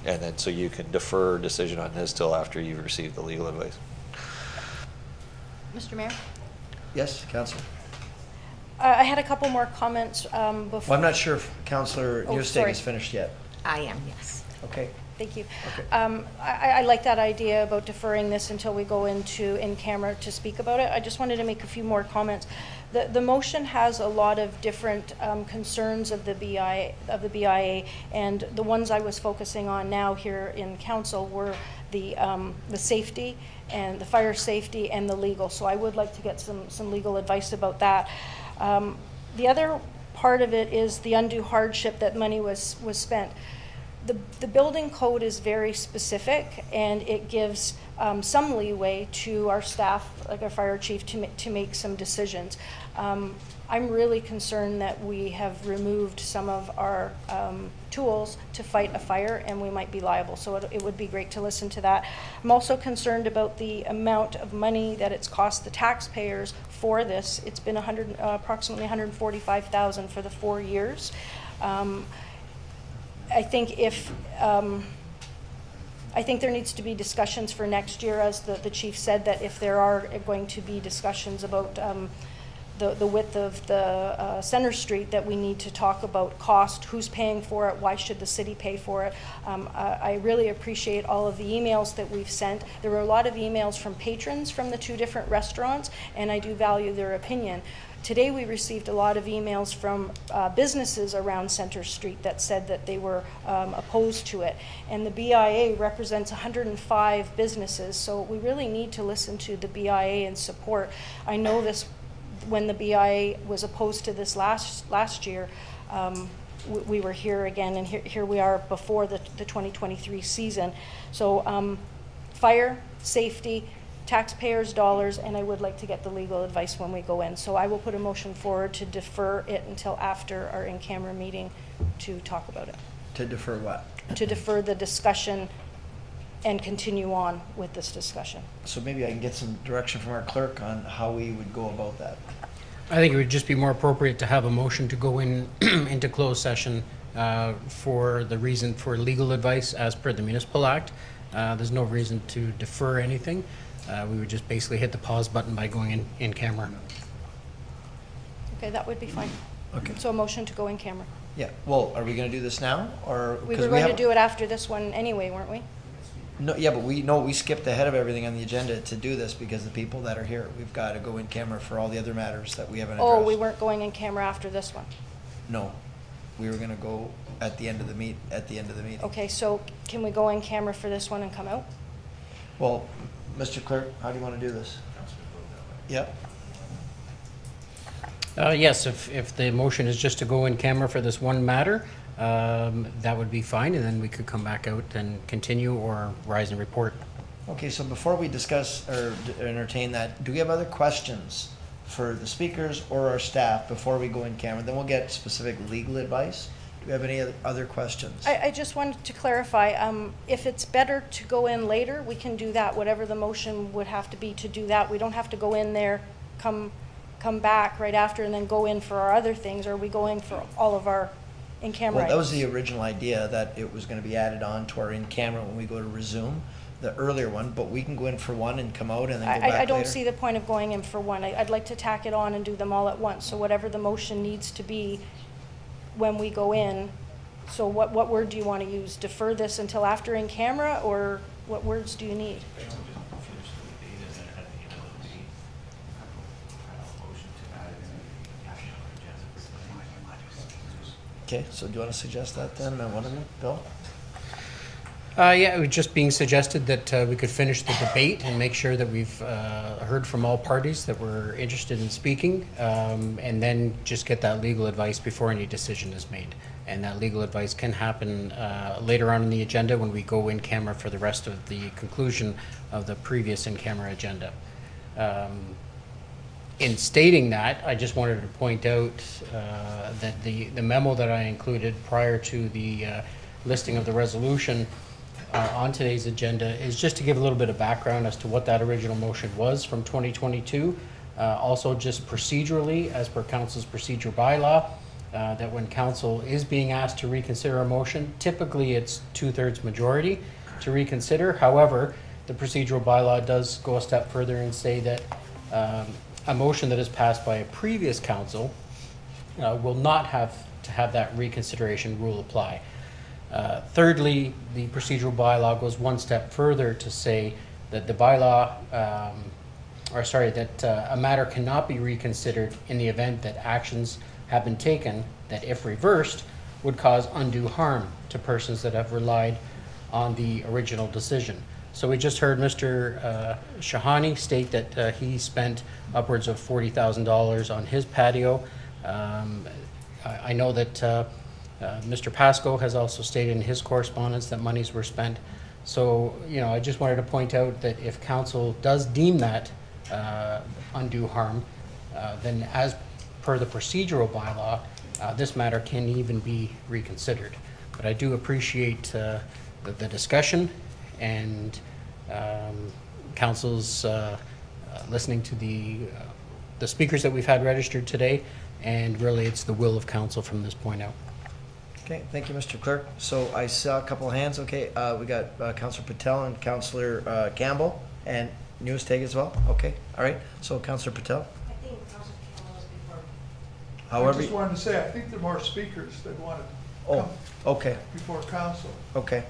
and then so you can defer decision on this till after you've received the legal advice. Mr. Mayor? Yes, Councillor. I had a couple more comments before. Well, I'm not sure if Councillor Nieuwesteeg sorry. is finished yet. I am, yes. Okay. Thank you. Okay. I like that idea about deferring this until we go into in-camera to speak about it. I just wanted to make a few more comments. The motion has a lot of different concerns of the BIA, and the ones I was focusing on now here in council were the safety and the fire safety and the legal. So I would like to get some legal advice about that. The other part of it is the undue hardship that money was spent. the building code is very specific, and it gives some leeway to our staff, like our fire chief, to make some decisions. I'm really concerned that we have removed some of our tools to fight a fire, and we might be liable. So it would be great to listen to that. I'm also concerned about the amount of money that it's cost the taxpayers for this. It's been approximately $145,000 for the 4 years. I think I think there needs to be discussions for next year, as the chief said, that if there are going to be discussions about the width of the Center Street, that we need to talk about cost, who's paying for it, why should the city pay for it. I really appreciate all of the emails that we've sent. There were a lot of emails from patrons from the 2 different restaurants, and I do value their opinion. Today we received a lot of emails from businesses around Center Street that said that they were opposed to it. And the BIA represents 105 businesses, so we really need to listen to the BIA and support. I know this, when the BIA was opposed to this last year, we were here again, and here we are before the 2023 season. So fire, safety, taxpayers' dollars, and I would like to get the legal advice when we go in. So I will put a motion forward to defer it until after our in-camera meeting to talk about it. To defer what? To defer the discussion and continue on with this discussion. So maybe I can get some direction from our clerk on how we would go about that. I think it would just be more appropriate to have a motion to go in into closed session for the reason for legal advice as per the Municipal Act. There's no reason to defer anything. We would just basically hit the pause button by going in camera. Okay, that would be fine. Okay. So a motion to go in camera. Yeah, well, are we going to do this now, or? We were going to do it after this one anyway, weren't we? No, yeah, but we skipped ahead of everything on the agenda to do this because the people that are here, we've got to go in camera for all the other matters that we haven't addressed. Oh, we weren't going in camera after this one. No, we were going to go at the end of the meeting. Okay, so can we go in camera for this one and come out? Well, Mr. Clerk, how do you want to do this? Yep. Yes, if the motion is just to go in camera for this one matter, that would be fine, and then we could come back out and continue or rise and report. Okay, so before we discuss or entertain that, do we have other questions for the speakers or our staff before we go in camera? Then we'll get specific legal advice. Do we have any other questions? I just wanted to clarify, if it's better to go in later, we can do that, whatever the motion would have to be to do that. We don't have to go in there, come back right after, and then go in for our other things. Or are we going for all of our in-camera Well, that was items? the original idea, that it was going to be added on to our in-camera when we go to resume the earlier one, but we can go in for one and come out and then go back I don't later. see the point of going in for one. I'd like to tack it on and do them all at once. So whatever the motion needs to be when we go in. So what word do you want to use? Defer this until after in camera, or what words do you need? Okay, so do you want to suggest that then, one of them, Bill? Yeah, it was just being suggested that we could finish the debate and make sure that we've heard from all parties that were interested in speaking, and then just get that legal advice before any decision is made. And that legal advice can happen later on in the agenda when we go in camera for the rest of the conclusion of the previous in-camera agenda. In stating that, I just wanted to point out that the memo that I included prior to the listing of the resolution on today's agenda is just to give a little bit of background as to what that original motion was from 2022. Also just procedurally, as per council's procedure bylaw, that when council is being asked to reconsider a motion, typically it's 2/3 majority to reconsider. However, the procedural bylaw does go a step further and say that a motion that is passed by a previous council will not have to have that reconsideration rule apply. Thirdly, the procedural bylaw goes one step further to say that the bylaw, a matter cannot be reconsidered in the event that actions have been taken that, if reversed, would cause undue harm to persons that have relied on the original decision. So we just heard Mr. Shahani state that he spent upwards of $40,000 on his patio. I know that Mr. Pascoe has also stated in his correspondence that monies were spent. So, I just wanted to point out that if council does deem that undue harm, then as per the procedural bylaw, this matter can even be reconsidered. But I do appreciate the discussion and council's listening to the speakers that we've had registered today, and really it's the will of council from this point out. Okay, thank you, Mr. Clerk. So I saw a couple of hands. Okay, we got Councillor Patel and Councillor Campbell and Nieuwesteeg as well. Okay, all right. So Councillor Patel. I think Councillor Campbell was before. However, I just wanted to say, I think there are more speakers that wanted to oh, come okay, before council. okay,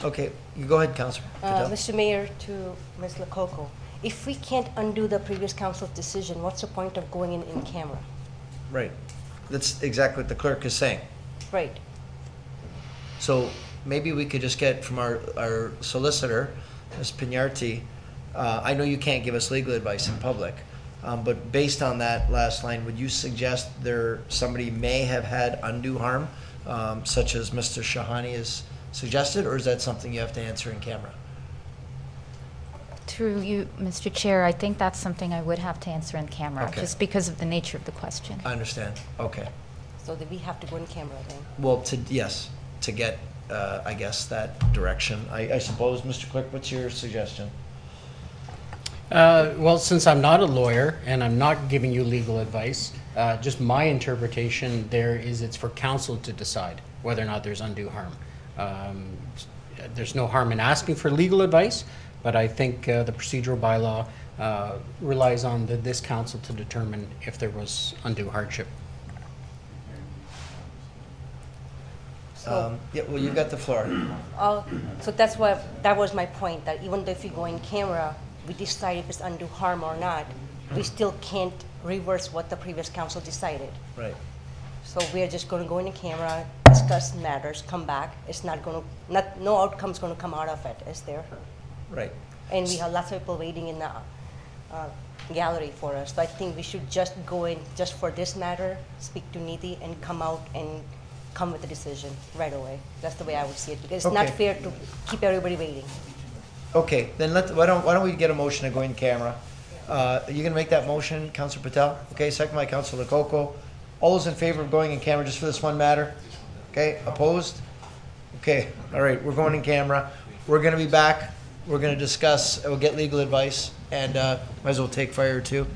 okay. You go ahead, Councillor Patel. Mr. Mayor, to Ms. Lococo, if we can't undo the previous council's decision, what's the point of going in camera? Right. That's exactly what the clerk is saying. Right. So maybe we could just get from our solicitor, Ms. Pignarti, I know you can't give us legal advice in public, but based on that last line, would you suggest somebody may have had undue harm, such as Mr. Shahani has suggested, or is that something you have to answer in camera? Through you, Mr. Chair, I think that's something I would have to answer in camera, Okay. just because of the nature of the question. I understand. Okay. So that we have to go in camera then? Well, yes, to get, I guess, that direction. I suppose, Mr. Clerk, what's your suggestion? Well, since I'm not a lawyer and I'm not giving you legal advice, just my interpretation there is it's for council to decide whether or not there's undue harm. There's no harm in asking for legal advice, but I think the procedural bylaw relies on this council to determine if there was undue hardship. Yeah, well, you've got the floor. So that was my point, that even though if we go in camera, we decide if it's undue harm or not, we still can't reverse what the previous council decided. Right. So we're just going to go in the camera, discuss matters, come back. It's not going to, no outcome's going to come out of it, is there? Right. And we have lots of people waiting in the gallery for us. So I think we should just go in just for this matter, speak to Nidhi, and come out and come with a decision right away. That's the way I would see it, because it's not Okay. fair to keep everybody waiting. Okay, then why don't we get a motion to go in camera? You gonna make that motion, Councillor Patel? Okay, second by Councillor Lococo. All those in favor of going in camera just for this one matter? Okay, opposed? Okay, all right, we're going in camera. We're gonna be back. We're gonna discuss, we'll get legal advice, and might as well take fire too.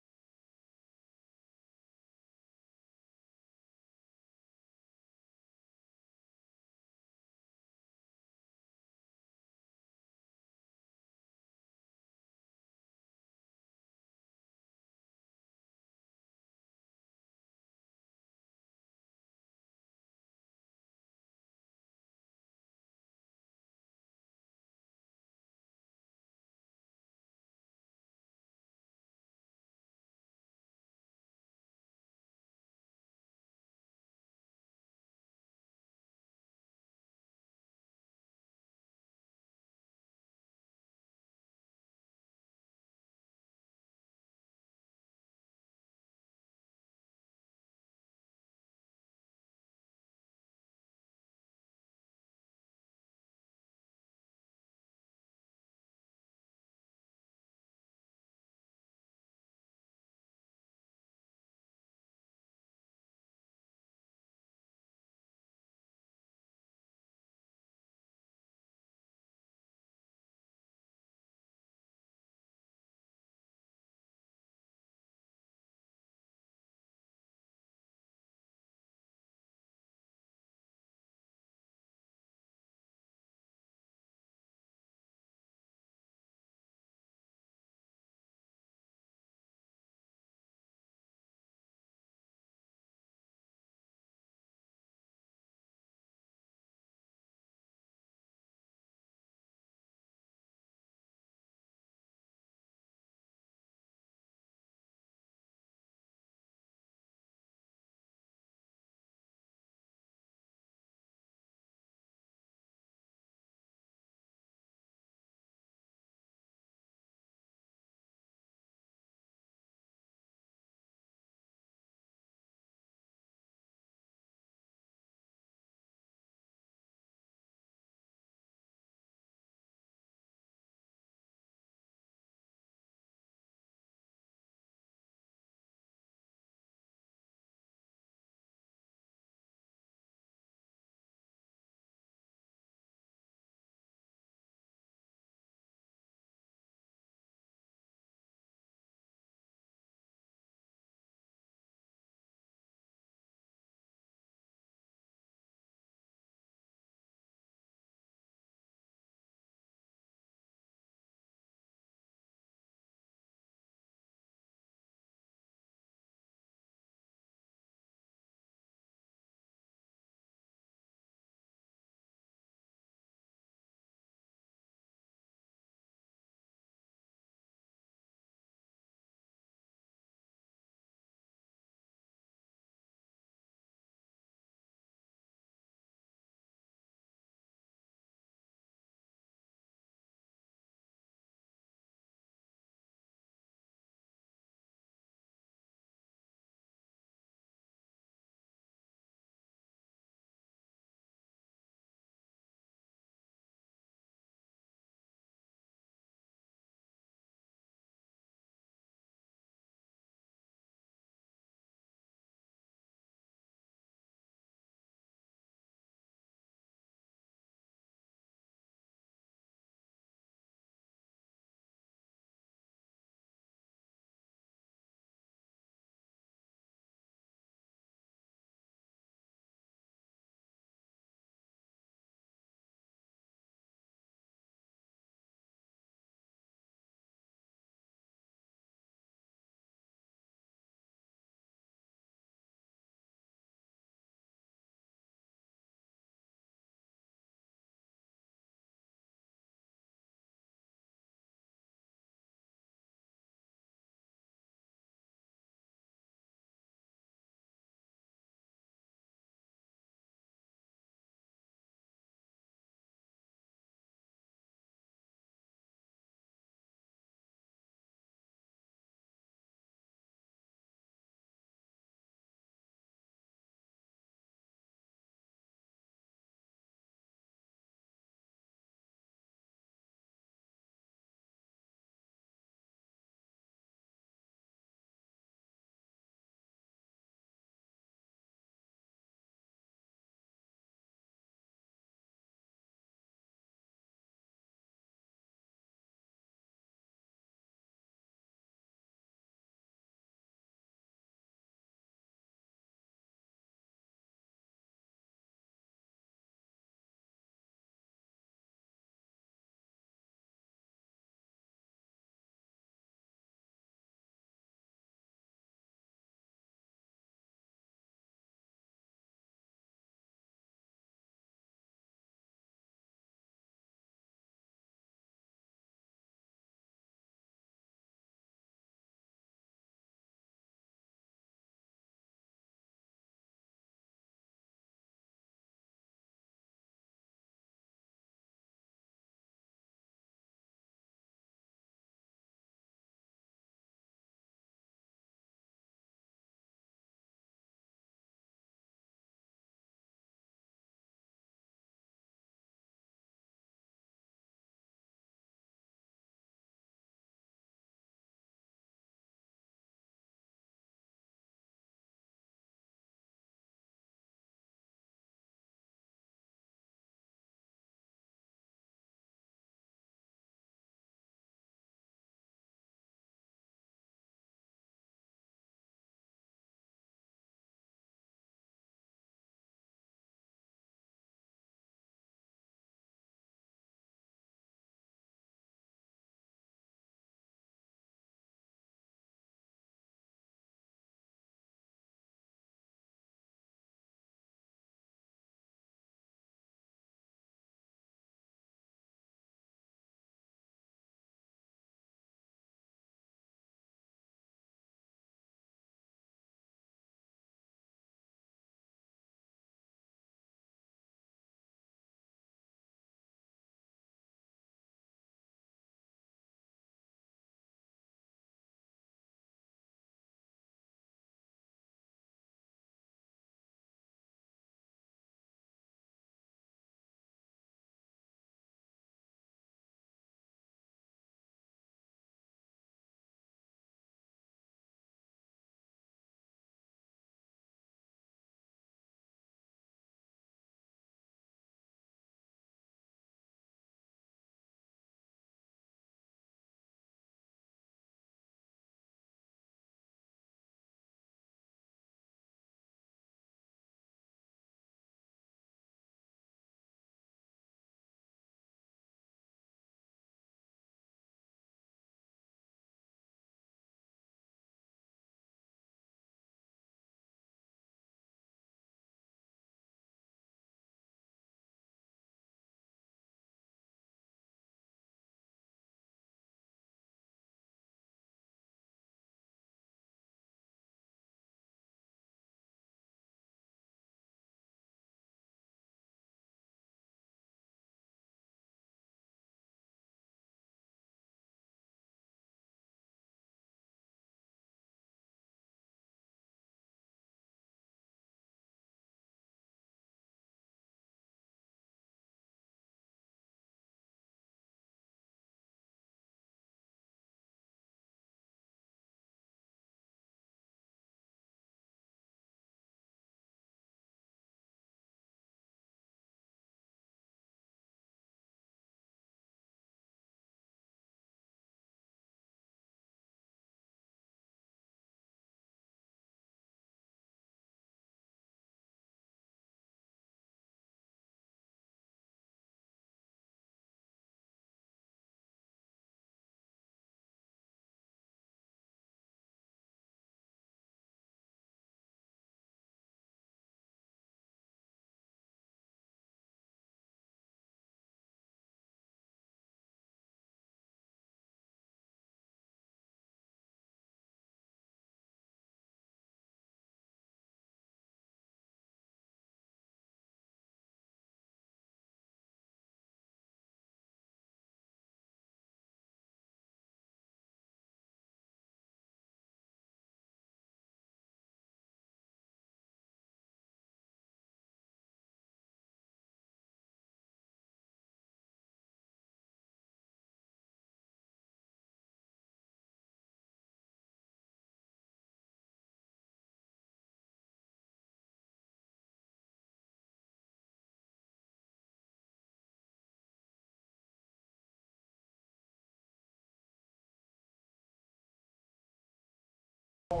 Okay,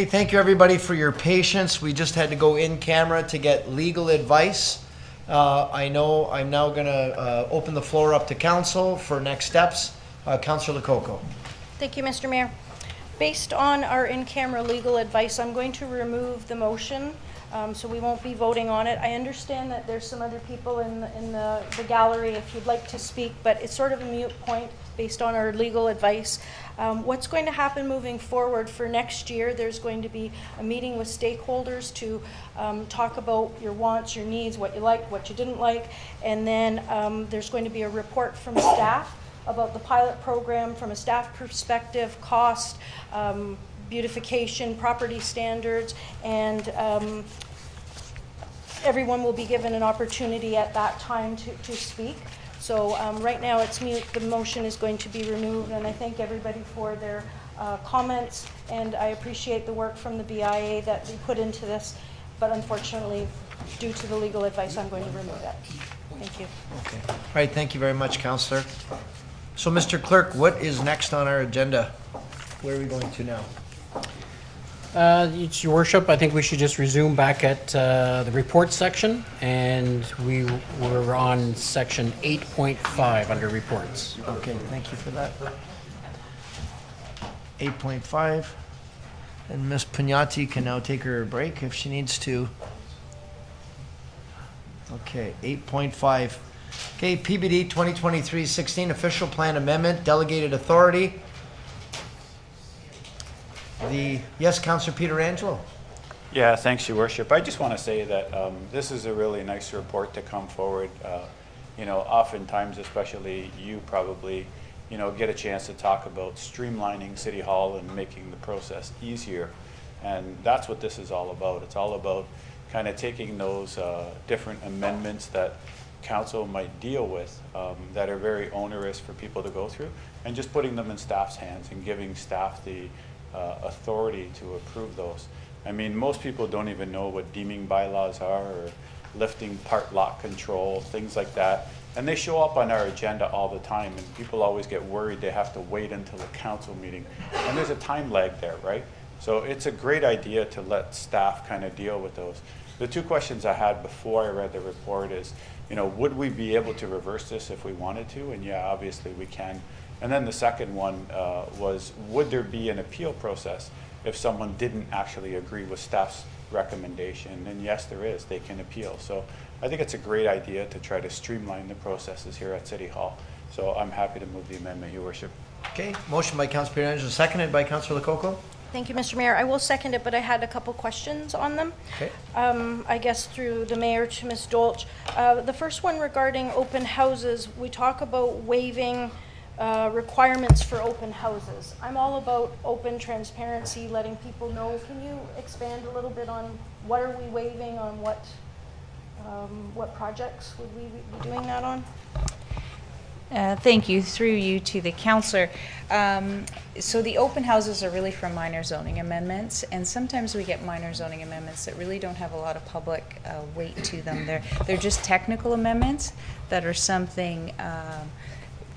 thank you everybody for your patience. We just had to go in camera to get legal advice. I know I'm now going to open the floor up to council for next steps. Councillor Lococo. Thank you, Mr. Mayor. Based on our in-camera legal advice, I'm going to remove the motion, so we won't be voting on it. I understand that there's some other people in the gallery if you'd like to speak, but it's sort of a moot point based on our legal advice. What's going to happen moving forward for next year, there's going to be a meeting with stakeholders to talk about your wants, your needs, what you liked, what you didn't like, and then there's going to be a report from staff about the pilot program from a staff perspective, cost, beautification, property standards, and everyone will be given an opportunity at that time to speak. So right now it's mute. The motion is going to be removed, and I thank everybody for their comments, and I appreciate the work from the BIA that we put into this, but unfortunately, due to the legal advice, I'm going to remove that. Thank you. Okay. All right, thank you very much, Councillor. So, Mr. Clerk, what is next on our agenda? Where are we going to now? It's your worship. I think we should just resume back at the report section, and we were on section 8.5 under reports. Okay, thank you for that. 8.5, and Ms. Pugnati can now take her break if she needs to. Okay, 8.5. Okay, PBD 2023-16 official plan amendment, delegated authority. Yes, Councillor Pietrangelo. Yeah, thanks, Your Worship. I just want to say that this is a really nice report to come forward. You know, oftentimes, especially you probably, you know, get a chance to talk about streamlining City Hall and making the process easier. And that's what this is all about. It's all about kind of taking those different amendments that council might deal with that are very onerous for people to go through, and just putting them in staff's hands and giving staff the authority to approve those. I mean, most people don't even know what deeming bylaws are, or lifting part lot control, things like that. And they show up on our agenda all the time, and people always get worried they have to wait until a council meeting. And there's a time lag there, right? So it's a great idea to let staff kind of deal with those. The two questions I had before I read the report is, you know, would we be able to reverse this if we wanted to? And yeah, obviously we can. And then the second one was, would there be an appeal process if someone didn't actually agree with staff's recommendation? And yes, there is. They can appeal. So I think it's a great idea to try to streamline the processes here at City Hall. So I'm happy to move the amendment, Your Worship. Okay, motion by Councillor Pietrangelo, seconded by Councillor Lococo. Thank you, Mr. Mayor. I will second it, but I had a couple questions on them. Okay. I guess through the mayor to Ms. Dolch. The first one regarding open houses, we talk about waiving requirements for open houses. I'm all about open transparency, letting people know. Can you expand a little bit on what are we waiving, on what projects would we be doing that on? Thank you. Through you to the councillor. So the open houses are really for minor zoning amendments, and sometimes we get minor zoning amendments that really don't have a lot of public weight to them. They're just technical amendments that are something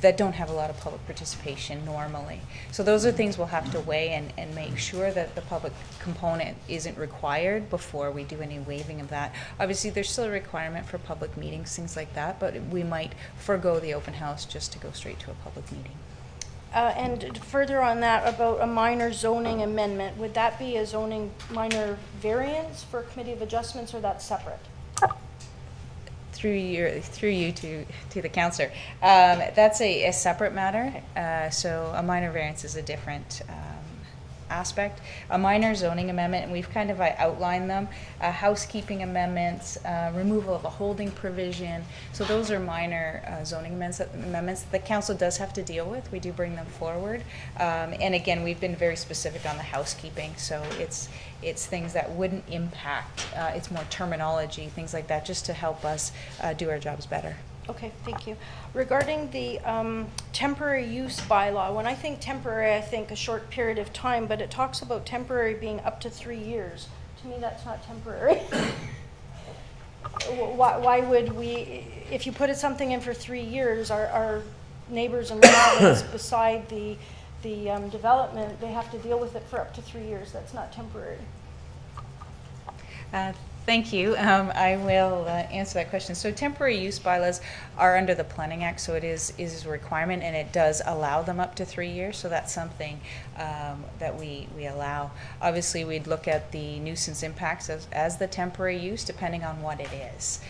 that don't have a lot of public participation normally. So those are things we'll have to weigh and make sure that the public component isn't required before we do any waiving of that. Obviously, there's still a requirement for public meetings, things like that, but we might forego the open house just to go straight to a public meeting. And further on that, about a minor zoning amendment, would that be a zoning minor variance for Committee of Adjustments, or that's separate? Through you to the councillor. That's a separate matter. So a minor variance is a different aspect. A minor zoning amendment, and we've kind of outlined them, housekeeping amendments, removal of a holding provision. So those are minor zoning amendments that the council does have to deal with. We do bring them forward. And again, we've been very specific on the housekeeping. So it's things that wouldn't impact, it's more terminology, things like that, just to help us do our jobs better. Okay, thank you. Regarding the temporary use bylaw, when I think temporary, I think a short period of time, but it talks about temporary being up to 3 years. To me, that's not temporary. Why would we, if you put something in for 3 years, our neighbors and province beside the development, they have to deal with it for up to 3 years. That's not temporary. Thank you. I will answer that question. So temporary use bylaws are under the Planning Act, so it is a requirement, and it does allow them up to 3 years. So that's something that we allow. Obviously, we'd look at the nuisance impacts as the temporary use, depending on what it is.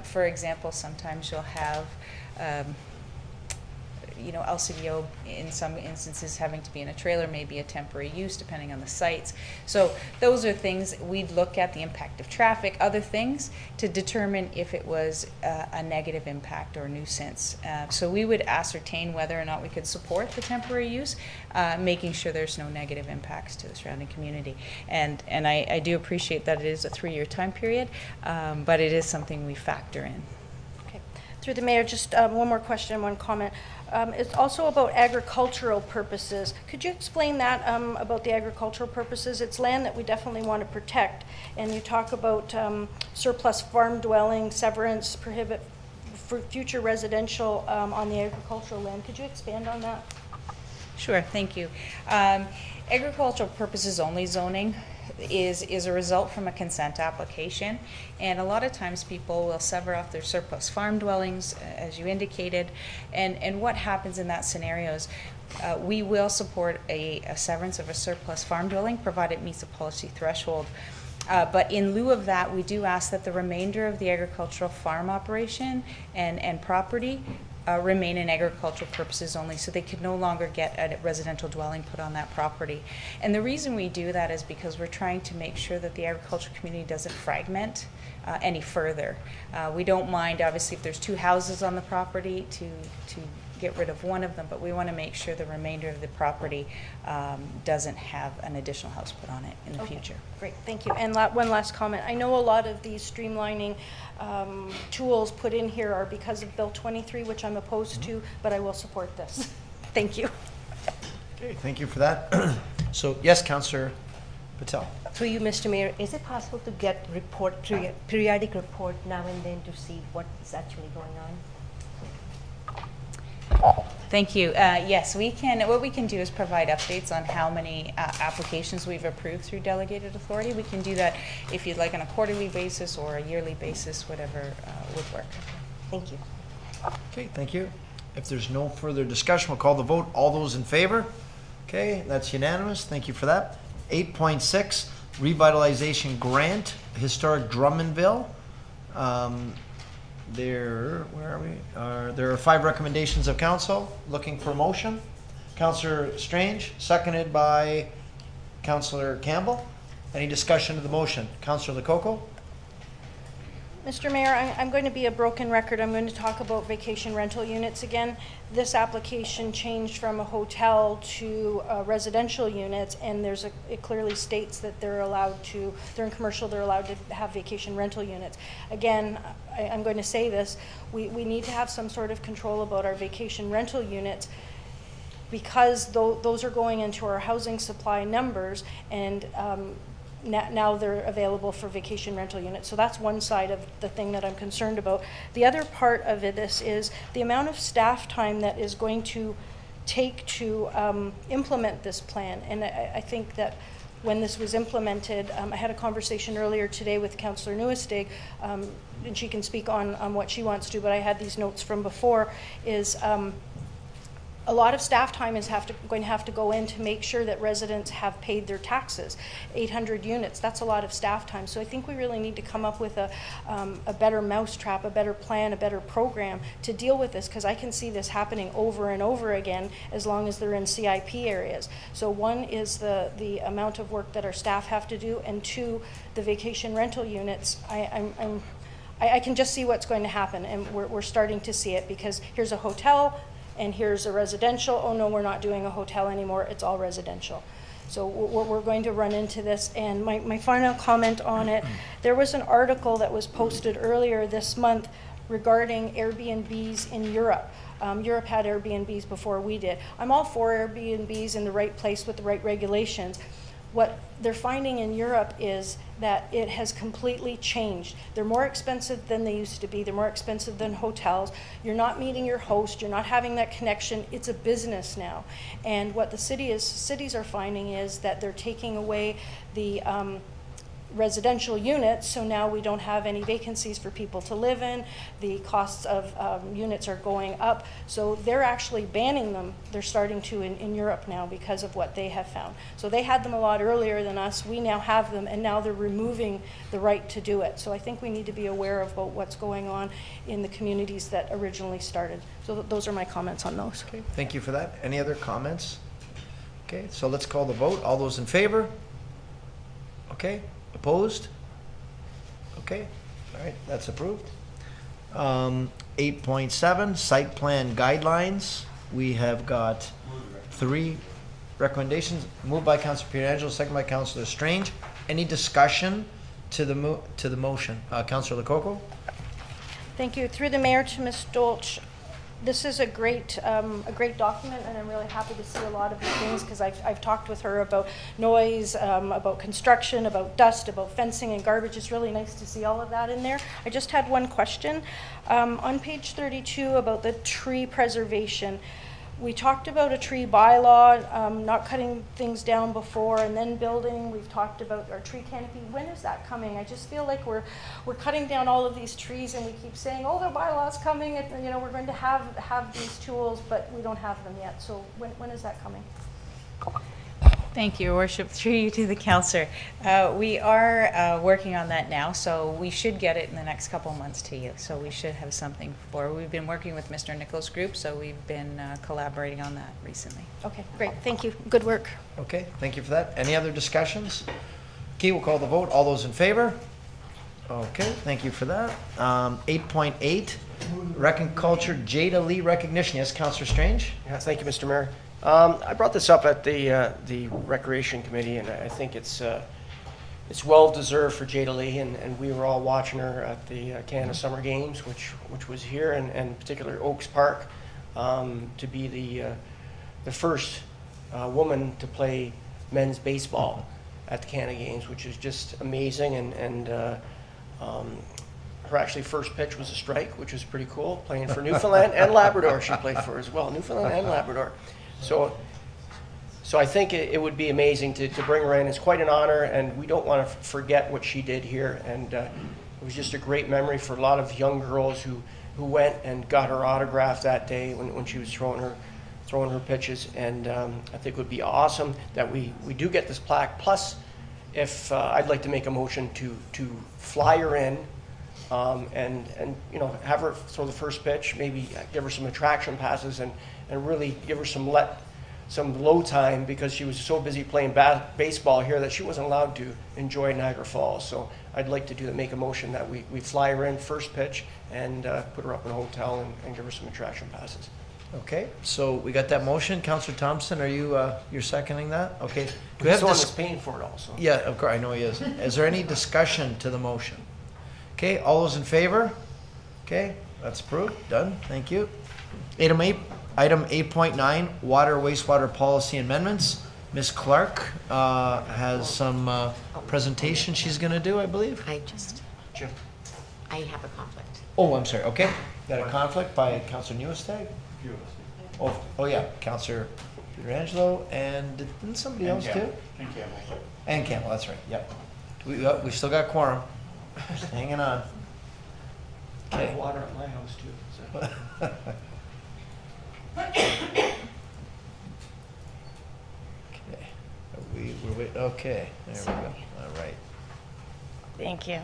For example, sometimes you'll have LCBO in some instances having to be in a trailer may be a temporary use depending on the sites. So those are things we'd look at, the impact of traffic, other things to determine if it was a negative impact or nuisance. So we would ascertain whether or not we could support the temporary use, making sure there's no negative impacts to the surrounding community. And I do appreciate that it is a 3-year time period, but it is something we factor in. Okay. Through the mayor, just one more question, one comment. It's also about agricultural purposes. Could you explain that about the agricultural purposes? It's land that we definitely want to protect. And you talk about surplus farm dwelling, severance, prohibit for future residential on the agricultural land. Could you expand on that? Sure, thank you. Agricultural purposes only zoning is a result from a consent application, and a lot of times people will sever off their surplus farm dwellings, as you indicated, and what happens in that scenario is we will support a severance of a surplus farm dwelling provided it meets the policy threshold. But in lieu of that, we do ask that the remainder of the agricultural farm operation and property remain in agricultural purposes only, so they could no longer get a residential dwelling put on that property. And the reason we do that is because we're trying to make sure that the agricultural community doesn't fragment any further. We don't mind, obviously, if there's 2 houses on the property to get rid of one of them, but we want to make sure the remainder of the property doesn't have an additional house put on it in the future. Great, thank you. And one last comment. I know a lot of these streamlining tools put in here are because of Bill 23, which I'm opposed to, but I will support this. Thank you. Okay, thank you for that. So, yes, Councillor Patel. Through you, Mr. Mayor, is it possible to get periodic report now and then to see what is actually going on? Thank you. Yes, we can. What we can do is provide updates on how many applications we've approved through delegated authority. We can do that if you'd like on a quarterly basis or a yearly basis, whatever would work. Thank you. Okay, thank you. If there's no further discussion, we'll call the vote. All those in favor? Okay, that's unanimous. Thank you for that. 8.6, revitalization grant, historic Drummondville. There are 5 recommendations of council. Looking for a motion. Councillor Strange, seconded by Councillor Campbell. Any discussion of the motion? Councillor Lococo. Mr. Mayor, I'm going to be a broken record. I'm going to talk about vacation rental units again. This application changed from a hotel to residential units, and it clearly states that they're in commercial, they're allowed to have vacation rental units. Again, I'm going to say this, we need to have some sort of control about our vacation rental units, because those are going into our housing supply numbers, and now they're available for vacation rental units. So that's one side of the thing that I'm concerned about. The other part of this is the amount of staff time that is going to take to implement this plan. And I think that when this was implemented, I had a conversation earlier today with Councillor Nieuwesteeg, and she can speak on what she wants to, but I had these notes from before, is a lot of staff time is going to have to go in to make sure that residents have paid their taxes. 800 units, that's a lot of staff time. So I think we really need to come up with a better mousetrap, a better plan, a better program to deal with this, because I can see this happening over and over again as long as they're in CIP areas. So one is the amount of work that our staff have to do, and 2, the vacation rental units. I can just see what's going to happen, and we're starting to see it, because here's a hotel, and here's a residential. Oh no, we're not doing a hotel anymore, it's all residential. So we're going to run into this. And my final comment on it, there was an article that was posted earlier this month regarding Airbnbs in Europe. Europe had Airbnbs before we did. I'm all for Airbnbs in the right place with the right regulations. What they're finding in Europe is that it has completely changed. They're more expensive than they used to be. They're more expensive than hotels. You're not meeting your host. You're not having that connection. It's a business now. And what the cities are finding is that they're taking away the residential units, so now we don't have any vacancies for people to live in. The costs of units are going up, so they're actually banning them. They're starting to in Europe now because of what they have found. So they had them a lot earlier than us. We now have them, and now they're removing the right to do it. So I think we need to be aware of what's going on in the communities that originally started. So those are my comments on those. Okay, thank you for that. Any other comments? Okay, so let's call the vote. All those in favor? Okay. Opposed? Okay, all right, that's approved. 8.7, site plan guidelines. We have got 3 recommendations. Moved by Councillor Pietrangelo, second by Councillor Strange. Any discussion to the motion? Councillor Lococo? Thank you. Through the mayor to Ms. Dolch. This is a great document, and I'm really happy to see a lot of the things, because I've talked with her about noise, about construction, about dust, about fencing and garbage. It's really nice to see all of that in there. I just had one question. On page 32 about the tree preservation, we talked about a tree bylaw, not cutting things down before and then building. We've talked about our tree canopy. When is that coming? I just feel like we're cutting down all of these trees, and we keep saying, oh, the bylaw's coming, and, you know, we're going to have these tools, but we don't have them yet. So when is that coming? Thank you, Your Worship. Through you to the councillor. We are working on that now, so we should get it in the next couple of months to you. So we should have something for. We've been working with Mr. Nichols' group, so we've been collaborating on that recently. Okay, great. Thank you. Good work. Okay, thank you for that. Any other discussions? Okay, we'll call the vote. All those in favor? Okay, thank you for that. 8.8, Rec and Culture Jada Lee recognition. Yes, Councillor Strange? Yeah, thank you, Mr. Mayor. I brought this up at the Recreation Committee, and I think it's well deserved for Jada Lee, and we were all watching her at the Canada Summer Games, which was here, and in particular Oaks Park, to be the first woman to play men's baseball at the Canada Games, which is just amazing, and her actually first pitch was a strike, which was pretty cool, playing for Newfoundland and Labrador she played for as well, Newfoundland and Labrador. So I think it would be amazing to bring her in. It's quite an honor, and we don't want to forget what she did here. And it was just a great memory for a lot of young girls who went and got her autograph that day when she was throwing her pitches. And I think it would be awesome that we do get this plaque. Plus, if I'd like to make a motion to fly her in, and you know, have her throw the first pitch, maybe give her some attraction passes, and really give her some low time, because she was so busy playing baseball here that she wasn't allowed to enjoy Niagara Falls. So I'd like to do that, make a motion that we fly her in first pitch and put her up in a hotel and give her some attraction passes. Okay, so we got that motion. Councillor Thompson, are you you're seconding that? Okay. Do we He's have the one that's paying for it also. Yeah, of course, I know he is. Is there any discussion to the motion? Okay, all those in favor? Okay, that's approved. Done. Thank you. Item 8.9, Water Wastewater Policy Amendments. Ms. Clark has some presentation she's going to do, I believe. I have a conflict. Oh, I'm sorry. Okay. Got a conflict by Councillor Nieuwesteeg? Oh yeah, Councillor Pietrangelo, and didn't somebody else too? And Campbell. And Campbell, that's right. Yep. We still got quorum. Just hanging on. I have water at my house too. So. Okay, there we go. All right. Thank you.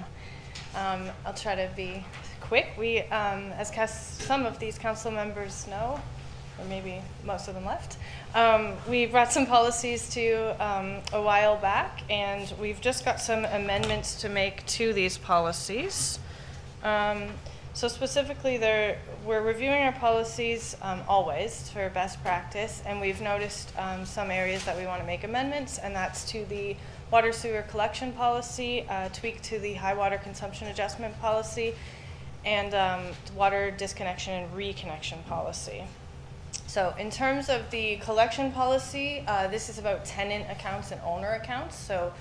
I'll try to be quick. We, as some of these council members know, or maybe most of them left, we brought some policies to a while back, and we've just got some amendments to make to these policies. So specifically, we're reviewing our policies always for best practice, and we've noticed some areas that we want to make amendments, and that's to the water sewer collection policy, tweak to the high water consumption adjustment policy, and water disconnection and reconnection policy. So in terms of the collection policy, this is about tenant accounts and owner accounts. So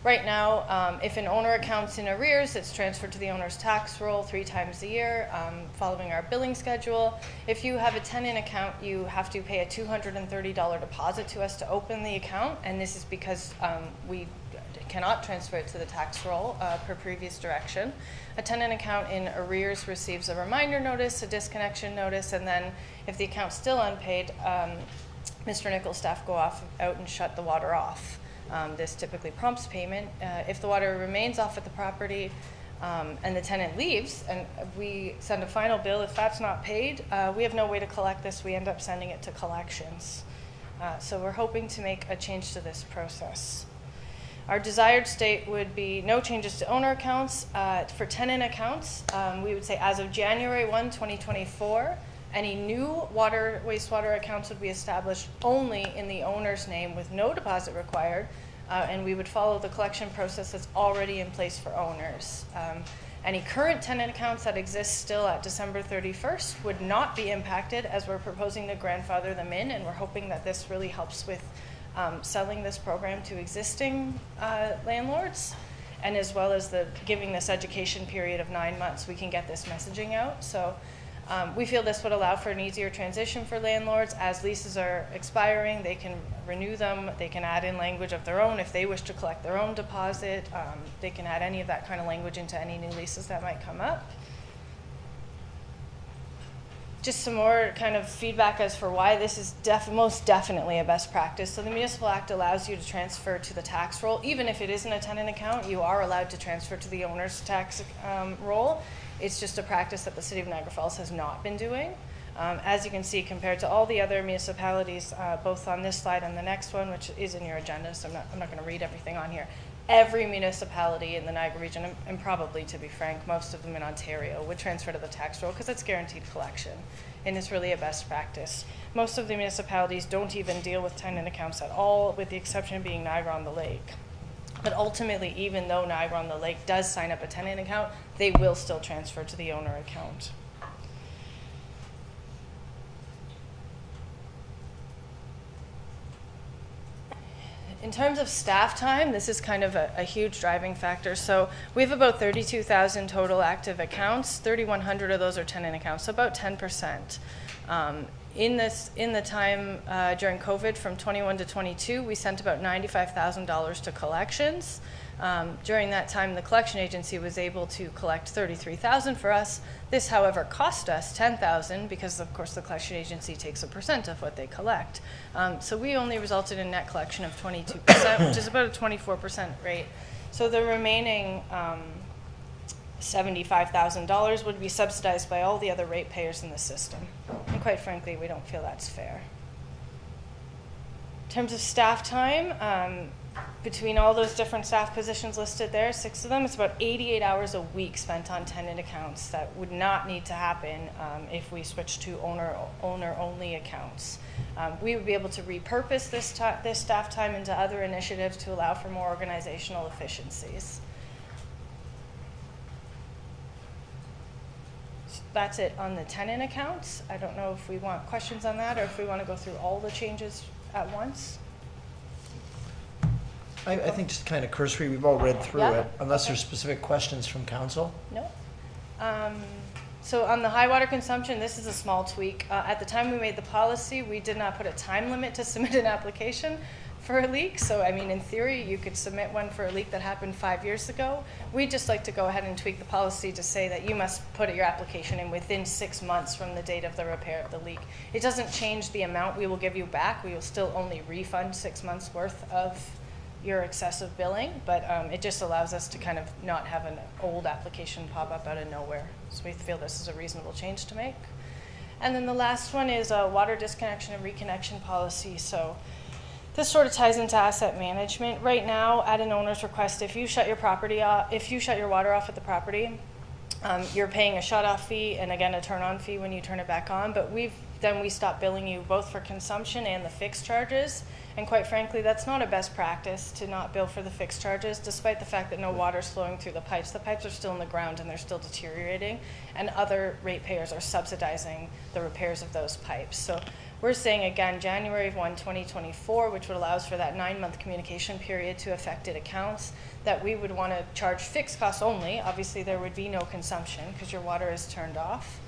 Right now, if an owner account's in arrears, it's transferred to the owner's tax roll 3 times a year, following our billing schedule. If you have a tenant account, you have to pay a $230 deposit to us to open the account, and this is because we cannot transfer it to the tax roll per previous direction. A tenant account in arrears receives a reminder notice, a disconnection notice, and then if the account's still unpaid, Mr. Nichols' staff go out and shut the water off. This typically prompts payment. If the water remains off at the property and the tenant leaves and we send a final bill, if that's not paid, we have no way to collect this. We end up sending it to collections. So we're hoping to make a change to this process. Our desired state would be no changes to owner accounts. For tenant accounts, we would say as of January 1, 2024, any new wastewater accounts would be established only in the owner's name with no deposit required, and we would follow the collection process that's already in place for owners. Any current tenant accounts that exist still at December 31st would not be impacted, as we're proposing to grandfather them in, and we're hoping that this really helps with selling this program to existing landlords, and as well as giving this education period of 9 months, we can get this messaging out. So we feel this would allow for an easier transition for landlords. As leases are expiring, they can renew them, they can add in language of their own. If they wish to collect their own deposit, they can add any of that kind of language into any new leases that might come up. Just some more kind of feedback as for why this is most definitely a best practice. So the Municipal Act allows you to transfer to the tax roll. Even if it isn't a tenant account, you are allowed to transfer to the owner's tax roll. It's just a practice that the City of Niagara Falls has not been doing. As you can see, compared to all the other municipalities, both on this slide and the next one, which is in your agenda, so I'm not going to read everything on here. Every municipality in the Niagara region, and probably, to be frank, most of them in Ontario, would transfer to the tax roll because it's guaranteed collection, and it's really a best practice. Most of the municipalities don't even deal with tenant accounts at all, with the exception of being Niagara-on-the-Lake. But ultimately, even though Niagara-on-the-Lake does sign up a tenant account, they will still transfer to the owner account. In terms of staff time, this is kind of a huge driving factor. So we have about 32,000 total active accounts. 3,100 of those are tenant accounts, so about 10%. In the time during COVID from 21 to 22, we sent about $95,000 to collections. During that time, the collection agency was able to collect $33,000 for us. This, however, cost us $10,000 because, of course, the collection agency takes a percent of what they collect. So we only resulted in net collection of 22%, which is about a 24% rate. So the remaining $75,000 would be subsidized by all the other ratepayers in the system. And quite frankly, we don't feel that's fair. In terms of staff time, between all those different staff positions listed there, 6 of them, it's about 88 hours a week spent on tenant accounts. That would not need to happen if we switch to owner-only accounts. We would be able to repurpose this staff time into other initiatives to allow for more organizational efficiencies. That's it on the tenant accounts. I don't know if we want questions on that or if we want to go through all the changes at once. I think just kind of cursory, we've all read through Yeah. it, unless there's specific questions from council. No. So on the high water consumption, this is a small tweak. At the time we made the policy, we did not put a time limit to submit an application for a leak. So, I mean, in theory, you could submit one for a leak that happened 5 years ago. We'd just like to go ahead and tweak the policy to say that you must put your application in within 6 months from the date of the repair of the leak. It doesn't change the amount we will give you back. We will still only refund 6 months worth of your excessive billing, but it just allows us to kind of not have an old application pop up out of nowhere. So we feel this is a reasonable change to make. And then the last one is a water disconnection and reconnection policy. So this sort of ties into asset management. Right now, at an owner's request, if you shut your property off, if you shut your water off at the property, you're paying a shut-off fee and again a turn-on fee when you turn it back on. But we stop billing you both for consumption and the fixed charges. And quite frankly, that's not a best practice to not bill for the fixed charges, despite the fact that no water's flowing through the pipes. The pipes are still in the ground and they're still deteriorating, and other ratepayers are subsidizing the repairs of those pipes. So We're saying, again, January 1, 2024, which would allows for that 9-month communication period to affected accounts, that we would want to charge fixed costs only. Obviously, there would be no consumption because your water is turned off.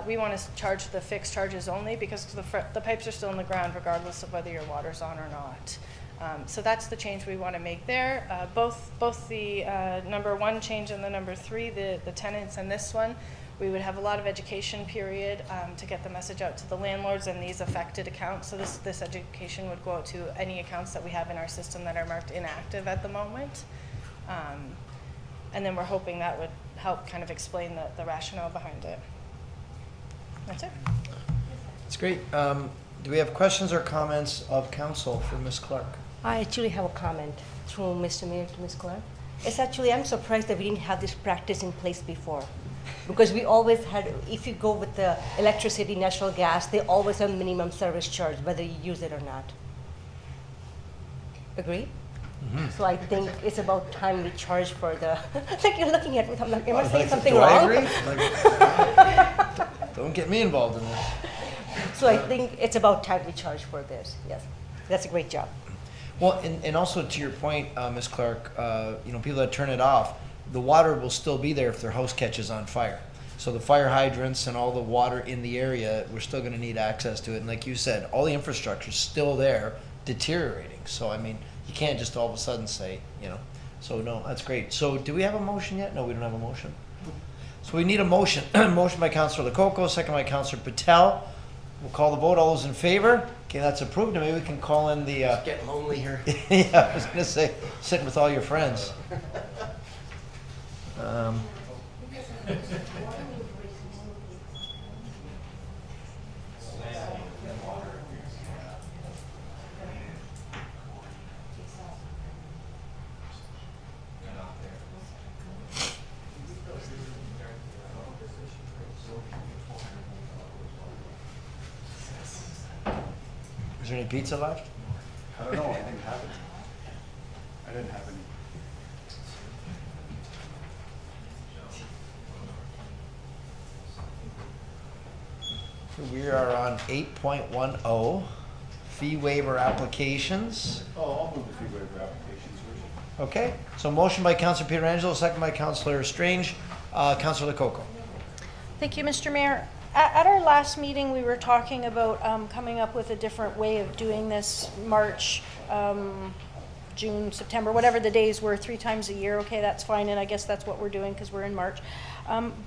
We want to charge the fixed charges only because the pipes are still in the ground regardless of whether your water's on or not. So that's the change we want to make there. Both the number 1 change and the number 3, the tenants, and this one, we would have a lot of education period to get the message out to the landlords and these affected accounts. So this education would go out to any accounts that we have in our system that are marked inactive at the moment. And then we're hoping that would help kind of explain the rationale behind it. That's it. That's great. Do we have questions or comments of council for Ms. Clark? I actually have a comment through Mr. Mayor to Ms. Clark. It's actually, I'm surprised that we didn't have this practice in place before. Because we always had, if you go with the electricity, natural gas, they always have minimum service charge, whether you use it or not. Agree? Mm-hmm. So I think it's about time we charge for the, like you're looking at me, I'm like, am I saying something wrong? Do I agree? Don't get me involved in this. So I think it's about time we charge for this, yes. That's a great job. Well, and also to your point, Ms. Clark, people that turn it off, the water will still be there if their house catches on fire. So the fire hydrants and all the water in the area, we're still going to need access to it. And like you said, all the infrastructure is still there, deteriorating. So, I mean, you can't just all of a sudden say, So, no, that's great. So, do we have a motion yet? No, we don't have a motion. So we need a motion. Motion by Councillor Lococo, second by Councillor Patel. We'll call the vote. All those in favor? Okay, that's approved. And maybe we can call in the... It's getting lonely here. Yeah, I was going to say, sitting with all your friends. Is there any pizza left? I don't know, I didn't have any. I didn't have any. We are on 8.10, fee waiver applications. Oh, I'll move the fee waiver applications. Okay, so motion by Councillor Pietrangelo, second by Councillor Strange. Councillor Lococo. Thank you, Mr. Mayor. At our last meeting, we were talking about coming up with a different way of doing this, March, June, September, whatever the days were, 3 times a year. Okay, that's fine, and I guess that's what we're doing because we're in March.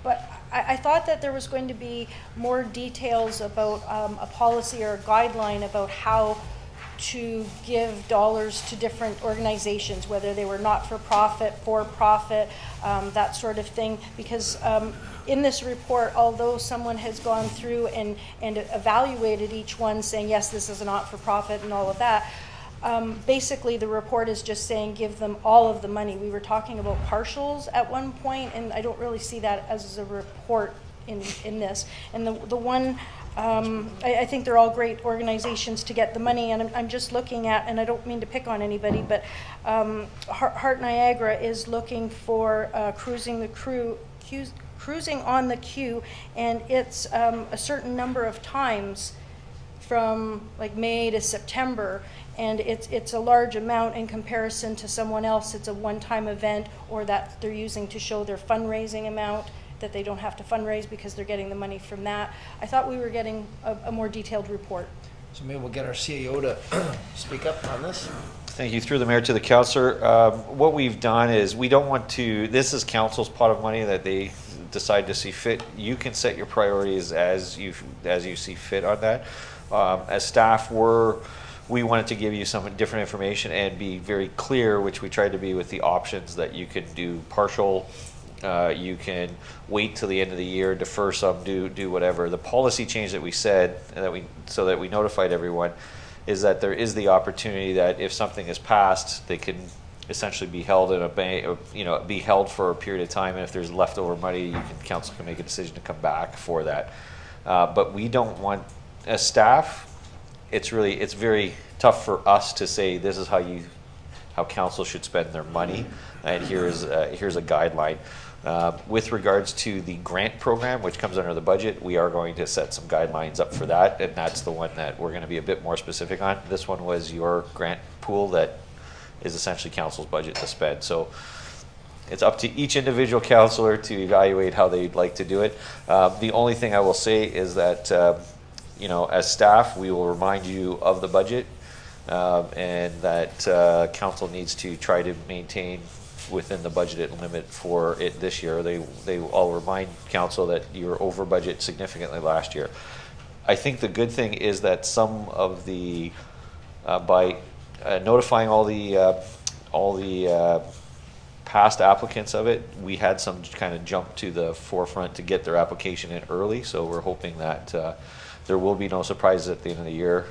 But I thought that there was going to be more details about a policy or a guideline about how to give dollars to different organizations, whether they were not-for-profit, for-profit, that sort of thing, because in this report, although someone has gone through and evaluated each one, saying, yes, this is a not-for-profit and all of that, basically the report is just saying give them all of the money. We were talking about partials at one point, and I don't really see that as a report in this. And the one, I think they're all great organizations to get the money, and I'm just looking at, and I don't mean to pick on anybody, but Heart Niagara is looking for cruising on the queue, and it's a certain number of times from like May to September, and it's a large amount in comparison to someone else. It's a one-time event, or that they're using to show their fundraising amount, that they don't have to fundraise because they're getting the money from that. I thought we were getting a more detailed report. So maybe we'll get our CAO to speak up on this. Thank you. Through the mayor to the councillor. What we've done is we don't want to, this is council's pot of money that they decide to see fit. You can set your priorities as you see fit on that. As staff, we wanted to give you some different information and be very clear, which we tried to be with the options that you can do partial, you can wait till the end of the year, defer some, do whatever. The policy change that we said, and so that we notified everyone, is that there is the opportunity that if something is passed, they can essentially be held in a bank, be held for a period of time, and if there's leftover money, council can make a decision to come back for that. But we don't want, as staff, it's very tough for us to say this is how council should spend their money, and here's a guideline. With regards to the grant program, which comes under the budget, we are going to set some guidelines up for that, and that's the one that we're going to be a bit more specific on. This one was your grant pool that is essentially council's budget to spend. So it's up to each individual councillor to evaluate how they'd like to do it. The only thing I will say is that, you know, as staff, we will remind you of the budget, and that council needs to try to maintain within the budgeted limit for it this year. They all remind council that you were over budget significantly last year. I think the good thing is that some of the, by notifying all the past applicants of it, we had some kind of jump to the forefront to get their application in early. So we're hoping that there will be no surprises at the end of the year,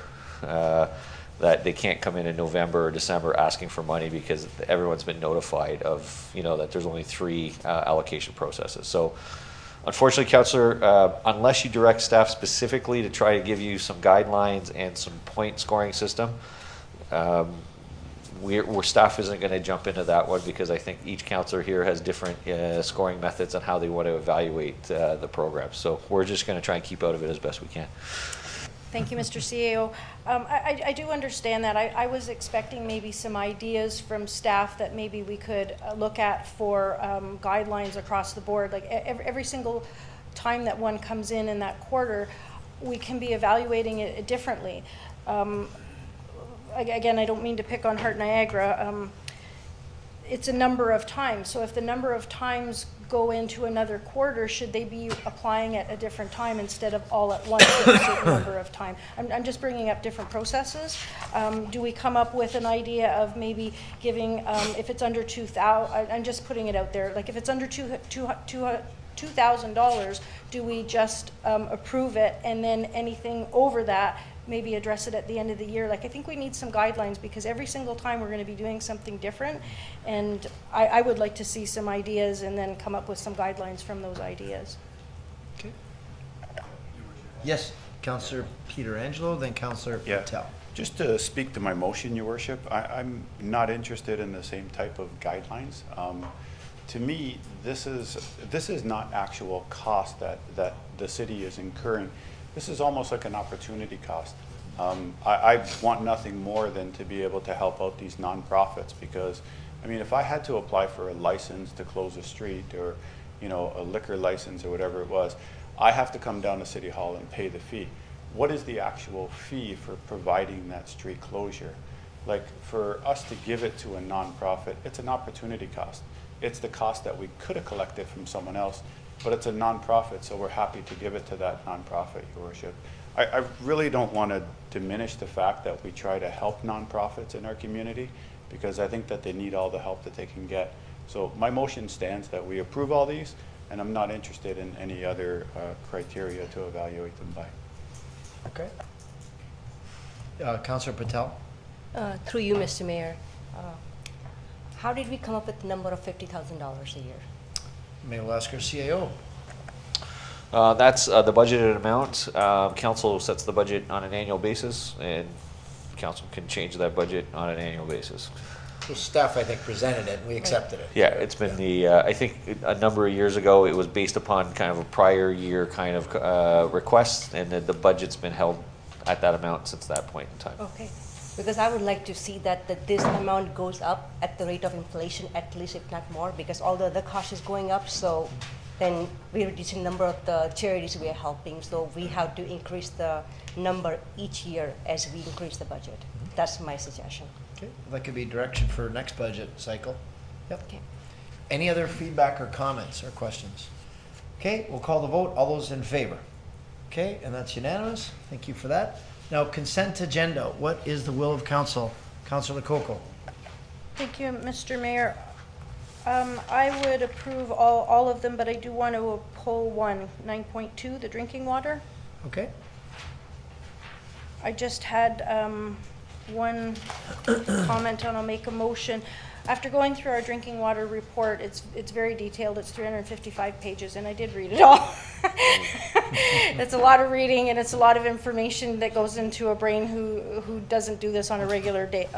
that they can't come in November or December asking for money, because everyone's been notified of, you know, that there's only 3 allocation processes. So unfortunately, Councillor, unless you direct staff specifically to try to give you some guidelines and some point scoring system, staff isn't going to jump into that one, because I think each councillor here has different scoring methods on how they want to evaluate the program. So we're just going to try and keep out of it as best we can. Thank you, Mr. CAO. I do understand that. I was expecting maybe some ideas from staff that maybe we could look at for guidelines across the board. Like every single time that one comes in that quarter, we can be evaluating it differently. Again, I don't mean to pick on Heart Niagara. It's a number of times. So if the number of times go into another quarter, should they be applying at a different time instead of all at once at a certain number of time? I'm just bringing up different processes. Do we come up with an idea of maybe giving, if it's under $2,000, I'm just putting it out there, like if it's under $2,000, do we just approve it, and then anything over that, maybe address it at the end of the year? Like, I think we need some guidelines, because every single time we're going to be doing something different, and I would like to see some ideas and then come up with some guidelines from those ideas. Okay. Yes, Councillor Pietrangelo, then Councillor Patel. Just to speak to my motion, Your Worship, I'm not interested in the same type of guidelines. To me, this is not actual cost that the city is incurring. This is almost like an opportunity cost. I want nothing more than to be able to help out these nonprofits, because, I mean, if I had to apply for a license to close a street, or, you know, a liquor license or whatever it was, I have to come down to City Hall and pay the fee. What is the actual fee for providing that street closure? Like, for us to give it to a nonprofit, it's an opportunity cost. It's the cost that we could have collected from someone else, but it's a nonprofit, so we're happy to give it to that nonprofit, Your Worship. I really don't want to diminish the fact that we try to help nonprofits in our community, because I think that they need all the help that they can get. So my motion stands that we approve all these, and I'm not interested in any other criteria to evaluate them by. Okay. Councillor Patel. Through you, Mr. Mayor. How did we come up with the number of $50,000 a year? Maybe we'll ask our CAO. That's the budgeted amount. Council sets the budget on an annual basis, and council can change that budget on an annual basis. So staff, I think, presented it, and we accepted it. Yeah, it's been the, I think a number of years ago, it was based upon kind of a prior year kind of request, and then the budget's been held at that amount since that point in time. Okay. Because I would like to see that this amount goes up at the rate of inflation, at least, if not more, because all the other cost is going up, so then we're reducing the number of the charities we are helping, so we have to increase the number each year as we increase the budget. That's my suggestion. Okay, that could be direction for next budget cycle. Yep. Okay. Any other feedback or comments or questions? Okay, we'll call the vote. All those in favor? Okay, and that's unanimous. Thank you for that. Now, consent agenda. What is the will of council? Councillor Lococo. Thank you, Mr. Mayor. I would approve all of them, but I do want to pull one, 9.2, the drinking water. Okay. I just had one comment, and I'll make a motion. After going through our drinking water report, it's very detailed. It's 355 pages, and I did read it all. It's a lot of reading, and it's a lot of information that goes into a brain who doesn't do this on a regular day,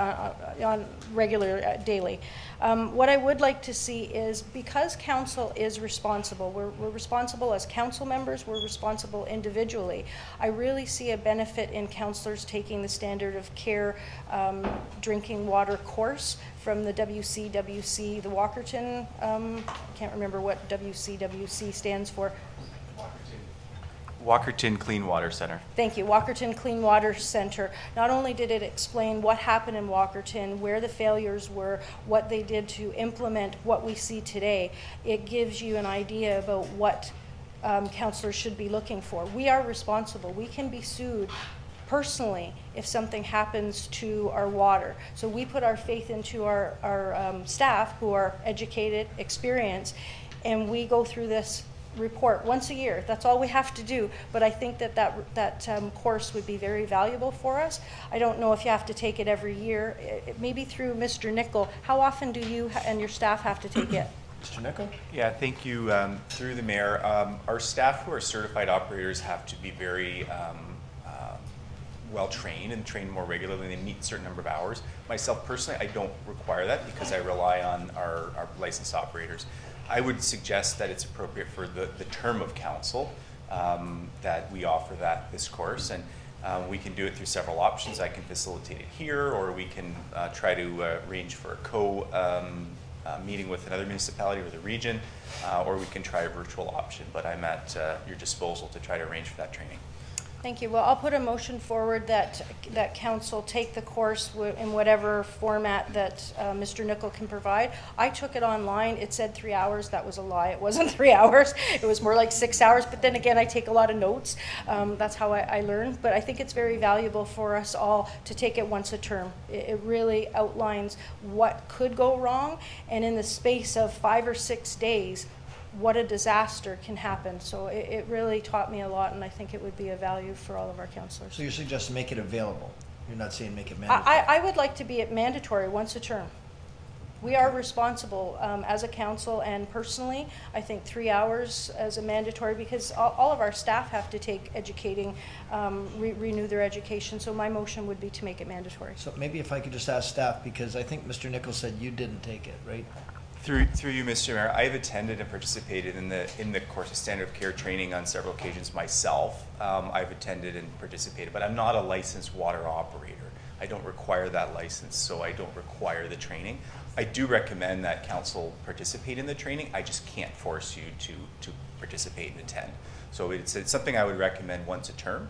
daily. What I would like to see is, because council is responsible, we're responsible as council members, we're responsible individually. I really see a benefit in councillors taking the standard of care drinking water course from the WCWC, the Walkerton, can't remember what WCWC stands for. Walkerton Clean Water Center. Thank you, Walkerton Clean Water Center. Not only did it explain what happened in Walkerton, where the failures were, what they did to implement what we see today, it gives you an idea about what councillors should be looking for. We are responsible. We can be sued personally if something happens to our water. So we put our faith into our staff who are educated, experienced, and we go through this report once a year. That's all we have to do. But I think that course would be very valuable for us. I don't know if you have to take it every year. Maybe through Mr. Nickel. How often do you and your staff have to take it? Mr. Nickel? Yeah, thank you. Through the mayor, our staff who are certified operators have to be very well trained and trained more regularly. They meet a certain number of hours. Myself personally, I don't require that because I rely on our licensed operators. I would suggest that it's appropriate for the term of council that we offer this course, and we can do it through several options. I can facilitate it here, or we can try to arrange for a meeting with another municipality or the region, or we can try a virtual option, but I'm at your disposal to try to arrange for that training. Thank you. Well, I'll put a motion forward that council take the course in whatever format that Mr. Nickel can provide. I took it online. It said 3 hours. That was a lie. It wasn't 3 hours. It was more like 6 hours. But then again, I take a lot of notes. That's how I learn. But I think it's very valuable for us all to take it once a term. It really outlines what could go wrong. And in the space of 5 or 6 days, what a disaster can happen. So it really taught me a lot, and I think it would be a value for all of our councillors. So you're suggesting make it available? You're not saying make it mandatory? I would like to be at mandatory once a term. We are responsible as a council, and personally, I think 3 hours as a mandatory, because all of our staff have to take educating, renew their education. So my motion would be to make it mandatory. So maybe if I could just ask staff, because I think Mr. Nichols said you didn't take it, right? Through you, Mr. Mayor, I've attended and participated in the course of standard of care training on several occasions myself. I've attended and participated, but I'm not a licensed water operator. I don't require that license, so I don't require the training. I do recommend that council participate in the training. I just can't force you to participate and attend. So it's something I would recommend once a term.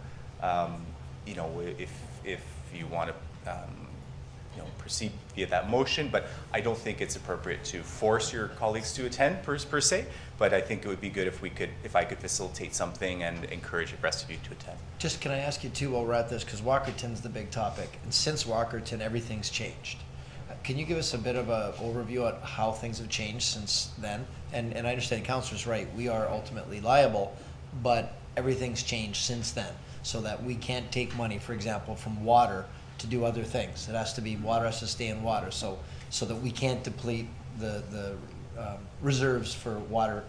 You know, if you want to proceed via that motion, but I don't think it's appropriate to force your colleagues to attend per se, but I think it would be good if I could facilitate something and encourage the rest of you to attend. Just can I ask you too while we're at this, because Walkerton's the big topic, and since Walkerton everything's changed. Can you give us a bit of an overview on how things have changed since then? And I understand Councillor's right, we are ultimately liable, but everything's changed since then, so that we can't take money, for example, from water to do other things. It has to be, water has to stay in water, so that we can't deplete the reserves for water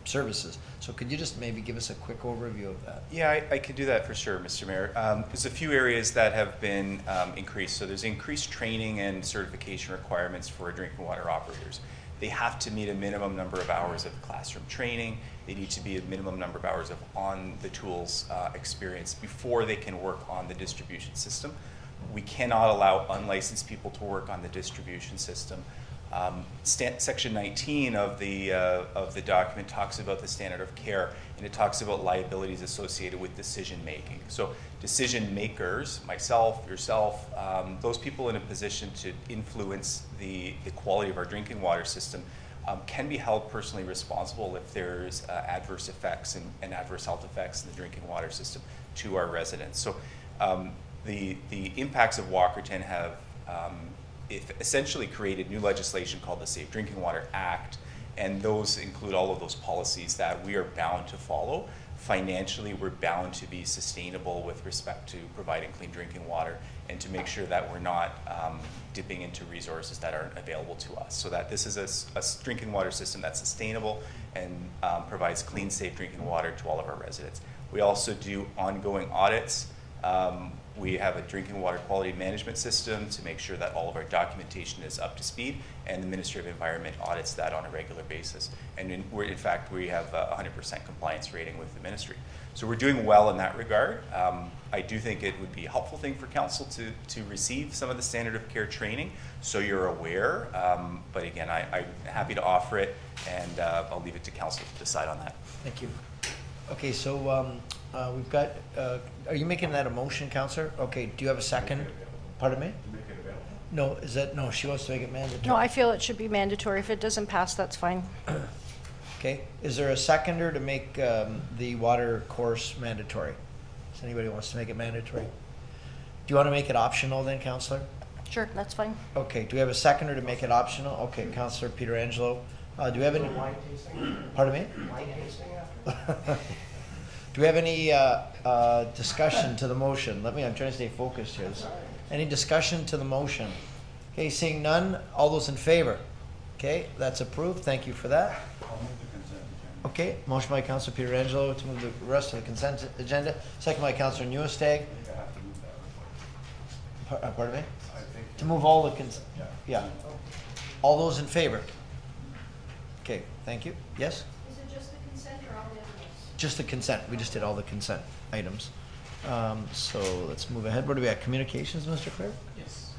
services. So could you just maybe give us a quick overview of that? Yeah, I could do that for sure, Mr. Mayor. There's a few areas that have been increased. So there's increased training and certification requirements for drinking water operators. They have to meet a minimum number of hours of classroom training. They need to be a minimum number of hours of on-the-tools experience before they can work on the distribution system. We cannot allow unlicensed people to work on the distribution system. Section 19 of the document talks about the standard of care, and it talks about liabilities associated with decision making. So decision makers, myself, yourself, those people in a position to influence the quality of our drinking water system can be held personally responsible if there's adverse effects and adverse health effects in the drinking water system to our residents. So the impacts of Walkerton have essentially created new legislation called the Safe Drinking Water Act, and those include all of those policies that we are bound to follow financially we're bound to be sustainable with respect to providing clean drinking water and to make sure that we're not dipping into resources that aren't available to us, so that this is a drinking water system that's sustainable and provides clean, safe drinking water to all of our residents. We also do ongoing audits. We have a drinking water quality management system to make sure that all of our documentation is up to speed, and the Ministry of Environment audits that on a regular basis. And in fact, we have a 100% compliance rating with the Ministry. So we're doing well in that regard. I do think it would be a helpful thing for Council to receive some of the standard of care training, so you're aware. But again, I'm happy to offer it, and I'll leave it to Council to decide on that. Thank you. Okay, so we've got, are you making that a motion, Councillor? Okay, do you have a second? Pardon me? No, no, she wants to make it mandatory. No, I feel it should be mandatory. If it doesn't pass, that's fine. Okay, is there a seconder to make the water course mandatory? Does anybody wants to make it mandatory? Do you want to make it optional then, Councillor? Sure, that's fine. Okay, do we have a seconder to make it optional? Okay, Councillor Pietrangelo. Do we have any? Pardon me? Do we have any discussion to the motion? I'm trying to stay focused here. Any discussion to the motion? Okay, seeing none, all those in favor? Okay, that's approved. Thank you for that. Okay, motion by Councillor Pietrangelo to move the rest of the consent agenda. Second by Councillor Nieuwesteeg. Pardon me? To move all the consent. Yeah. All those in favor? Okay, thank you. Yes? Is it just the consent or all the others? Just the consent. We just did all the consent items. So let's move ahead. What are we at? Communications, Mr. Clerk? Yes.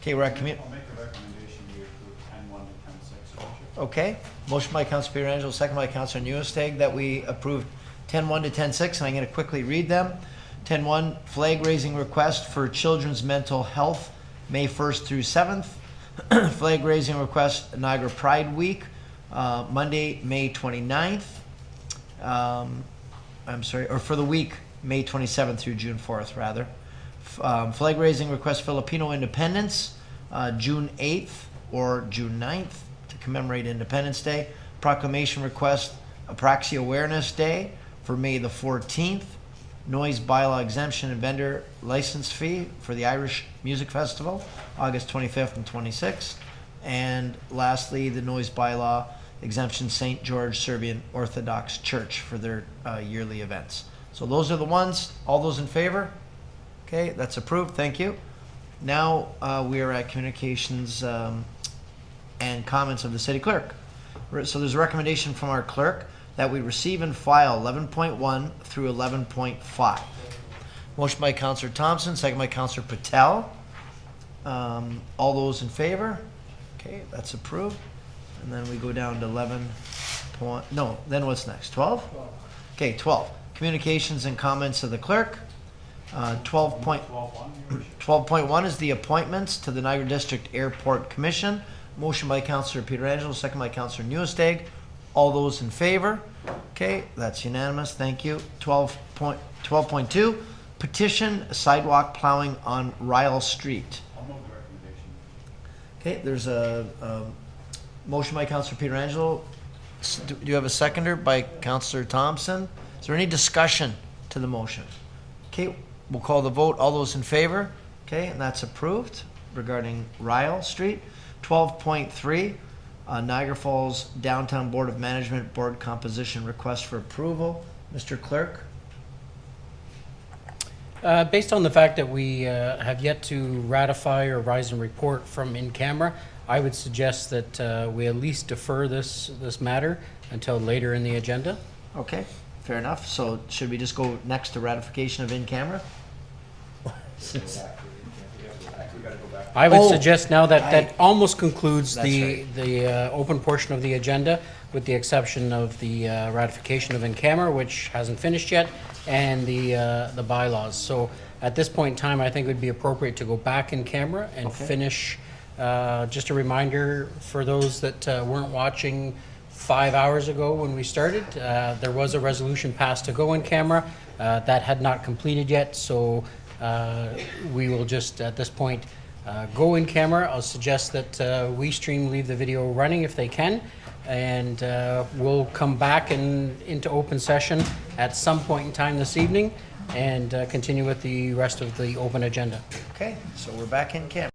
Okay, we're at I'll make a recommendation we approve 10-1 to 10-6. Okay. Motion by Councillor Pietrangelo, second by Councillor Nieuwesteeg that we approve 10-1 to 10-6, and I'm going to quickly read them. 10-1, flag raising request for children's mental health, May 1st through 7th. Flag raising request, Niagara Pride Week, Monday, May 29th. I'm sorry, or for the week, May 27th through June 4th, rather. Flag raising request, Filipino Independence, June 8th or June 9th to commemorate Independence Day. Proclamation request, Apraxia Awareness Day for May the 14th. Noise bylaw exemption and vendor license fee for the Irish Music Festival, August 25th and 26th. And lastly, the noise bylaw exemption, St. George Serbian Orthodox Church for their yearly events. So those are the ones. All those in favor? Okay, that's approved. Thank you. Now we are at communications and comments of the city clerk. So there's a recommendation from our clerk that we receive and file 11.1 through 11.5. Motion by Councillor Thompson, second by Councillor Patel. All those in favor? Okay, that's approved. And then we go down to 11 point, no, then what's next? 12? Okay, 12. Communications and comments of the clerk. 12.1 is the appointments to the Niagara District Airport Commission. Motion by Councillor Pietrangelo, second by Councillor Nieuwesteeg. All those in favor? Okay, that's unanimous. Thank you. 12.2, petition sidewalk plowing on Ryle Street. I'll move the recommendation. Okay, there's a motion by Councillor Pietrangelo. Do you have a seconder by Councillor Thompson? Is there any discussion to the motion? Okay, we'll call the vote. All those in favor? Okay, and that's approved regarding Ryle Street. 12.3, Niagara Falls Downtown Board of Management Board Composition Request for Approval. Mr. Clerk? Based on the fact that we have yet to ratify or rise and report from in camera, I would suggest that we at least defer this matter until later in the agenda. Okay, fair enough. So should we just go next to ratification of in camera? I would suggest now that that almost concludes That's right. the open portion of the agenda, with the exception of the ratification of in camera, which hasn't finished yet, and the bylaws. So at this point in time, I think it would be appropriate to go back in camera and finish. Just a reminder for those that weren't watching 5 hours ago when we started, there was a resolution passed to go in camera. That had not completed yet, so we will just at this point go in camera. I'll suggest that we stream leave the video running if they can, and we'll come back into open session at some point in time this evening and continue with the rest of the open agenda. Okay, so we're back in camera.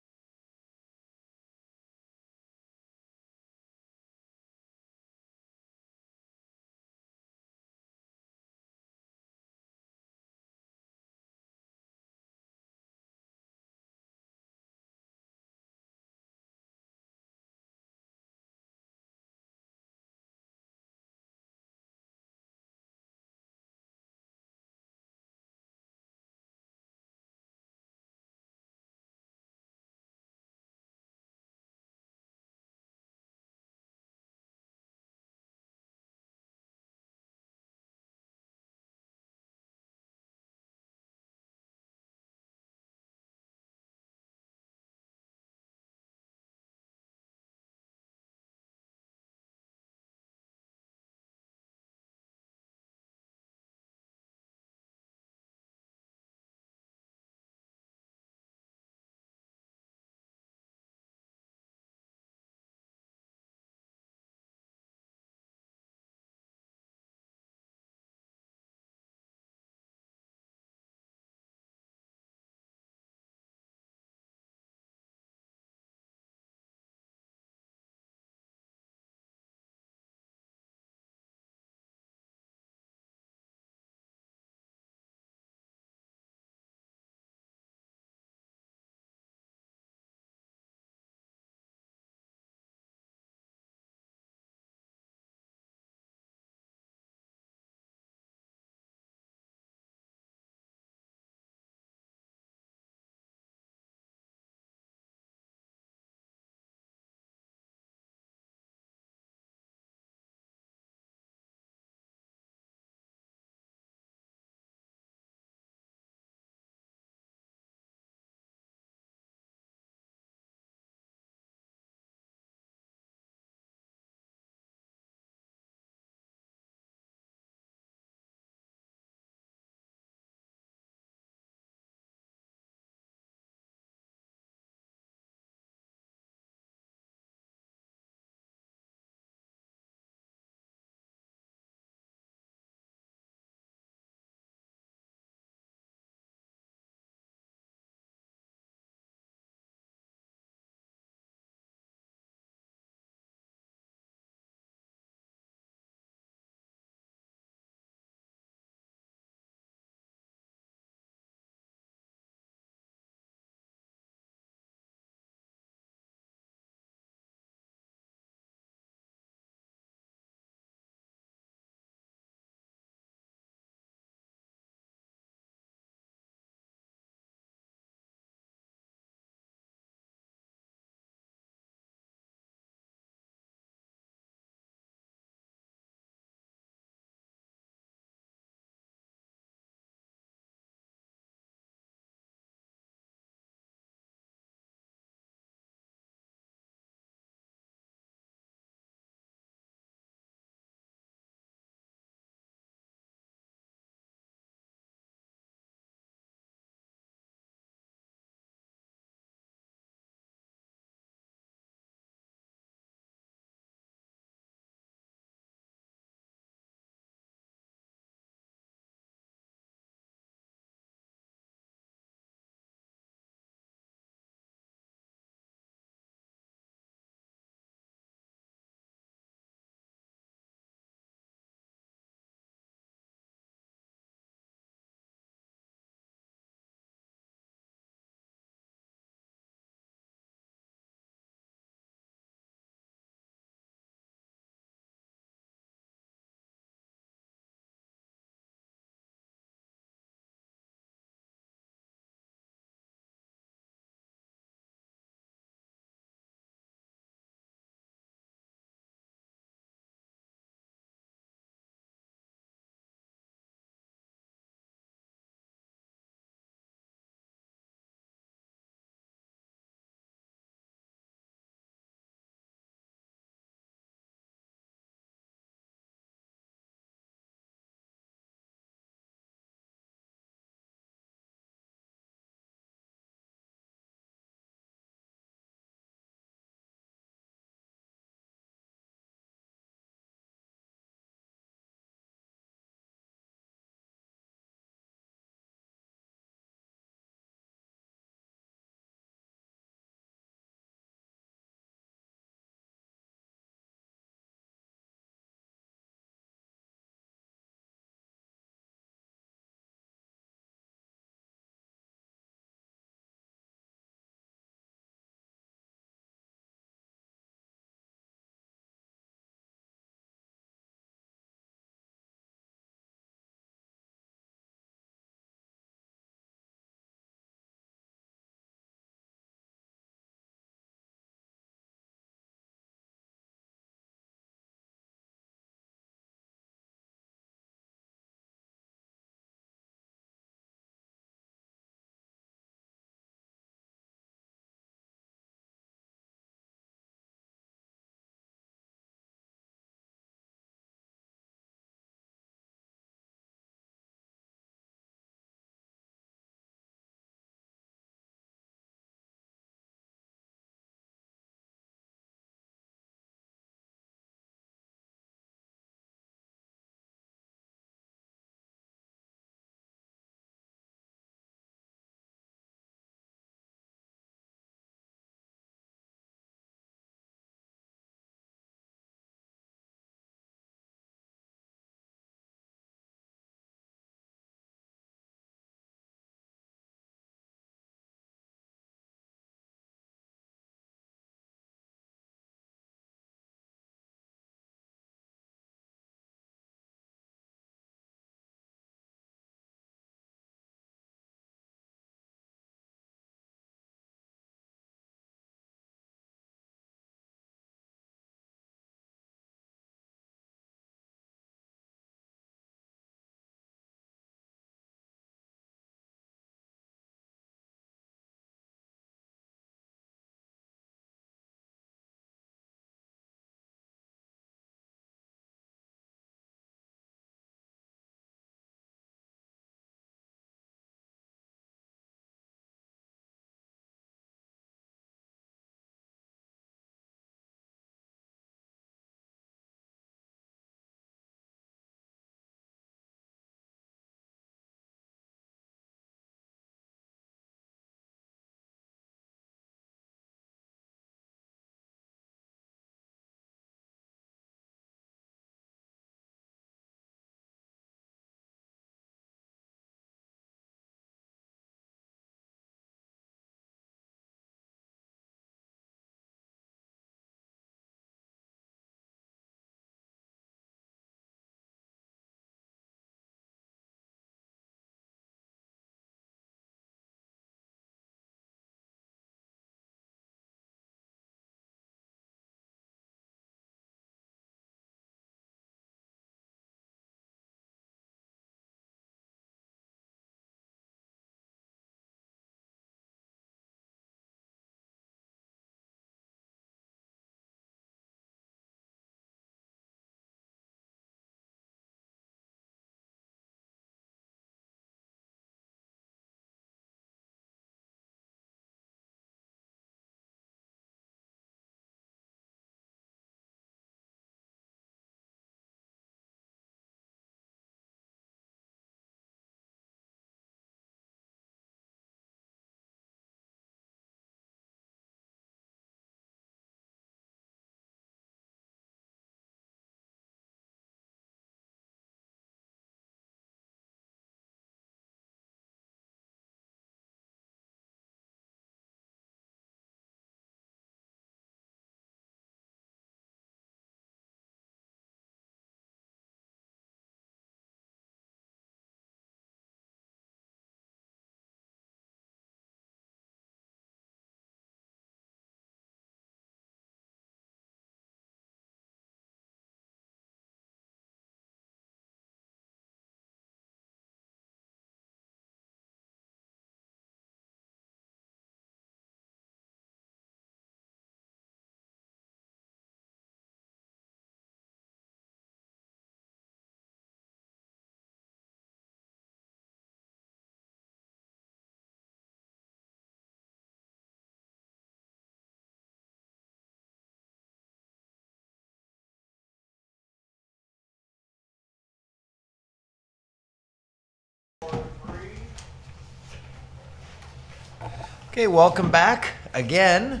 Okay, welcome back again.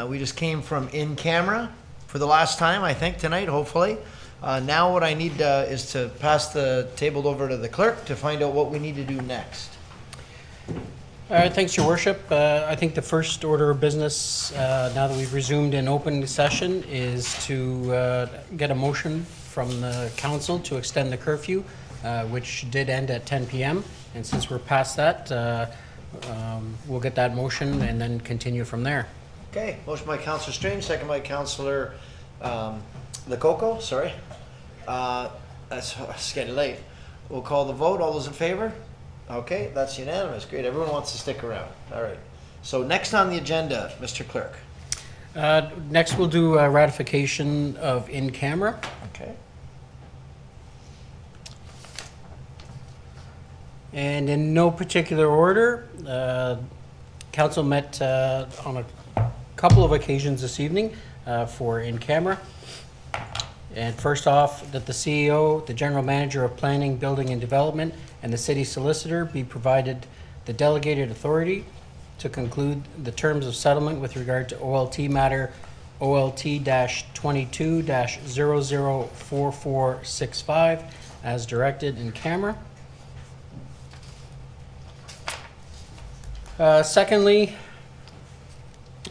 We just came from in camera for the last time, I think, tonight, hopefully. Now what I need is to pass the table over to the clerk to find out what we need to do next. Thanks, Your Worship. I think the first order of business, now that we've resumed in open session, is to get a motion from the council to extend the curfew, which did end at 10 p.m. And since we're past that, we'll get that motion and then continue from there. Okay, motion by Councillor Strange, second by Councillor Lococo, sorry. It's getting late. We'll call the vote. All those in favor? Okay, that's unanimous. Great, everyone wants to stick around. All right. So next on the agenda, Mr. Clerk. Next we'll do ratification of in camera. Okay. And in no particular order, council met on a couple of occasions this evening for in camera. And first off, that the CEO, the General Manager of Planning, Building and Development, and the City Solicitor be provided the delegated authority to conclude the terms of settlement with regard to OLT matter OLT-22-004465 as directed in camera. Secondly,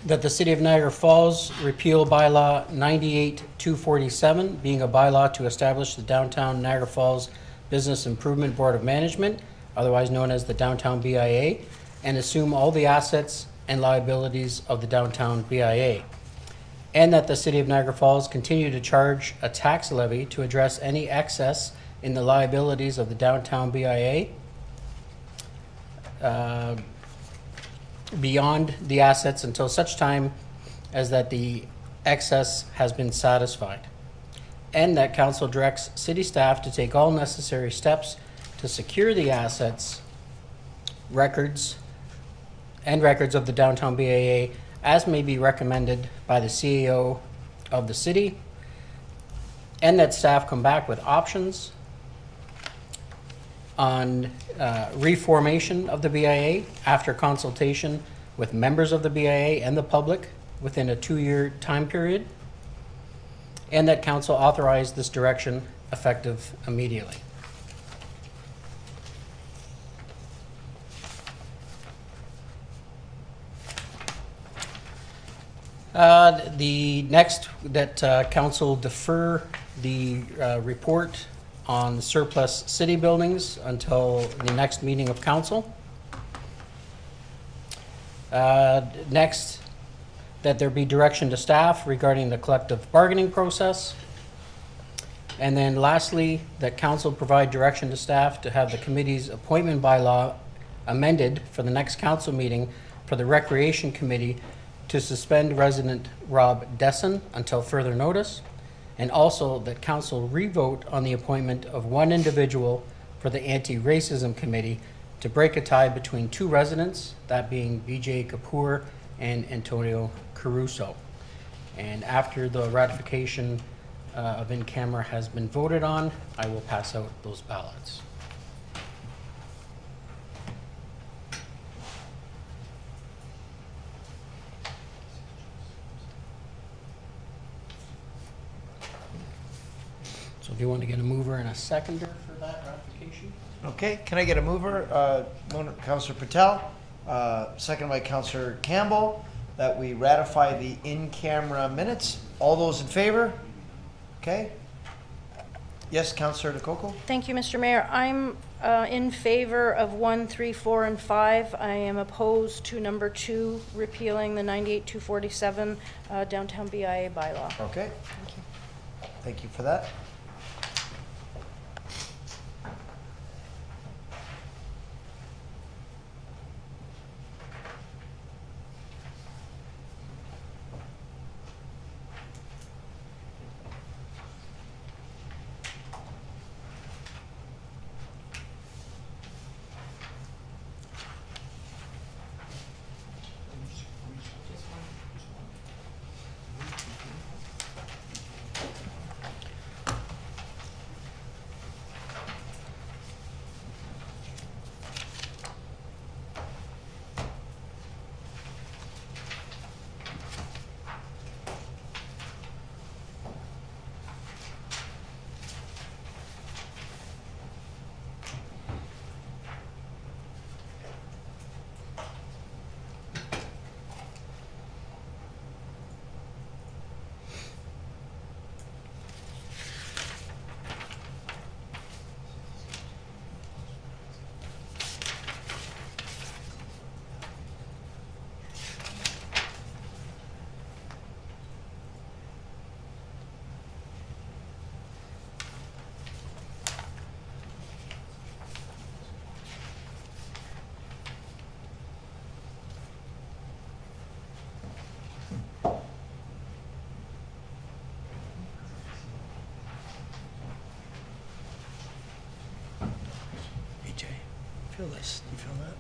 that the City of Niagara Falls repeal bylaw 98-247, being a bylaw to establish the Downtown Niagara Falls Business Improvement Board of Management, otherwise known as the Downtown BIA, and assume all the assets and liabilities of the Downtown BIA. And that the City of Niagara Falls continue to charge a tax levy to address any excess in the liabilities of the Downtown BIA beyond the assets until such time as that the excess has been satisfied. And that council directs city staff to take all necessary steps to secure the assets, records of the Downtown BIA as may be recommended by the CEO of the city, and that staff come back with options on reformation of the BIA after consultation with members of the BIA and the public within a 2-year time period, and that council authorize this direction effective immediately. The next, that council defer the report on surplus city buildings until the next meeting of council. Next, that there be direction to staff regarding the collective bargaining process. And then lastly, that council provide direction to staff to have the committee's appointment bylaw amended for the next council meeting for the Recreation Committee to suspend resident Rob Desson until further notice. And also that council revote on the appointment of one individual for the Anti-Racism Committee to break a tie between two residents, that being Vijay Kapoor and Antonio Caruso. And after the ratification of in camera has been voted on, I will pass out those ballots. So do you want to get a mover and a seconder for that ratification? Okay, can I get a mover? Councillor Patel, second by Councillor Campbell, that we ratify the in-camera minutes. All those in favor? Okay. Yes, Councillor Lococo. Thank you, Mr. Mayor. I'm in favor of 1, 3, 4, and 5. I am opposed to number 2, repealing the 98-247 downtown BIA bylaw. Okay. Thank you. Thank you for that. Feel this. You feel that?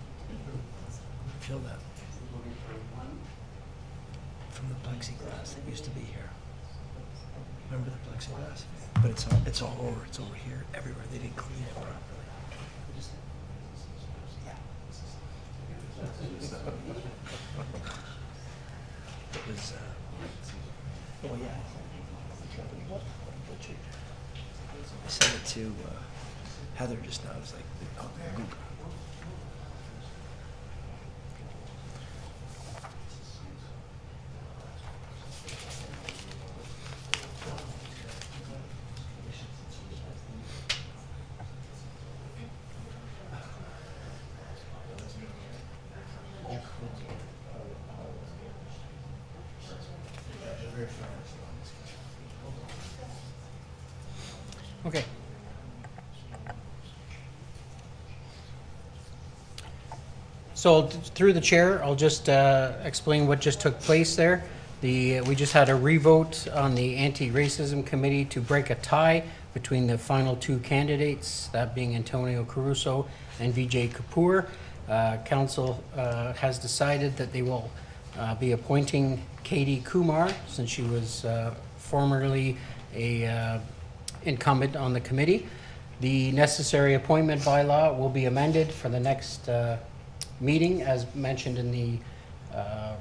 Feel that? From the plexiglass that used to be here. Remember the plexiglass? But it's all over. It's over here, everywhere. They didn't clean it properly. It was. Oh yeah. I sent it to Heather just now. It was like, oh, goop. Okay. So through the chair, I'll just explain what just took place there. We just had a revote on the anti-racism committee to break a tie between the final two candidates, that being Antonio Caruso and Vijay Kapoor. Council has decided that they will be appointing Katie Kumar, since she was formerly a incumbent on the committee. The necessary appointment bylaw will be amended for the next meeting, as mentioned in the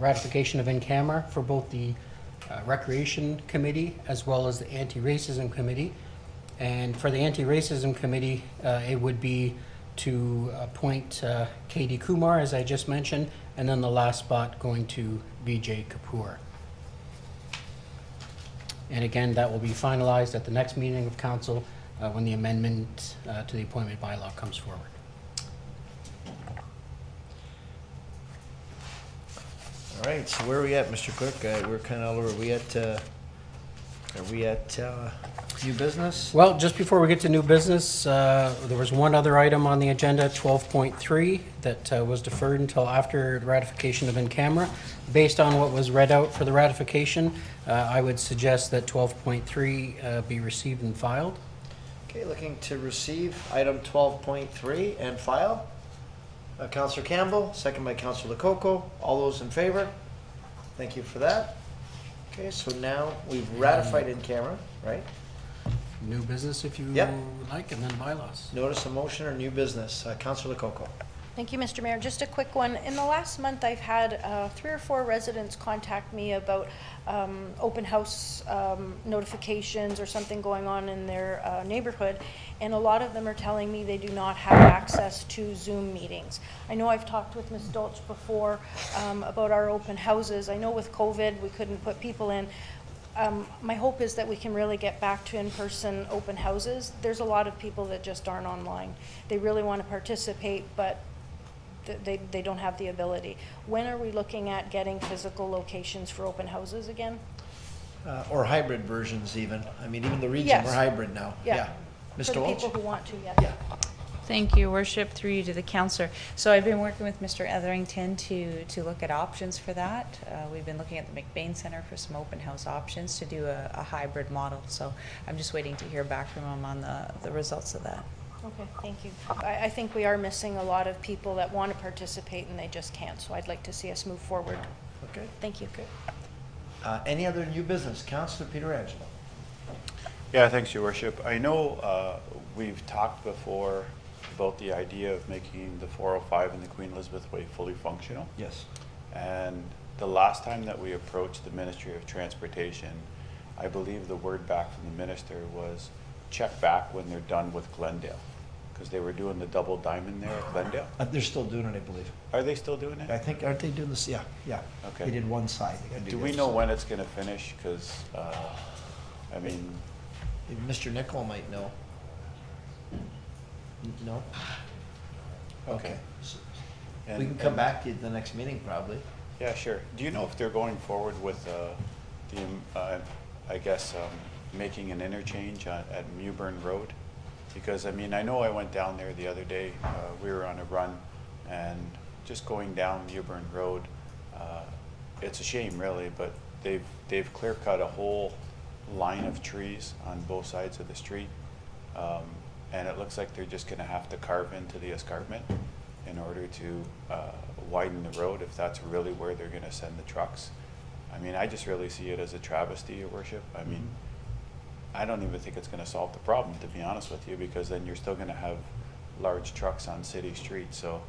ratification of in camera for both the Recreation Committee as well as the Anti-Racism Committee. And for the Anti-Racism Committee, it would be to appoint Katie Kumar, as I just mentioned, and then the last spot going to Vijay Kapoor. And again, that will be finalized at the next meeting of council when the amendment to the appointment bylaw comes forward. All right, so where are we at, Mr. Clerk? We're kind of all over. Are we at new business? Well, just before we get to new business, there was one other item on the agenda, 12.3, that was deferred until after ratification of in camera. Based on what was read out for the ratification, I would suggest that 12.3 be received and filed. Okay, looking to receive item 12.3 and file. Councillor Campbell, second by Councillor Lococo. All those in favor? Thank you for that. Okay, so now we've ratified in camera, right? New business if you like, and then bylaws. Notice of motion or new business. Councillor Lococo. Thank you, Mr. Mayor. Just a quick one. In the last month, I've had 3 or 4 residents contact me about open house notifications or something going on in their neighborhood, and a lot of them are telling me they do not have access to Zoom meetings. I know I've talked with Ms. Dolch before about our open houses. I know with COVID we couldn't put people in. My hope is that we can really get back to in-person open houses. There's a lot of people that just aren't online. They really want to participate, but they don't have the ability. When are we looking at getting physical locations for open houses again? Or hybrid versions even. I mean, even the region, Yes. we're hybrid now. Yeah. Ms. For the Dolch? people who want to, yes. Yeah. Thank you, Worship, through you to the councillor. So I've been working with Mr. Etherington to look at options for that. We've been looking at the McBain Center for some open house options to do a hybrid model. So I'm just waiting to hear back from him on the results of that. Okay, thank you. I think we are missing a lot of people that want to participate and they just can't, so I'd like to see us move forward. Okay. Thank you. Okay. Any other new business? Councillor Pietrangelo. Yeah, thanks, Your Worship. I know we've talked before about the idea of making the 405 and the Queen Elizabeth Way fully functional. Yes. And the last time that we approached the Ministry of Transportation, I believe the word back from the minister was check back when they're done with Glendale, because they were doing the double diamond there at Glendale. They're still doing it, I believe. Are they still doing it? I think, aren't they doing this? Yeah, yeah. Okay. They did one side. They gotta Do the we other know side. when it's going to finish? Because, I mean... Mr. Nicol might know. No? Okay. And- We can come and- back to you at the next meeting, probably. Yeah, sure. Do you know if they're going forward with I guess, making an interchange at Mewburn Road? Because, I mean, I know I went down there the other day. We were on a run, and just going down Mewburn Road, it's a shame, really, but they've clear-cut a whole line of trees on both sides of the street, and it looks like they're just going to have to carve into the escarpment. in order to widen the road, if that's really where they're gonna send the trucks. I mean, I just really see it as a travesty, Your Worship. I mean, I don't even think it's gonna solve the problem, to be honest with you, because then you're still gonna have large trucks on city streets. So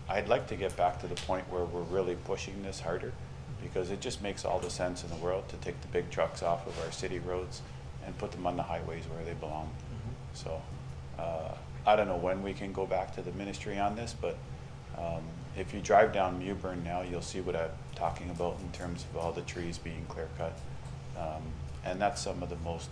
I'd like to get back to the point where we're really pushing this harder, because it just makes all the sense in the world to take the big trucks off of our city roads and put them on the highways where they belong. So I don't know when we can go back to the ministry on this, but if you drive down Mewburn now, you'll see what I'm talking about in terms of all the trees being clear cut. And that's some of the most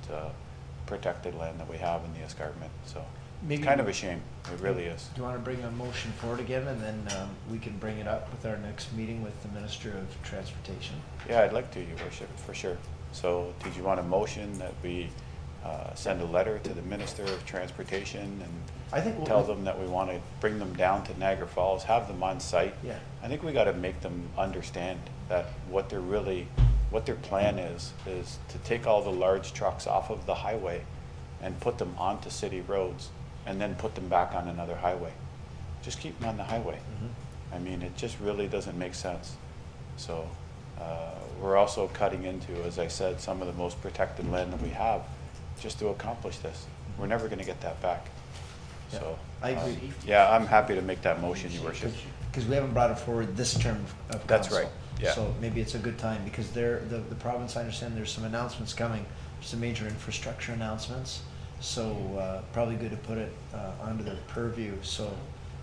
protected land that we have in the escarpment. So Maybe it's kind of a shame. It really is. Do you want to bring a motion forward again, and then we can bring it up with our next meeting with the Minister of Transportation? Yeah, I'd like to, Your Worship, for sure. So did you want a motion that we send a letter to the Minister of Transportation and tell them that we want to bring them down to Niagara Falls, have them on site? Yeah. I think we got to make them understand that what their plan is to take all the large trucks off of the highway and put them onto city roads and then put them back on another highway. Just keep them on the highway. I mean, it just really doesn't make sense. So we're also cutting into, as I said, some of the most protected land that we have just to accomplish this. We're never going to get that back. Yeah, So I agree. yeah, I'm happy to make that motion, Your Worship. Because we haven't brought it forward this term of That's council. right, yeah. So maybe it's a good time, because the province, I understand there's some announcements coming, some major infrastructure announcements. So probably good to put it under their purview. So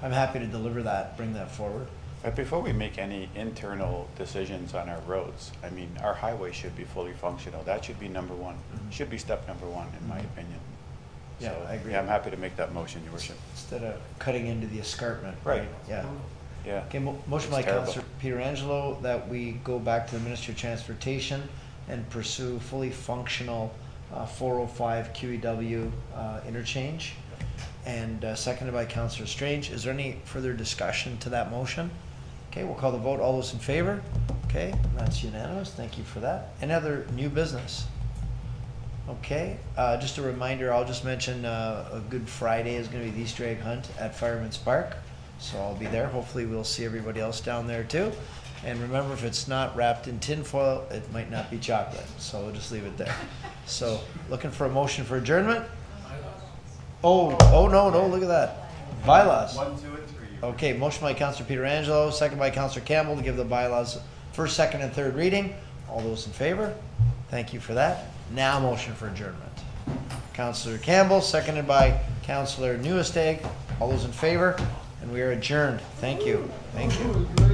I'm happy to deliver that, bring that forward. But before we make any internal decisions on our roads, I mean, our highway should be fully functional. That should be number one. Should be step number one, in my opinion. Yeah, So, I agree. Yeah, I'm happy to make that motion, Your Worship. Instead of cutting into the escarpment. Right. Yeah. Yeah. Okay, motion by It's terrible. Councillor Pietrangelo that we go back to the Ministry of Transportation and pursue fully functional 405 QEW interchange. And seconded by Councillor Strange. Is there any further discussion to that motion? Okay, we'll call the vote. All those in favor? Okay, that's unanimous. Thank you for that. Any other new business? Okay, just a reminder, I'll just mention a Good Friday is going to be the Easter egg hunt at Fireman's Park. So I'll be there. Hopefully we'll see everybody else down there too. And remember, if it's not wrapped in tin foil, it might not be chocolate. So we'll just leave it there. So looking for a motion for adjournment? Oh, no, look at that. Bylaws. 1, 2, and 3. Okay, motion by Councillor Pietrangelo, second by Councillor Campbell to give the bylaws first, second, and third reading. All those in favor? Thank you for that. Now motion for adjournment. Councillor Campbell, seconded by Councillor Nieuwesteeg. All those in favor? And we are adjourned. Thank you. Thank you.